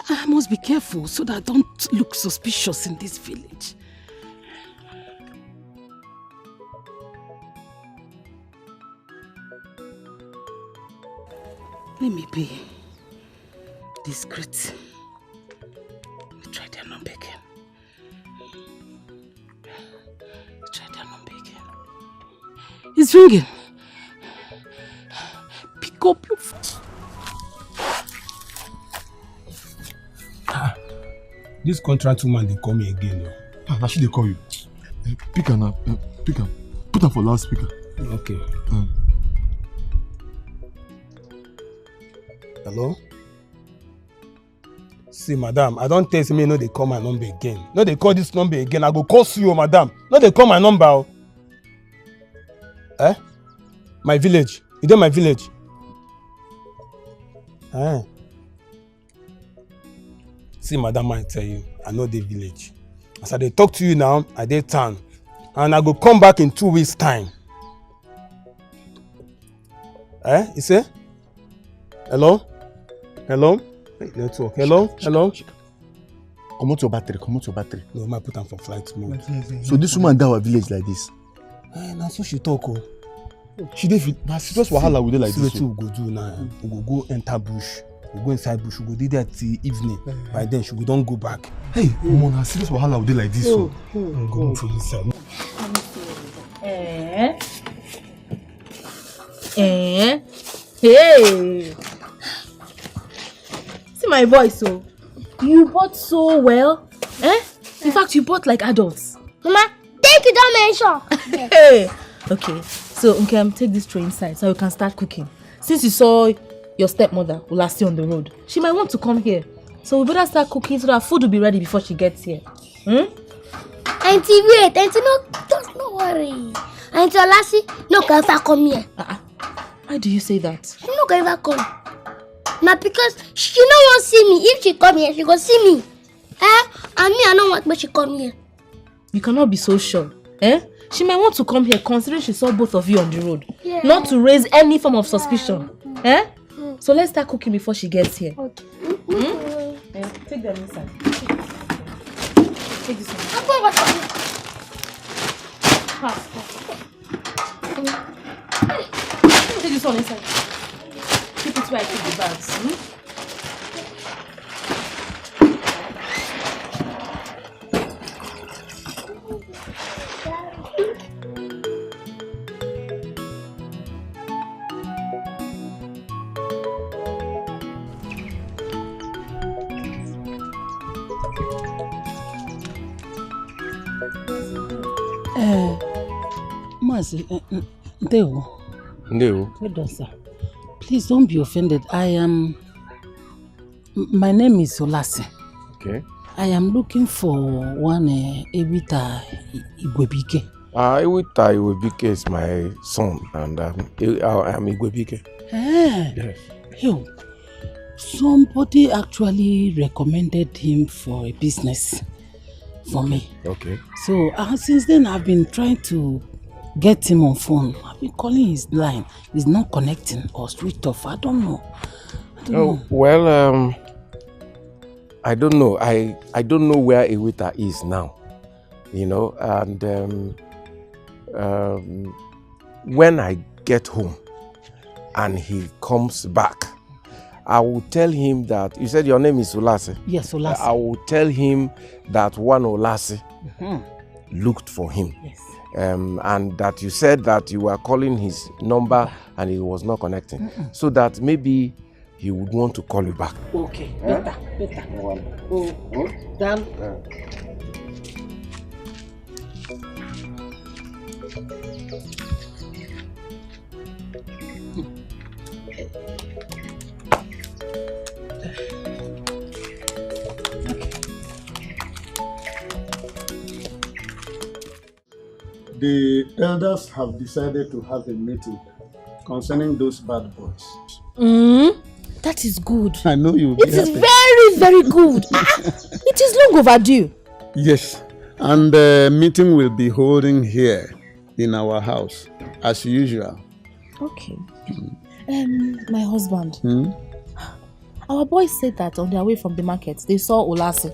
I must be careful so that I don't look suspicious in this village. Let me be discreet. Let me try their number again. It's ringing. Pick up your phone.
This contract woman, they call me again.
Now she they call you. Pick her now. Pick her. Put her for loudspeaker.
Okay. Hello? See, madam, I don't tell me no they call my number again. No, they call this number again. I go call you, madam. No, they call my number. My village. You know my village? See, madam, I tell you, I know the village. As I talk to you now, I dey town. And I go come back in 2 weeks' time. You say? Hello? Hello? Hey, network. Hello? Hello?
Come out your battery, come out your battery.
No, I might put them for flight mode.
So this woman down our village like this?
Now so she talk.
She dey fit. Na serious wahala we dey like this.
See what we go do now. We go enter bush. We go inside bush. We go dey there till evening. By then she go don't go back.
Hey, woman, na serious wahala we dey like this.
Go move from this side.
Hey. See my voice, so you bought so well. In fact, you bought like adults.
Mama, thank you, don't mention.
Hey. Okay, so take this tray inside so you can start cooking. Since you saw your stepmother will last you on the road, she might want to come here. So we better start cooking so that food will be ready before she gets here.
Auntie, wait. Auntie, don't worry. Auntie Olasi, no can ever come here.
Why do you say that?
She no can ever come. Now because she no want see me. If she come here, she go see me. And me, I don't want when she come here.
You cannot be so sure. She might want to come here considering she saw both of you on the road.
Yeah.
Not to raise any form of suspicion. So let's start cooking before she gets here.
Okay.
Take them inside. Take this one. Take this one inside. Keep it where I keep the bags.
Mazi, Ndewo.
Ndewo.
Please don't be offended. My name is Olasi.
Okay.
I am looking for one Evita Igwebike.
Ewita Iwebike is my son, and I'm Igwebike.
Yes. Yo, somebody actually recommended him for a business for me.
Okay.
So since then, I've been trying to get him on phone. I've been calling his line. He's not connecting or switched off. I don't know.
Well, I don't know. I don't know where Ewita is now. You know, and when I get home and he comes back, I will tell him that, you said your name is Olase?
Yes, Olase.
I will tell him that one Olase looked for him.
Yes.
And that you said that you were calling his number and he was not connecting. So that maybe he would want to call you back.
Okay, better. Down.
The elders have decided to have a meeting concerning those bad boys.
That is good.
I know you'll be
It is
happy.
very, very good. It is long overdue.
Yes, and the meeting will be holding here in our house, as usual.
Okay. My husband. Our boys said that on their way from the market, they saw Olase.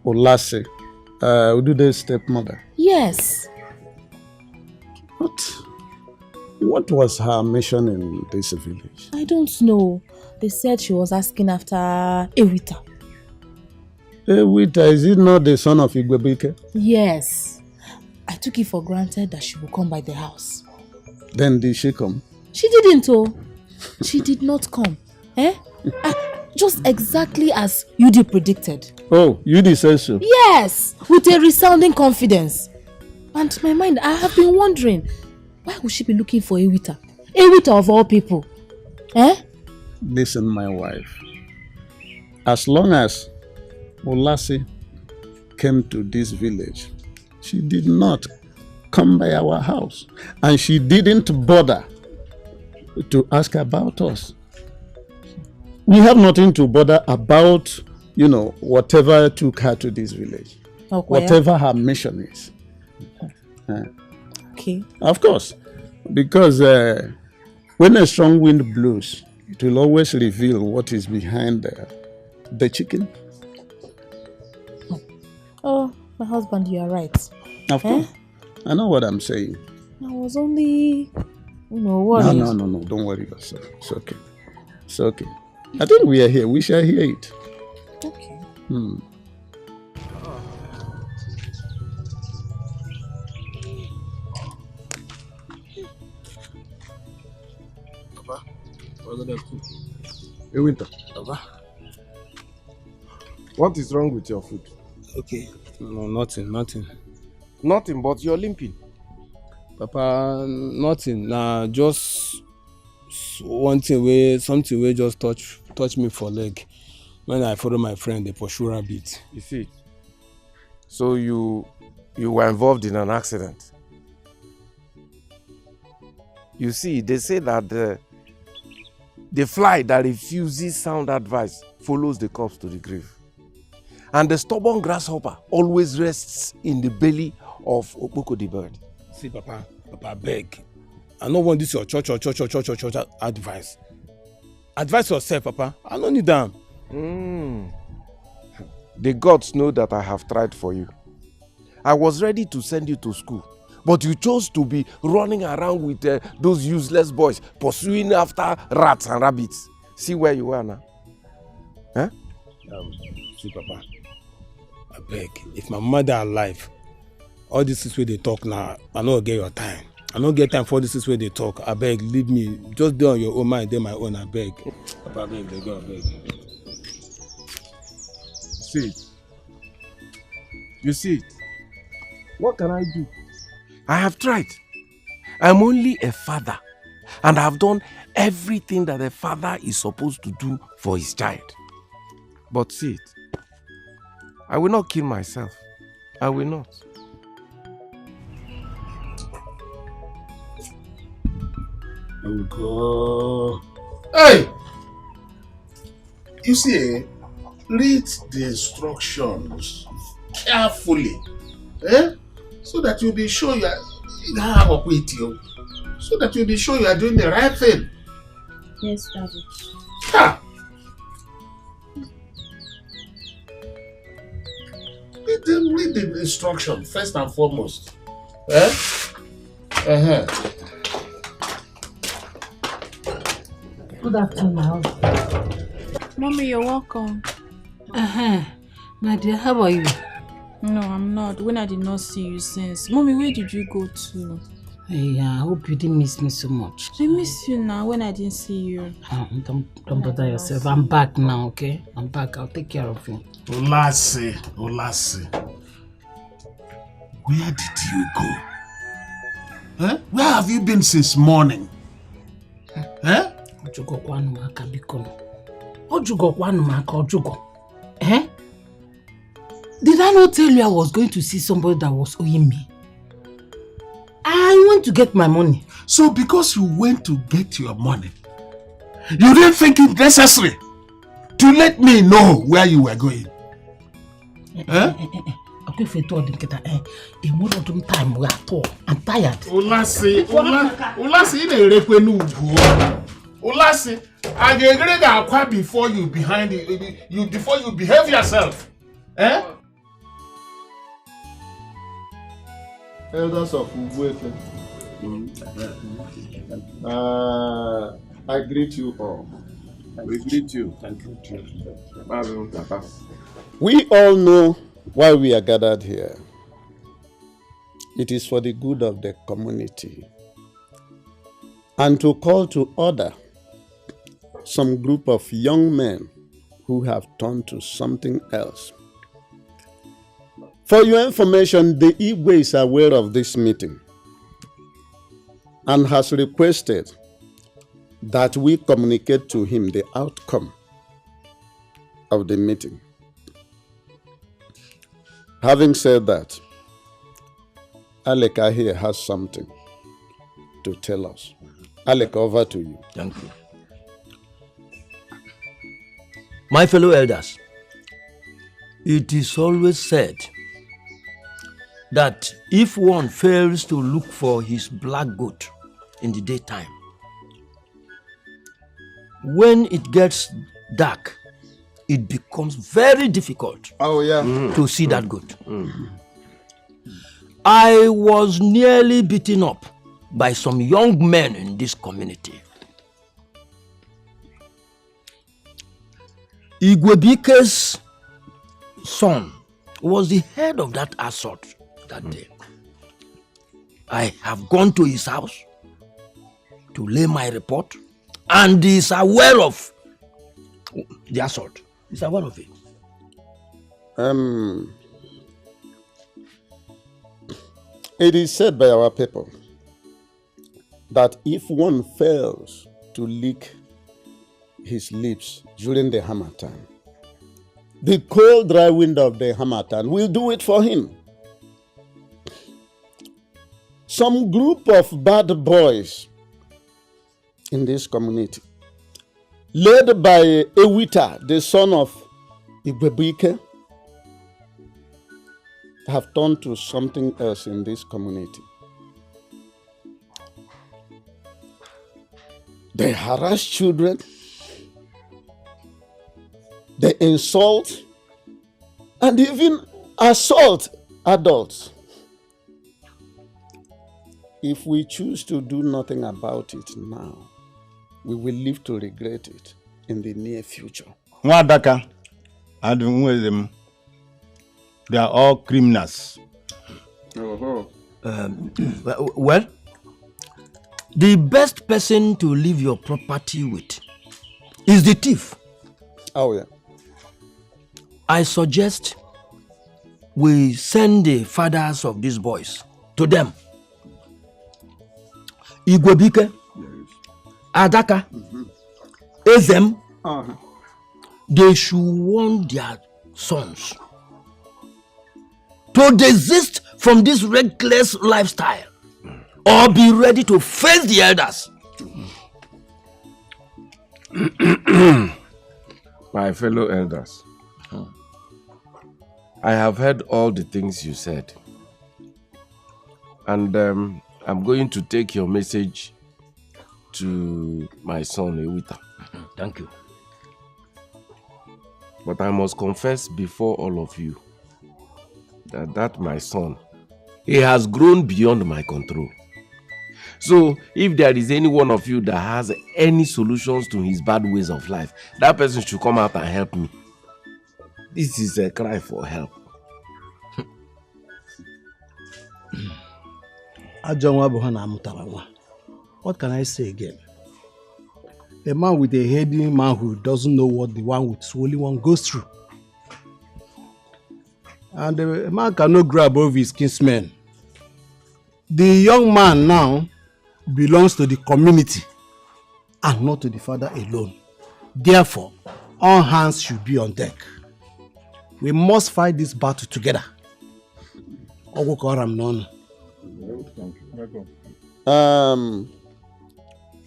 Olase, Udude's stepmother.
Yes.
What was her mission in this village?
I don't know. They said she was asking after Ewita.
Ewita, is it not the son of Igwebike?
Yes. I took it for granted that she would come by the house.
Then did she come?
She didn't, oh. She did not come. Just exactly as Yudi predicted.
Oh, Yudi says so?
Yes, with a resounding confidence. And to my mind, I have been wondering, why would she be looking for Ewita? Ewita of all people.
Listen, my wife. As long as Olase came to this village, she did not come by our house. And she didn't bother to ask about us. We have nothing to bother about, whatever took her to this village.
Okay.
Whatever her mission is.
Okay.
Of course. Because when a strong wind blows, it will always reveal what is behind the chicken.
Oh, my husband, you are right.
Of course. I know what I'm saying.
I was only, worried.
No. Don't worry yourself. It's okay. It's okay. I think we are here. We shall hear it.
Okay.
Hey, Winter. What is wrong with your foot?
Okay. No, nothing.
Nothing, but you're limping.
Papa, nothing. Nah, just something way just touch me for leg. When I follow my friend, they pursue rabbit.
You see? So you were involved in an accident. You see, they say that the fly that refuses sound advice follows the corpse to the grave. And the stubborn grasshopper always rests in the belly of Okpoko the bird.
See, Papa, beg. I don't want this your church advice. Advise yourself, Papa. I don't need them.
The gods know that I have tried for you. I was ready to send you to school, but you chose to be running around with those useless boys, pursuing after rats and rabbits. See where you are now.
See, Papa, I beg. If my mother alive, all this is where they talk now, I don't get your time. I don't get time for this is where they talk. I beg, leave me. Just do on your own mind, do my own, I beg. Papa, I beg, they go, I beg.
See it. You see it. What can I do? I have tried. I'm only a father, and I have done everything that a father is supposed to do for his child. But see it. I will not kill myself. I will not.
Ugo. Hey! You see, read the instructions carefully. So that you'll be sure you are so that you'll be sure you are doing the right thing.
Yes, Daddy.
Ha! Read the instruction first and foremost.
Good afternoon, my husband.
Mommy, you're welcome.
My dear, how are you?
No, I'm not. When I did not see you since. Mommy, where did you go to?
Hey, I hope you didn't miss me so much.
I miss you now when I didn't see you.
Don't bother yourself. I'm back now, okay? I'm back. I'll take care of you.
Olase. Where did you go? Where have you been since morning?
Did I not tell you I was going to see somebody that was owing me? I went to get my money.
So because you went to get your money, you didn't think it necessary to let me know where you were going?
I'm tired.
Olase, I get ready before you before you behave yourself.
Elders of Ugwefe, I greet you all.
We greet you.
Thank you.
We all know why we are gathered here. It is for the good of the community and to call to order some group of young men who have turned to something else. For your information, the Igwe is aware of this meeting and has requested that we communicate to him the outcome of the meeting. Having said that, Aleka here has something to tell us. Aleka, over to you.
Thank you. My fellow elders, it is always said that if one fails to look for his black goat in the daytime, when it gets dark, it becomes very difficult to see that goat. I was nearly beaten up by some young men in this community. Igwebike's son was the head of that assault that day. I have gone to his house to lay my report, and he is aware of the assault. He is aware of it.
It is said by our people that if one fails to lick his lips during the Harmattan, the cold, dry wind of the Harmattan will do it for him. Some group of bad boys in this community, led by Ewita, the son of Igwebike, have turned to something else in this community. They harass children, they insult, and even assault adults. If we choose to do nothing about it now, we will live to regret it in the near future.
Mwadaka and Mwezem, they are all criminals.
Well, the best person to leave your property with is the thief.
Oh, yeah.
I suggest we send the fathers of these boys to them. Igwebike, Adaka, Ezem, they should warn their sons to desist from this reckless lifestyle or be ready to face the elders
My fellow elders, I have heard all the things you said. And I'm going to take your message to my son, Ewita.
Thank you.
But I must confess before all of you that my son, he has grown beyond my control. So if there is any one of you that has any solutions to his bad ways of life, that person should come out and help me. This is a cry for help.
What can I say again? A man with a heady manhood doesn't know what the one with swollen one goes through. And a man cannot grow above his kinsmen. The young man now belongs to the community and not to the father alone. Therefore, all hands should be on deck. We must fight this battle together.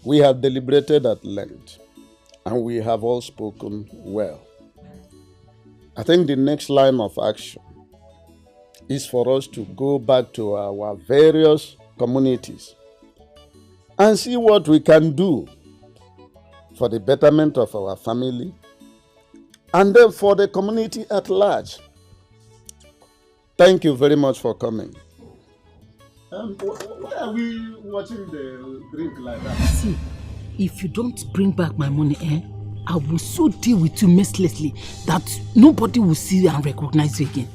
We have deliberated at length and we have all spoken well. I think the next line of action is for us to go back to our various communities and see what we can do for the betterment of our family and then for the community at large. Thank you very much for coming. Why are we watching the drink like that?
See, if you don't bring back my money, I will so deal with you mercilessly that nobody will see you and recognize you again.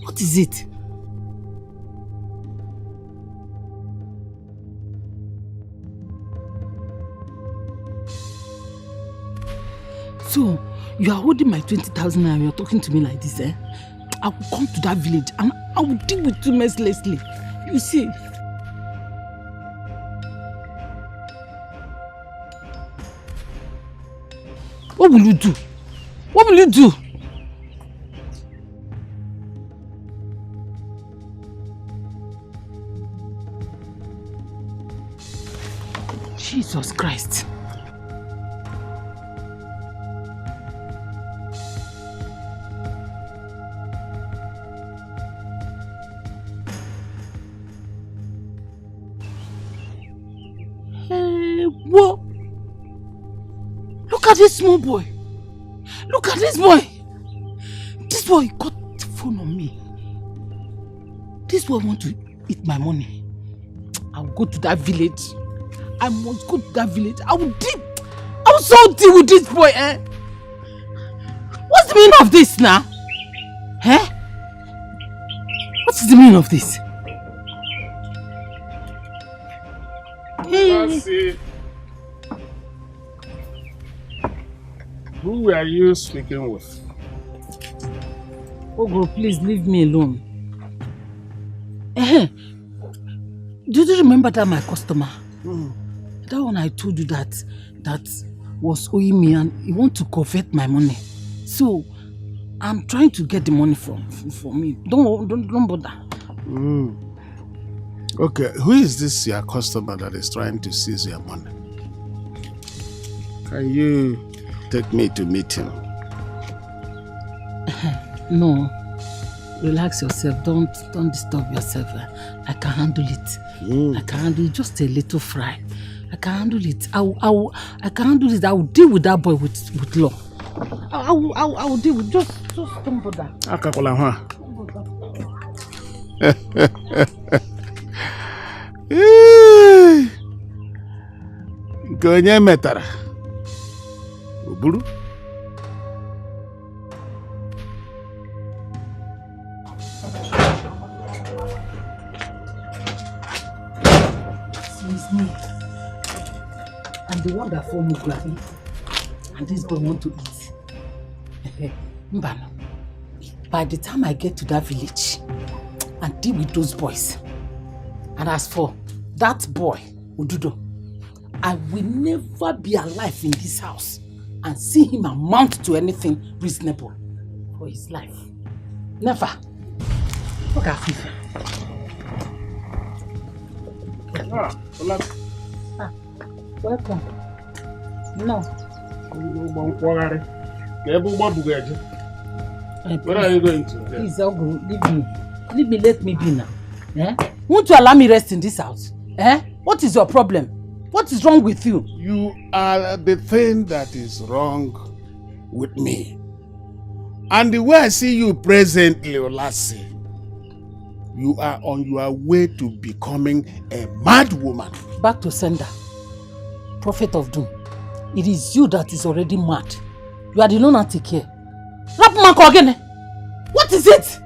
What is it? So, you are holding my 20,000 and you're talking to me like this, I will come to that village and I will deal with you mercilessly. You see? What will you do? What will you do? Jesus Christ. What? Look at this small boy. Look at this boy. This boy got the phone on me. This boy want to eat my money. I will go to that village. I must go to that village. I will so deal with this boy, What's the meaning of this now? What is the meaning of this?
Hey. Who were you speaking with?
Ogo, please leave me alone. Did you remember that my customer? That one I told you that was owing me and he want to covet my money. So I'm trying to get the money from me. Don't bother.
Okay, who is this your customer that is trying to seize your money? Can you take me to meet him?
No. Relax yourself. Don't disturb yourself. I can handle it. I can handle it. Just a little fry. I can handle it. I can handle it. I will deal with that boy with law. I will deal with just don't bother.
Gonye metara. Uburu.
It's me. I'm the one that phoned me grabbing. And this boy want to eat. Mbano. By the time I get to that village and deal with those boys, and as for that boy, Ududo, I will never be alive in this house and see him amount to anything reasonable for his life. Never. Look at FIFA. Welcome. No.
Where are you going to?
Please, Ogun, leave me. Leave me, let me be now. Eh? Won't you allow me rest in this house? Eh? What is your problem? What is wrong with you?
You are the thing that is wrong with me. And the way I see you presently, Olassi, you are on your way to becoming a mad woman.
Back to sender. Prophet of doom. It is you that is already mad. You are the lunatic here. Again. What is it?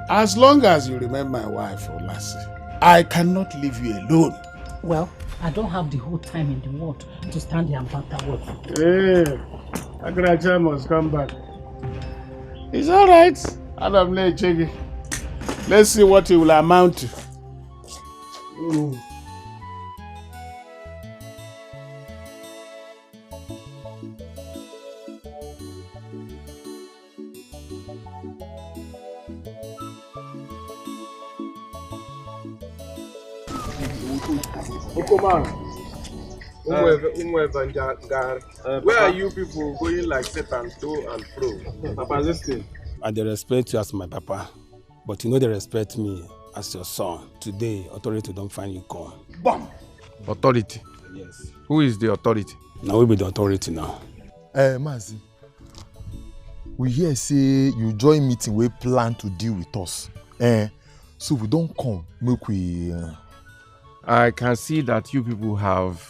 As long as you remain my wife, Olassi, I cannot leave you alone.
Well, I don't have the whole time in the world to stand here and banter words.
Hey, Agracha must come back. It's all right. Adam, let's see what it will amount to.
Where are you people going like Satan to and fro? Papa, listen.
I dey respect you as my papa, but you know they respect me as your son. Today, authority don't find you come.
Bam! Authority?
Yes.
Who is the authority?
Now we be the authority now.
Mazi, we hear say you join meeting we plan to deal with us. So we don't come, make we...
I can see that you people have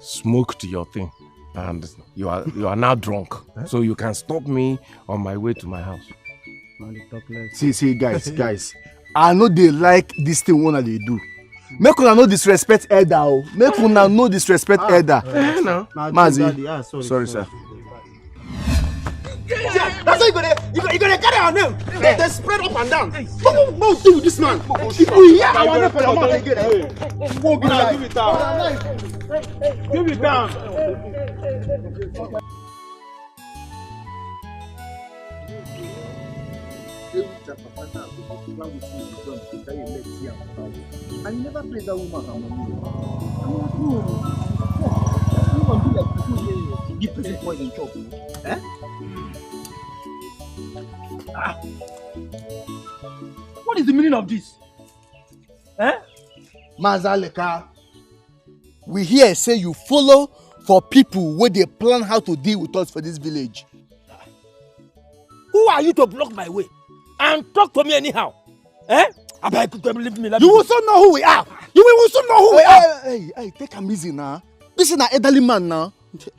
smoked your thing and you are now drunk. So you can stop me on my way to my house.
See, guys. I know they like this thing one they do. Make una no disrespect elder. Make una no disrespect elder.
No.
Mazi, sorry, sir.
Yeah, that's how you gonna carry our name. They spread up and down. What do with this man? If we hear our name for your mouth again,
give it down. Give it down.
And you never play that woman.
Give person poison chop. Eh? What is the meaning of this?
Mazaleka, we hear say you follow for people where they plan how to deal with us for this village.
Who are you to block my way and talk to me anyhow? I beg you to leave me.
You will soon know who we are. You will soon know who we are. Hey, take a easy now. This is an elderly man now.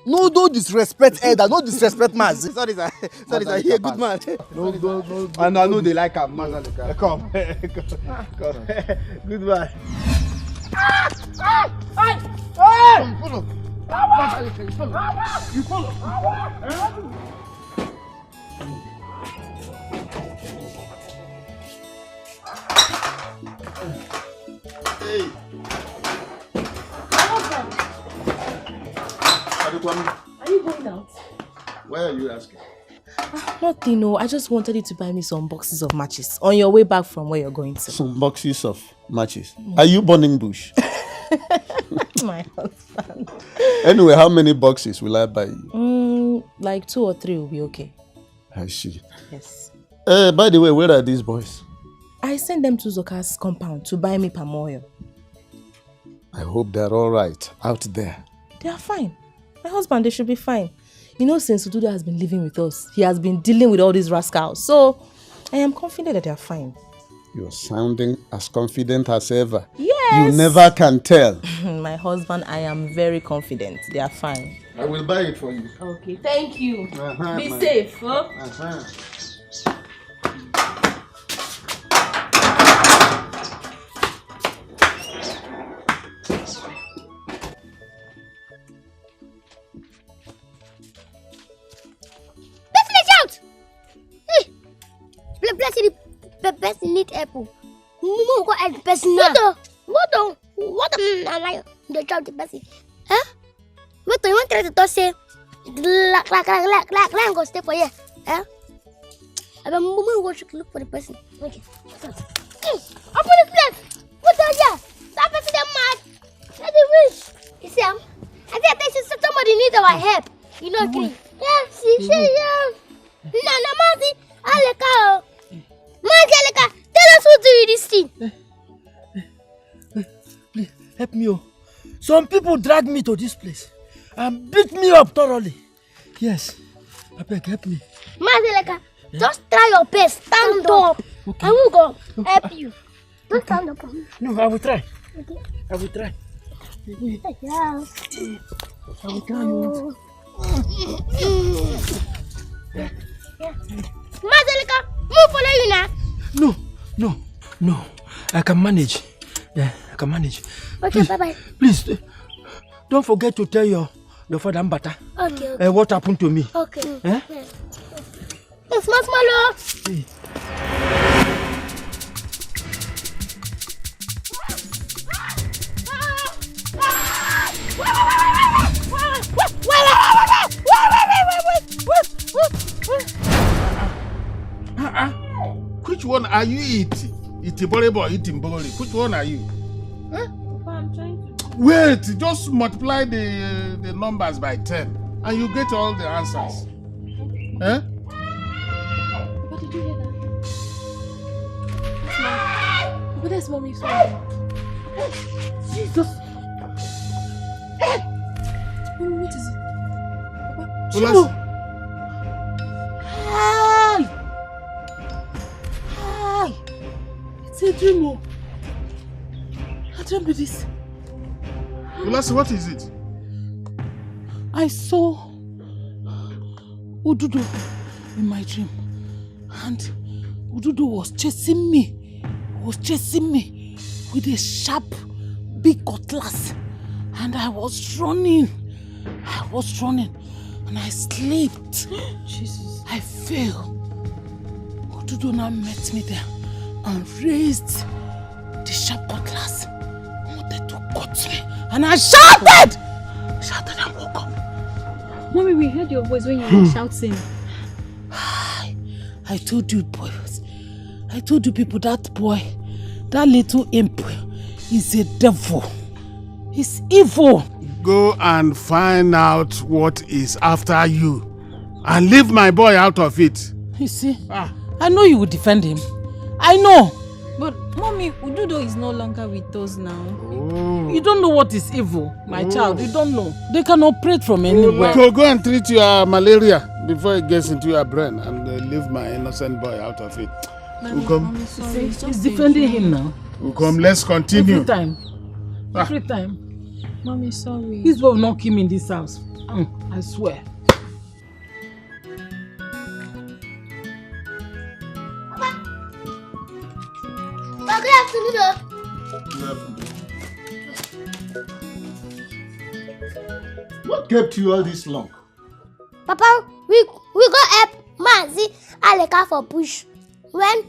No disrespect elder, no disrespect man. Sorry, sir. He a good man. No. And I know they like him. Come. Good man.
You follow.
Hey.
Are you going out?
Why are you asking?
Nothing, no. I just wanted you to buy me some boxes of matches on your way back from where you're going to.
Some boxes of matches. Are you burning bush?
My husband.
Anyway, how many boxes will I buy you?
Like 2 or 3 will be okay.
I see.
Yes.
By the way, where are these boys?
I sent them to Zoka's compound to buy me palm oil.
I hope they're all right out there.
They are fine. My husband, they should be fine. You know, since Ududa has been living with us, he has been dealing with all these rascals. So, I am confident that they are fine.
You're sounding as confident as ever.
Yes!
You never can tell.
My husband, I am very confident. They are fine.
I will buy it for you.
Okay, thank you. Be safe, huh?
The person need apple. Mama go ask the person now. What the child the person? Huh? What do you want to say? Like go stay for you. Huh? I mean, Mama go look for the person. Okay. Open the place. What are you? That person is mad. That's the wish. You see, I think they should our help. You know, agree. Yeah, she yeah. No, Mazi, Aleka. Mazi, Aleka, tell us who do this thing.
Please, help me. Some people dragged me to this place and beat me up thoroughly. Yes. I beg, help me.
Mazi, Aleka, just try your best. Stand up. Okay. I will go help you. Just stand up.
No, I will try.
Okay.
I will try.
Yeah.
I will try you.
Mazelika, move follow you now.
No. I can manage. Yeah, I can manage.
Okay,
please,
bye-bye.
Please, don't forget to tell your father Mbata.
Okay.
What happened to me.
Okay.
Eh?
It's Masmalo.
Hey.
Which one are you eating? Itiboribo or Itimbori? Which one are you? Huh?
I'm trying to...
Wait, just multiply the numbers by 10 and you get all the answers. Huh?
What did you hear that? But that's mommy.
Jesus.
Mommy, what is it? Papa?
Well,
It's a dream. I dreamt this.
Ulasi, what is it?
I saw Ududo in my dream, and Ududo was chasing me. With a sharp, big cutlass, and I was running, and I slipped.
Jesus!
I fell. Ududo now met me there and raised the sharp cutlass. Wanted to cut me, and I shouted and woke up.
Mommy, we heard your voice when you were shouting.
I told you, boys. I told you people, that boy, that little imp, is a devil. He's evil.
Go and find out what is after you and leave my boy out of it.
You see, I know you will defend him. I know.
But Mommy, Ududo is no longer with us now.
Oh.
You don't know what is evil, my child. You don't know. They can operate from anywhere.
So go and treat your malaria before it gets into your brain and leave my innocent boy out of it.
Mommy, sorry.
He's defending him now.
Ukom, let's continue.
Every time.
Mommy, sorry.
This boy will not kill me in this house. I swear.
Good afternoon.
What kept you all this long?
Papa, we go help Mazi Aleka for push. When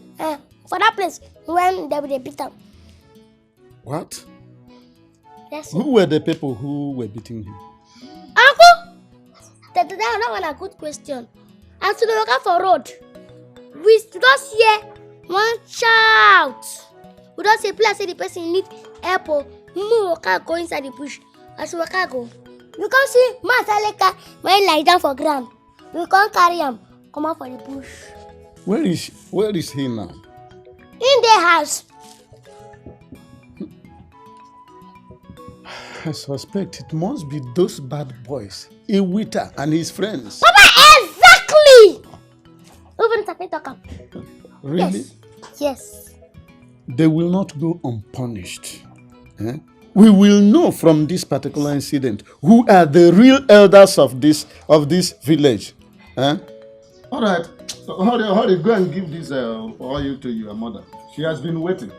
for that place when they will beat him.
What?
Yes.
Who were the people who were beating him?
Uncle, that one a good question. And to the look for road, we just hear one shout. We don't say please say the person need help or go inside the bush. As we go, we can see Masaleka when lie down for ground. We can't carry him. Come out for the bush.
Where is he now?
In the house.
I suspect it must be those bad boys, Iwita and his friends.
Papa, exactly! Even Tapetaka.
Really?
Yes.
They will not go unpunished. We will know from this particular incident who are the real elders of this village. All right. Hurry, go and give this oil to your mother. She has been waiting.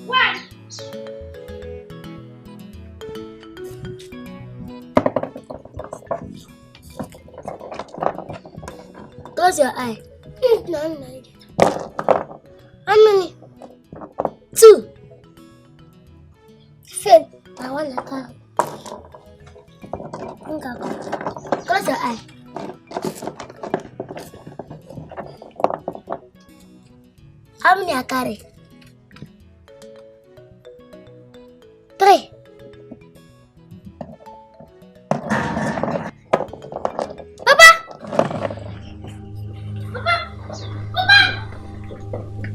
What? Close your eye. No. How many? 2. Fail. I want a car. Close your eye. How many I carry?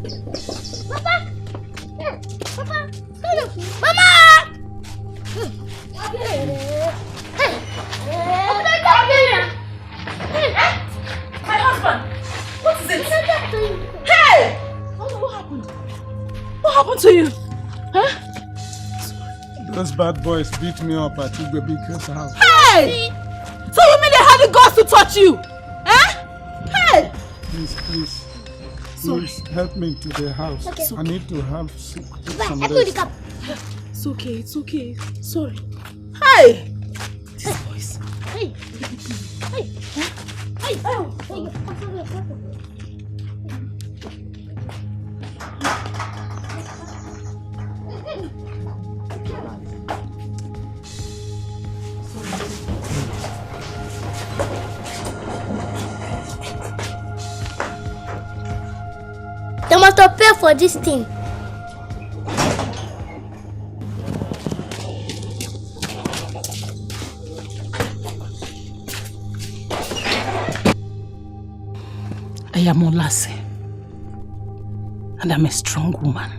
Papa! Papa! Mama!
My husband! What is it? Hey! What happened? What happened to you? Huh?
Those bad boys beat me up at Igwebuike's house.
Hey! So you mean they had the guts to touch you? Eh? Hey!
Please help me to the house.
Okay.
I need to have some
Let's
rest.
go.
It's okay. Sorry. Hey! These boys.
Hey! Hey! Hey! Oh! They must have paid for this thing.
I am Olase, and I'm a strong woman.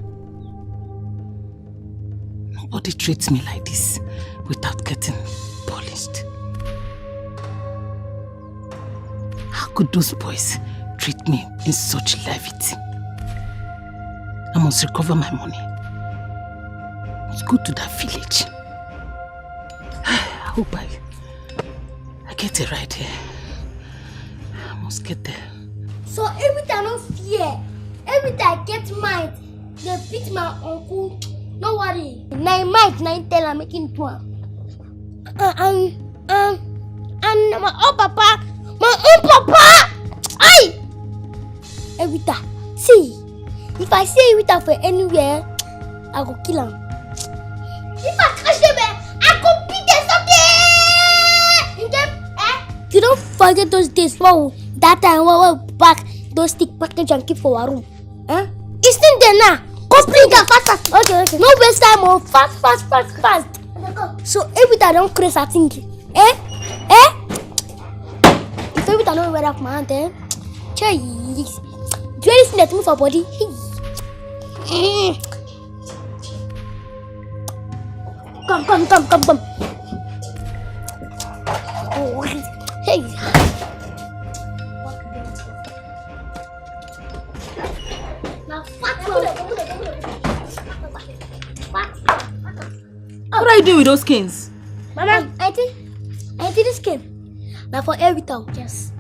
Nobody treats me like this without getting polished. How could those boys treat me in such levity? I must recover my money. I must go to that village. I hope I get a ride here. I must get there.
So every time I don't fear, every time I get mine, they beat my uncle. No worry. Now might, now tell I'm making two. And my own papa, Aye! Every time. See, if I see every time for anywhere, I go kill him. If I catch them, I go beat them. You don't forget those days. Wow, that time we were back. Those stick package and keep for our room. It's still there now. Go bring them fast. Okay. No waste time. Oh, fast. So every time I don't crazy, I think. If every time I don't wear up my hand, jeez. Do you listen to move our body? Come. Oh, hey.
What are you doing with those skins?
Mama, I think this skin. Now for every time, yes.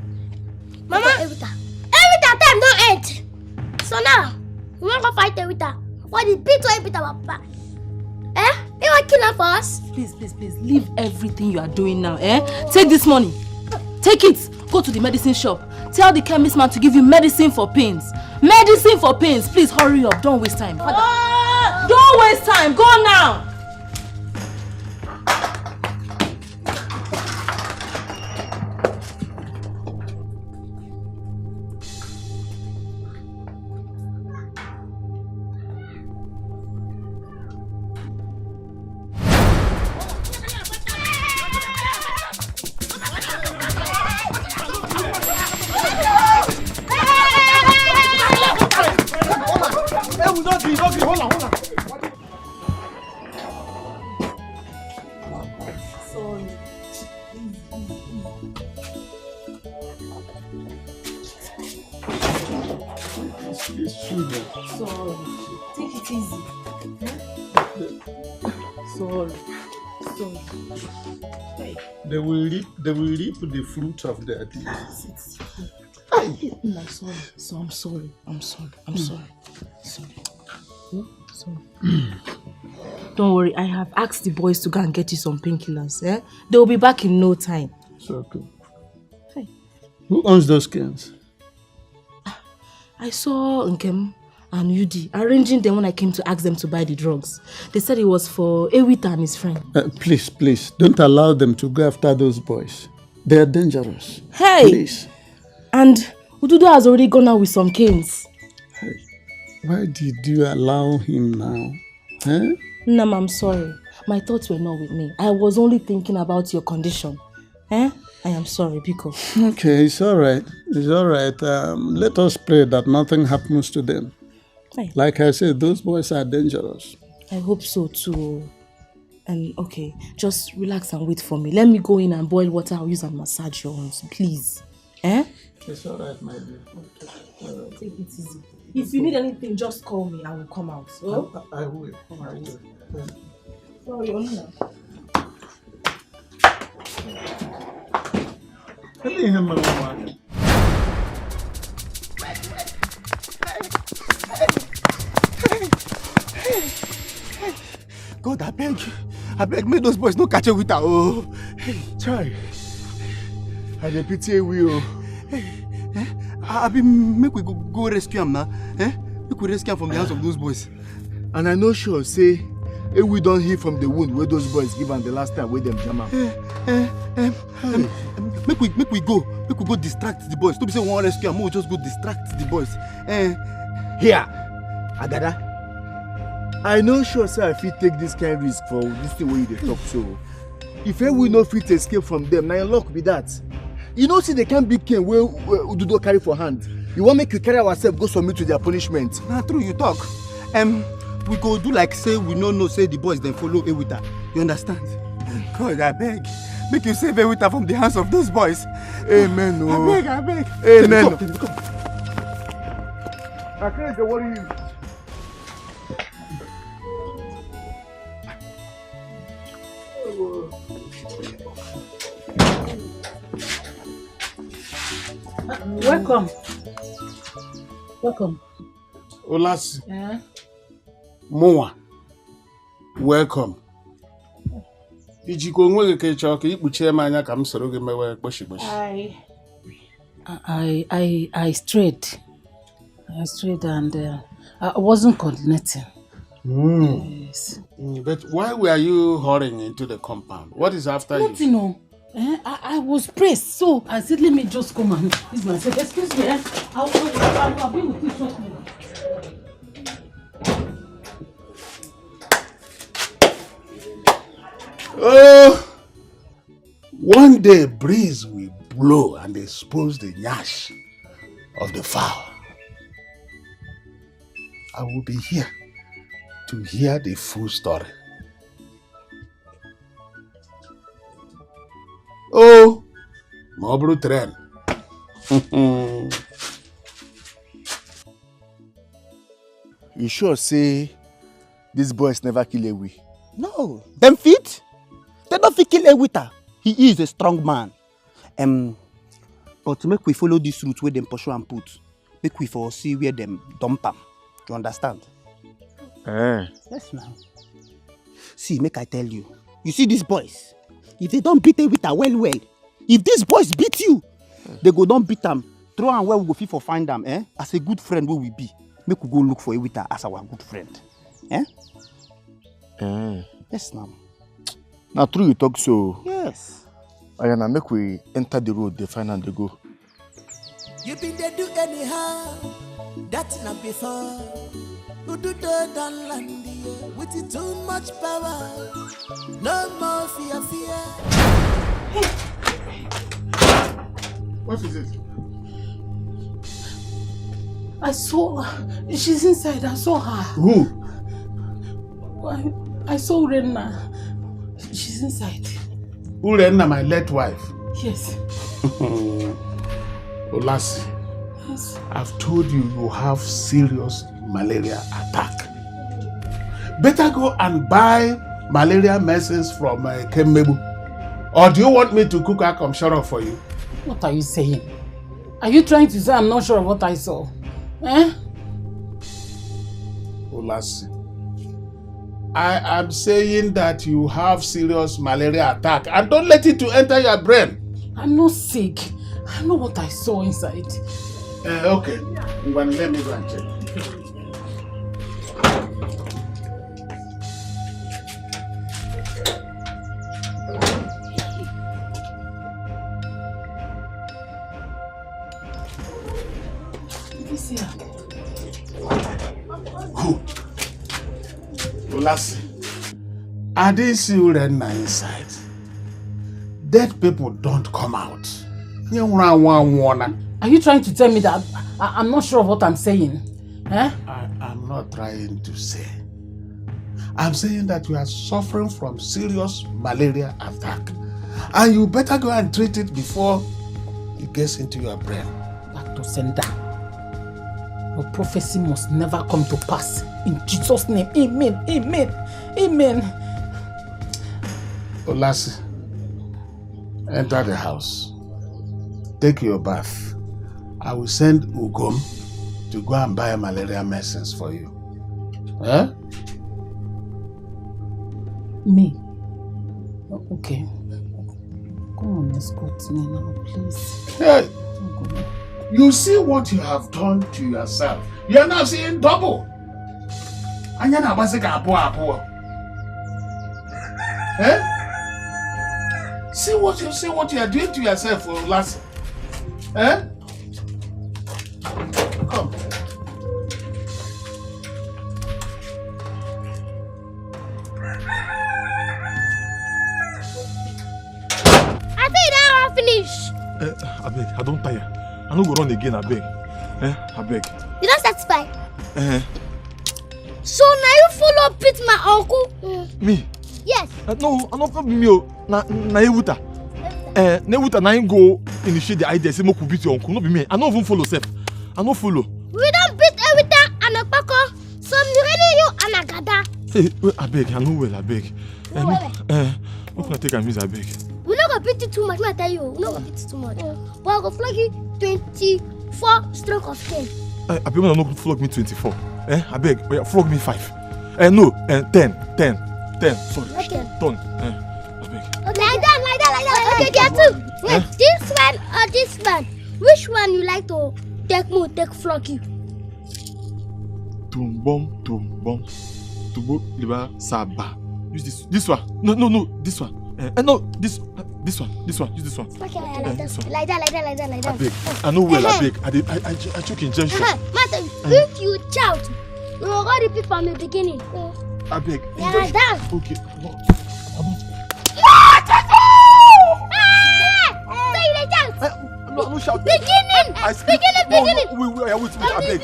Mama, every time time don't end. So now, we want to fight every time. For the beat to every time, Papa. You want to kill her for us?
Please, leave everything you are doing now, Take this money. Take it. Go to the medicine shop. Tell the chemist man to give you medicine for pains. Please hurry up. Don't waste time. Don't waste time. Go now.
Hold on.
Sorry. Take it easy. Sorry.
They will reap the fruit of their deeds.
I'm sorry. Don't worry, I have asked the boys to go and get you some painkillers. They will be back in no time.
It's okay.
Hey.
Who owns those cans?
I saw Nkem and Yudi arranging them when I came to ask them to buy the drugs. They said it was for Ewita and his friend.
Please, don't allow them to go after those boys. They are dangerous.
Hey!
Please.
And Ududu has already gone out with some canes.
Hey, why did you allow him now?
Nam, I'm sorry. My thoughts were not with me. I was only thinking about your condition. I am sorry, Biko.
Okay, it's all right. Let us pray that nothing happens to them.
Hey.
Like I said, those boys are dangerous.
I hope so too. And okay, just relax and wait for me. Let me go in and boil water. I'll use and massage your arms, please. Eh?
It's alright, my dear.
Okay. Take it easy. If you need anything, just call me. I will come out. Oh?
I will. I will.
Sorry, Onina.
God, I beg, make those boys no catch you with her. Oh,
hey, Chai. I dey pity we oh.
I be make we go rescue him now. Make we rescue him from the hands of those boys.
And I know sure say if we don't hear from the wound where those boys give am the last time where them jam am.
Make we go distract the boys. Don't be say we want rescue him, we just go distract the boys.
Here, Agada. I know sure say I fit take this kind of risk for this thing where you dey talk so. If we no fit escape from them, now your luck be that. You know see they can't be king where Ududo carry for hand. You want make you carry ourselves go submit to their punishment.
Nah, true you talk. We go do like say we no know say the boys then follow Ewita. You understand? God, I beg. Make you save Ewita from the hands of those boys.
Amen. No.
I beg.
Amen. I can't worry you.
Welcome. Welcome.
Olasi.
Yeah.
Moa. Welcome. Ijiko onwe gị ka ịchọ ka ikpuchie m anya ka m soro gị mewe kposhikposhi.
I strayed. I strayed and I wasn't coordinating. Yes.
But why were you hurrying into the compound? What is after you?
Nothing, no. I was pressed, so I said, let me just come and ease myself. Excuse me, I'll be with you shortly.
One day breeze will blow and expose the nyash of the fowl. I will be here to hear the full story. Oh, Mobru Tren.
You sure say these boys never kill Ewi?
No, them fit. They don't fit kill Ewita. He is a strong man. But make we follow this route where them pursue and put. Make we for see where them dump am. You understand? Yes, now. See, make I tell you. You see these boys? If they don't beat Ewita well. If these boys beat you, they go don't beat them. Throw and where we go fit for find them. As a good friend where we be. Make we go look for Ewita as our good friend. Yes, now.
Now true you talk so.
Yes.
Ayana, make we enter the road, they find and they go.
You been there do anyhow. That's not before. Who do the down land here with it too much power. No more fear.
What is it?
I saw her. She's inside. I saw her.
Who?
I saw Rena. She's inside.
Rena, my late wife?
Yes.
Olasi.
Yes.
I've told you you have serious malaria attack. Better go and buy malaria medicines from Kemmebu. Or do you want me to cook Akom Shoro for you?
What are you saying? Are you trying to say I'm not sure of what I saw?
Olasi, I am saying that you have serious malaria attack and don't let it to enter your brain.
I'm not sick. I know what I saw inside.
Okay, let me go and check. Olasi, I didn't see Rena inside. Dead people don't come out.
Are you trying to tell me that I'm not sure of what I'm saying?
I am I'm not trying to say. I'm saying that you are suffering from serious malaria attack. And you better go and treat it before it gets into your brain.
Dr. Senda, your prophecy must never come to pass. In Jesus' name, amen, amen, amen.
Olasi, enter the house. Take your bath. I will send Ugom to go and buy malaria medicines for you. Huh?
Me? Okay. Come on, escort me now, please.
Hey, you see what you have done to yourself. You are now seeing double. Anyana basika apo. Eh? See what you are doing to yourself, Olasi. Eh? Come.
I think that will finish.
I beg, I don't tire. I no go run again, I beg. I beg.
You don't satisfy?
So
now you follow Pete, my uncle?
Me?
Yes.
No, I don't follow me. Na Ewuta. Na Ewuta na him go initiate the idea say make we beat your uncle. No be me. I don't even follow self. I no follow.
We don't beat Ewuta and Okpako. Some really you and Agada.
Hey, wait, I beg. I know well, I beg. What can I take and miss, I beg?
We not gonna beat you too much, I tell you. We not gonna beat you too much. But I go flog you 24 stroke of 10.
I beg you not flog me 24. I beg, flog me 5. No, 10. Sorry.
Okay.
Done. I beg.
Okay. Like that. Okay, there too. Wait, this one or this one? Which one you like to take flog you?
Tumbom. Tubo liba saba. Use this one. No, this one. No, this one. Use this one.
Okay, like that.
I beg. I know well, I beg. I took injection.
Matter, if you shout, you will go repeat from the beginning.
I beg.
Yeah, like that.
Okay. No, shout.
Beginning.
Wait, I beg.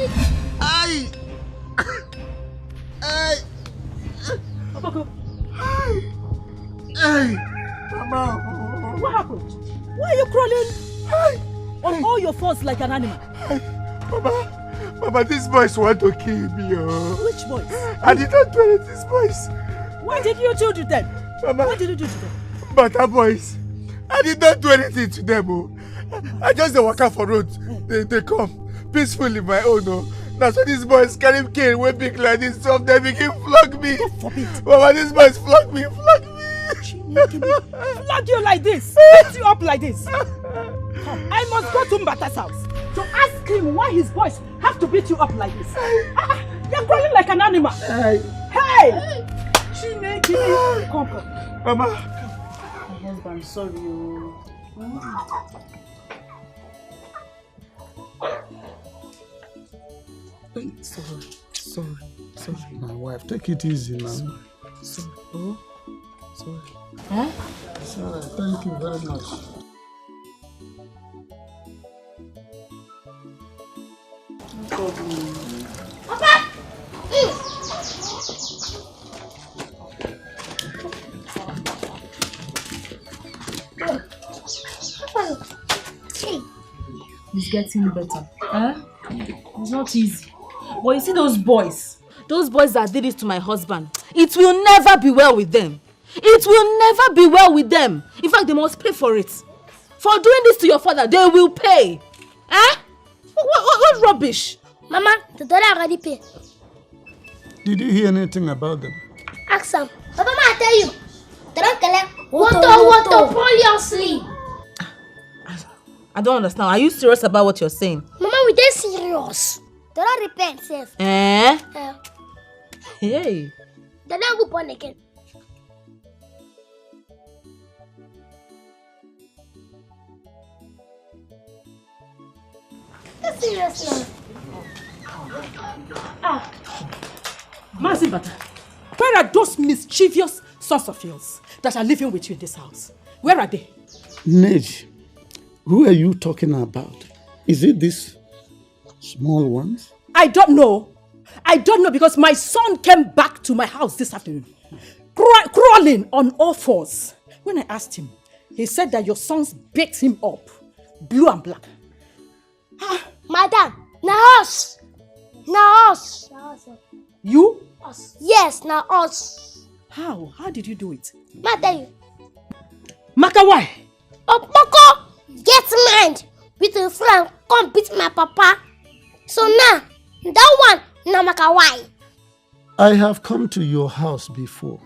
Hey, Mama. What happened? Why are you crawling on all your fours like an animal?
Mama, these boys want to kill me.
Which boys?
I did not do anything to these boys.
What did you do to them?
Mama,
what did you do to them?
Butter boys. I did not do anything to them. I just walk out for road. They come peacefully my own. That's why these boys carry cane way big like this, so they begin flog me. Mama, these boys flog me.
Flog you like this? Beat you up like this? Come, I must go to Mbata's house to ask him why his boys have to beat you up like this. You're crawling like an animal. Hey! Come.
Mama.
My husband, sorry. Sorry.
My wife, take it easy now.
Sorry. Oh, sorry.
Huh? Sorry, thank you very much.
Papa!
It's getting better. It's not easy. But you see those boys that did it to my husband, it will never be well with them. It will never be well with them. In fact, they must pay for it. For doing this to your father, they will pay. What rubbish?
Mama, the daughter already paid.
Did you hear anything about them?
Ask them. Papa, I tell you. They don't collect water, pull your sleep.
I don't understand. Are you serious about what you're saying?
Mama, we dey serious. They don't repent, safe.
Hey.
They don't go born again. That's serious now.
Mazibata, where are those mischievous sons of yours that are living with you in this house? Where are they?
Nej, who are you talking about? Is it these small ones?
I don't know. I don't know because my son came back to my house this afternoon, crawling on all fours. When I asked him, he said that your sons beat him up, blue and black.
Madam, now us. Now us.
You?
Us. Yes, now us.
How? How did you do it?
I tell you.
Maka, why?
Maka, get mind. With a friend, come beat my papa. So now, that one, now Maka, why?
I have come to your house before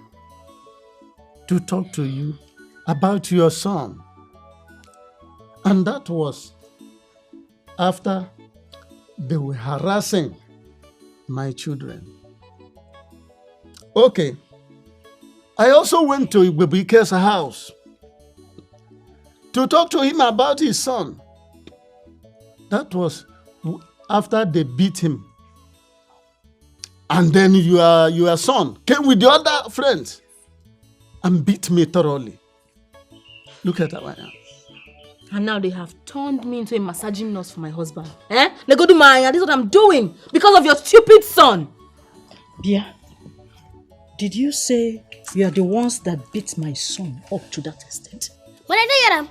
to talk to you about your son. And that was after they were harassing my children. Okay. I also went to Ibubike's house to talk to him about his son. That was after they beat him. And then your son came with the other friends and beat me thoroughly. Look at how I am.
And now they have turned me into a massaging nurse for my husband. Eh? They go to my, and this is what I'm doing because of your stupid son.
Bia, did you say you are the ones that beat my son up to that extent?
When I hear him,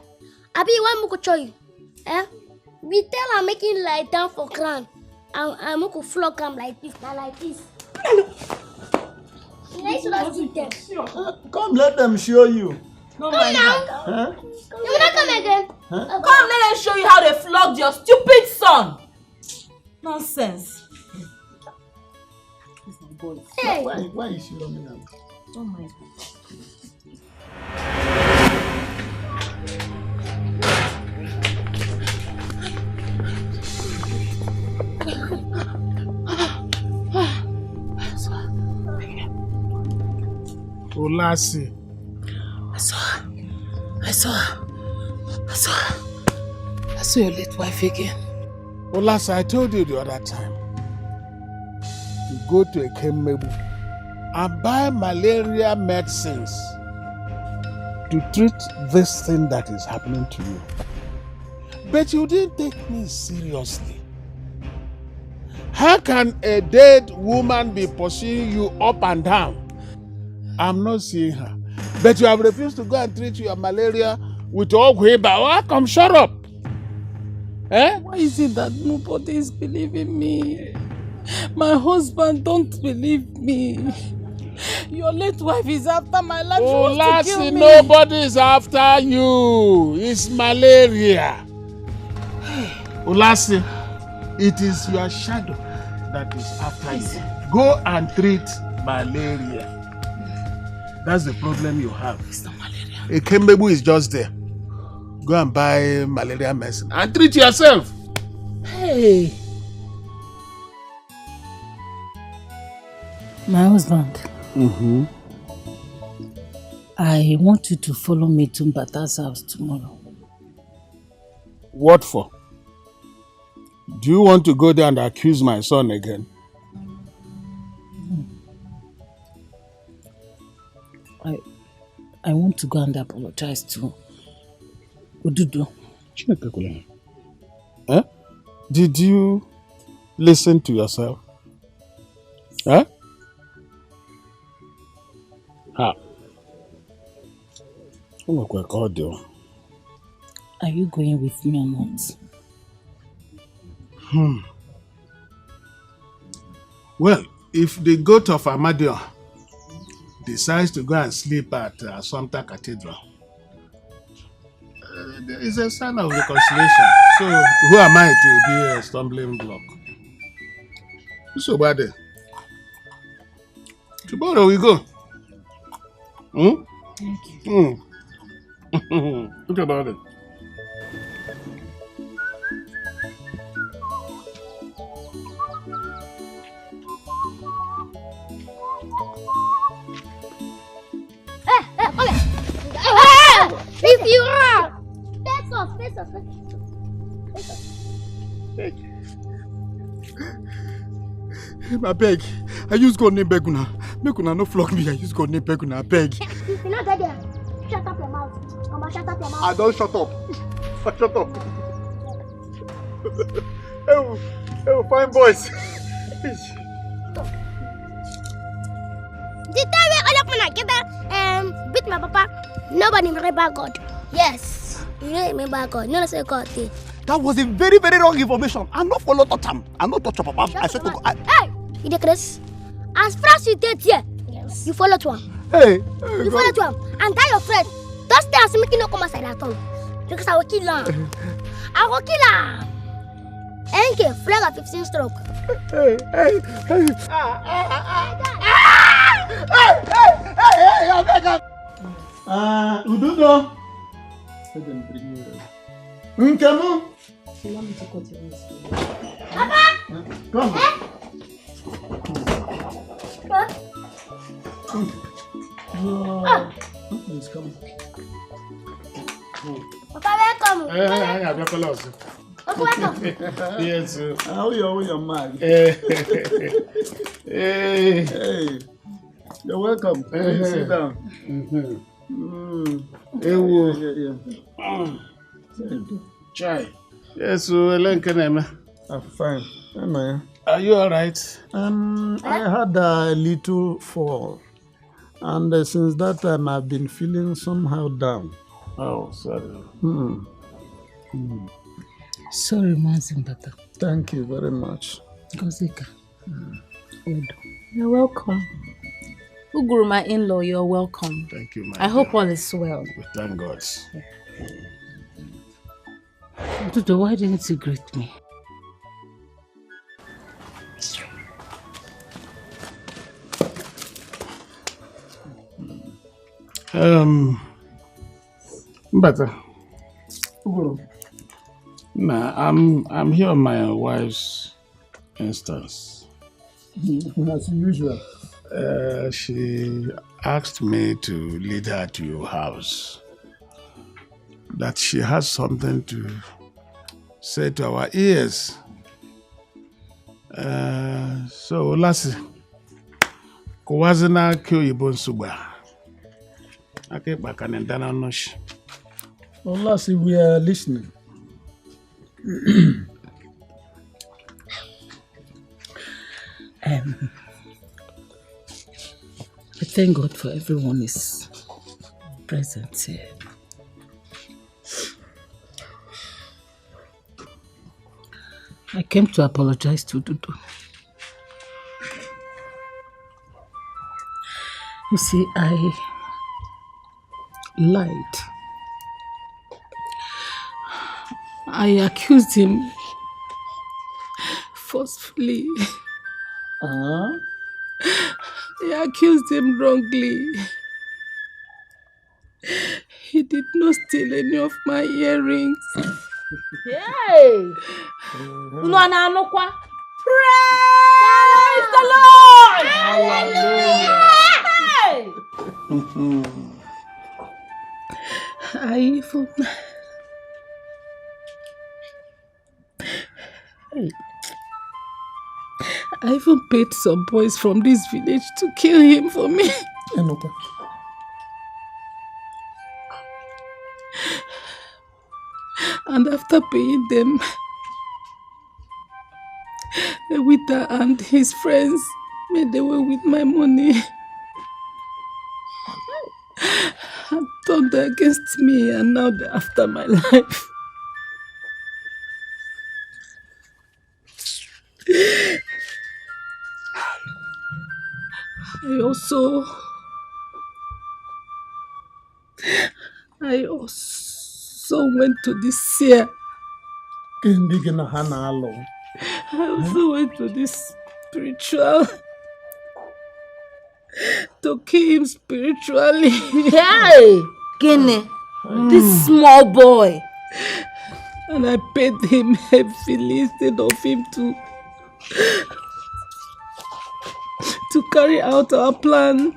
I be one more show you. We tell him making lie down for ground. I'm going to flog him like this, not like this.
Come, let them show you.
No,
come now.
Huh?
You will not come again.
Huh?
Come, let them show you how they flogged your stupid son. Nonsense.
Hey.
Why is she running out?
Don't mind.
Olasi.
I saw your late wife again.
Olasi, I told you the other time. You go to a Kemebu and buy malaria medicines to treat this thing that is happening to you. But you didn't take me seriously. How can a dead woman be pursuing you up and down? I'm not seeing her. But you have refused to go and treat your malaria with Ogweba. How come? Shut up. Eh?
Why is it that nobody is believing me? My husband don't believe me. Your late wife is after my life. She wants to kill me.
Nobody is after you. It's malaria. Olasi, it is your shadow that is after you. Go and treat malaria. That's the problem you have.
It's not malaria.
A Kembebu is just there. Go and buy malaria medicine and treat yourself.
Hey. My husband.
Mm-hmm.
I want you to follow me to Mbata's house tomorrow.
What for? Do you want to go there and accuse my son again?
I want to go and apologize to Odudu.
Eh? Did you listen to yourself? Huh? How?
Are you going with me or not?
Well, if the goat of Amadio decides to go and sleep at Assumpta Cathedral, there is a sign of reconciliation. So, who am I to be a stumbling block? So bad. Tomorrow we go.
Thank you.
Look about it.
If you are, face off.
I beg. I use God name beg una. Make una no flog me. I use God name beg una. I beg.
If you not get there, shut up your mouth. Come shut up your mouth.
I don't shut up. Shut up. Hey, fine boys.
The time when all of my get beat my papa, nobody remember God. Yes, you don't remember God. You don't say God thing.
That was a very, very wrong information. I'm not follow touch him. I'm not touch your papa. I said to go.
Hey, you dey Chris. As far as you did here, you follow to him.
Hey,
you follow to him. And tell your friend, don't stay and make you no come outside at all. Because I will kill him. I will kill him. NK, flag of 15 stroke.
Hey. Ududo. Nkemu.
Papa.
Come.
Please come.
Papa, welcome.
Welcome. Yes.
How are you, man?
Hey.
You're welcome. Sit down.
Chai. Yes, I'm
fine.
Are you all right?
I had a little fall, and since that time I've been feeling somehow down.
Oh, sorry.
Sorry, Mazin Bata.
Thank you very much.
Gozika.
You're welcome. Uguru, my in-law, you're welcome.
Thank you, my
I hope all is well.
We thank God.
Dudu, why didn't you greet me?
Better. Nah, I'm here on my wife's instance.
As usual.
She asked me to lead her to your house. That she has something to say to our ears. So, Lassie, kuwazina kyo ibon suba. Ake bakane dana nosh.
Well, Lassie, we are listening.
I thank God for everyone is present here. I came to apologize to Dudu. You see, I lied. I accused him forcefully. I accused him wrongly. He did not steal any of my earrings.
Hey! Praise the Lord!
Hallelujah!
I even paid some boys from this village to kill him for me. And after paying them, Ewita and his friends made away with my money and turned against me, and now they're after my life. I also went to this seer. I also went to this spiritual to kill him spiritually.
Hey, Gene, this small boy.
And I paid him heavily instead of him to carry out our plan.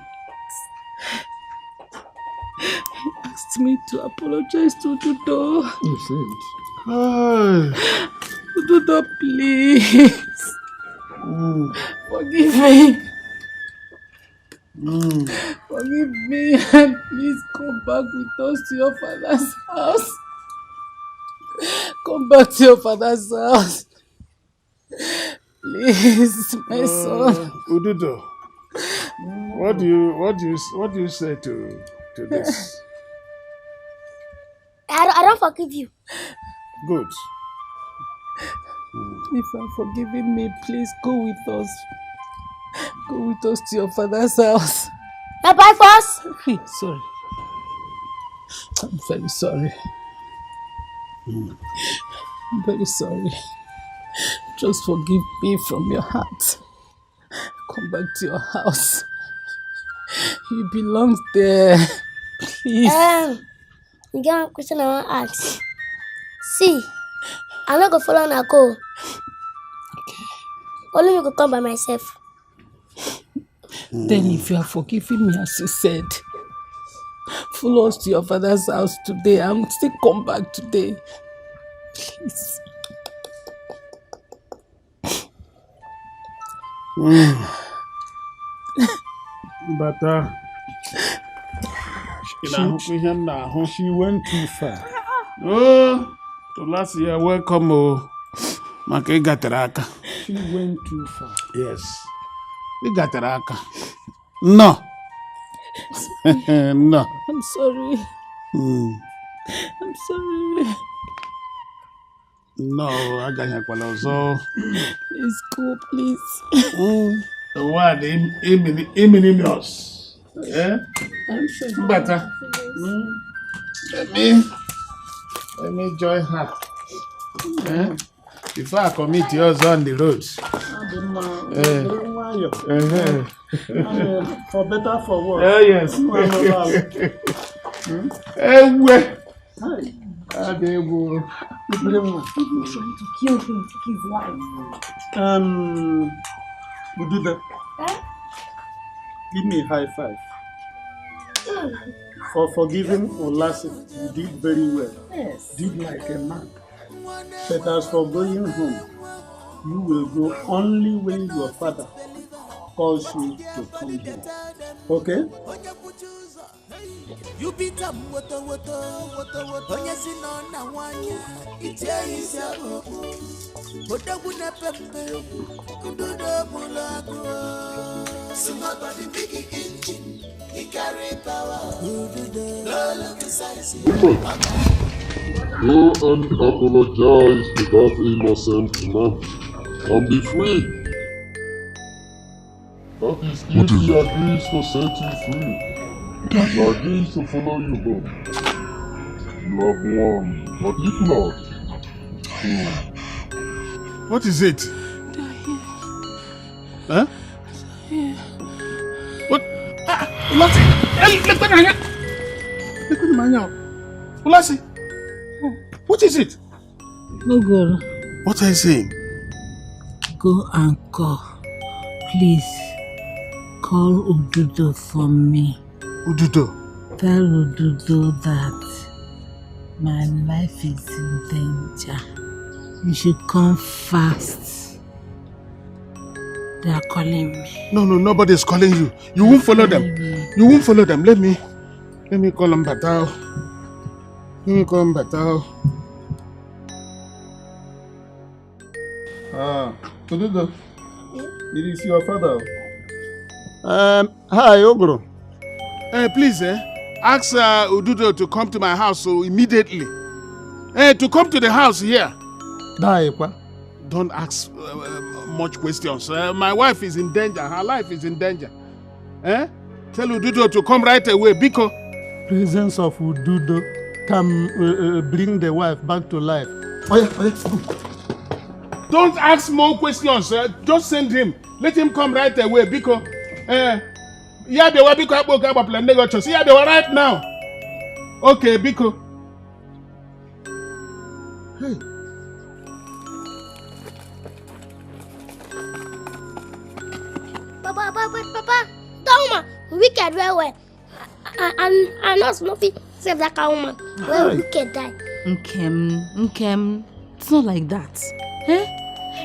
He asked me to apologize to Dudu.
You said.
Dudu, please. Forgive me. Forgive me and please come back with us to your father's house. Come back to your father's house. Please, my son.
Ududo, What do you say to this?
I don't forgive you.
Good.
If you are forgiving me, please go with us. Go with us to your father's house.
Not by force.
Hey, sorry. I'm very sorry. I'm very sorry. Just forgive me from your heart. Come back to your house. You belong there. Please.
You got a question I want to ask. See, I'm not going to follow and go.
Okay.
Only you could come by myself.
Then if you are forgiving me as you said, follow us to your father's house today and still come back today. Please.
But
she went too far.
Oh, to last year, welcome, Maka Gataraka.
She went too far.
Yes. Gataraka. No. No.
I'm sorry. I'm sorry.
No, I got your so.
Please go, please.
The word imminimous. Yeah?
I'm sorry.
Better. Let me join her. Yeah? Before I commit yours on the roads.
For better, for worse.
Oh, yes.
Trying to kill him, take his life.
We do that. Give me a high five. For forgiving Olasi, you did very well.
Yes.
Did like a man. But as for going home, you will go only when your father calls you to come home. Okay?
You beat up Onya sinona wanya Iteisabo Odaguna pepe Kududo mulago Somebody big engine He carry power Lolo Kisaisi
Go and apologize to that innocent man and be free. That is if he agrees to set you free. He agrees to follow you home. You have won, but if not...
What is it? Huh? What? Ulasi! Ulasi! What is it?
No good.
What are you saying?
Go and call. Please. Call Ududo for me.
Ududo?
Tell Ududo that my life is in danger. You should come fast. They are calling me.
No, nobody is calling you. You won't follow them. You won't follow them. Let me call them Batao. Let me call them Batao.
Ududo, it is your father.
Hi, Ogro. Please, ask Ududo to come to my house immediately. To come to the house here. Don't ask much questions. My wife is in danger. Her life is in danger. Tell Ududo to come right away, Biko.
Presence of Ududo can bring the wife back to life.
Don't ask more questions. Just send him. Let him come right away, Biko. Yabewa Biko Aboka Baplanego Chos. Yabewa right now. Okay, Biko. Hey.
Papa, Doma, wicked very well. I'm not smoking, save that cow woman. Well, wicked die.
Nkem, it's not like that.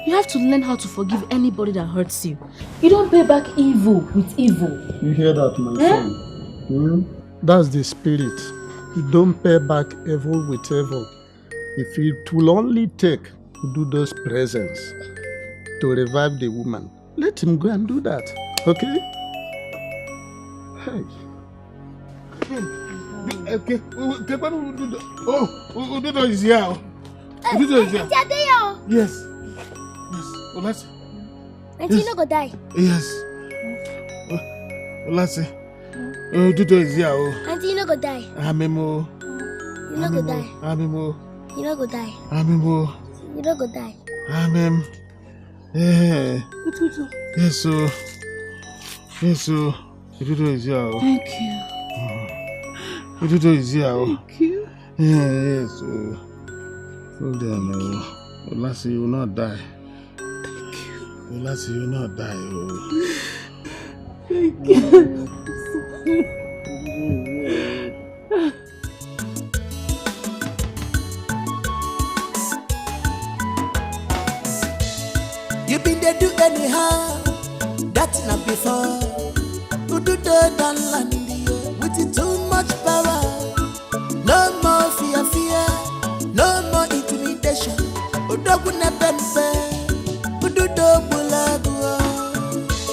You have to learn how to forgive anybody that hurts you. You don't pay back evil with evil.
You hear that, my son? That's the spirit. You don't pay back evil with evil. If it will only take Ududo's presence to revive the woman, let him go and do that. Okay?
Okay. Oh, Ududo is here. Ududo is here. Yes. Yes. Olasi.
Auntie, you no go die.
Yes. Olasi. Ududo is here.
Auntie, you no go die.
Amemo.
You no go die.
Amemo.
You no go die.
Amemo.
You no go die.
Amem. Yeah. Yes, so. Yes, so. Ududo is here.
Thank you.
Ududo is here.
Thank you.
Yes, so. Hold on, Olasi, you will not die.
Thank you.
Olasi, you will not die.
Thank you.
You been there do anyhow, that's not before. Who do the done land with it too much power? No more fear, no more intimidation. Who don't wanna benefit? Who do the bulagua?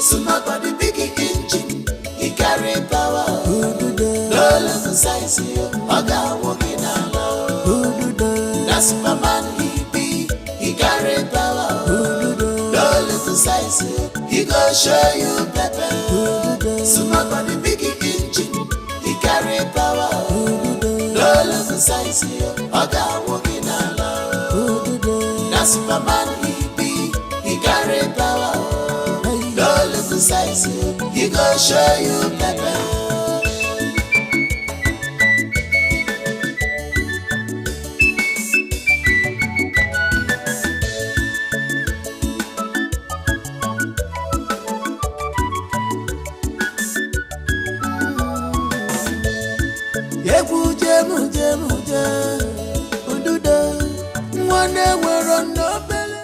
So not by the big engine, he carry power. Who do the no little size here? I got walking alone. Who do the that's Superman he be, he carry power. He go show you pepper. So not by the big engine, he carry power. No little size here, I got walking alone. That's Superman he be, he carry power. No little size here, he go show you pepper. Ududo, one day we're on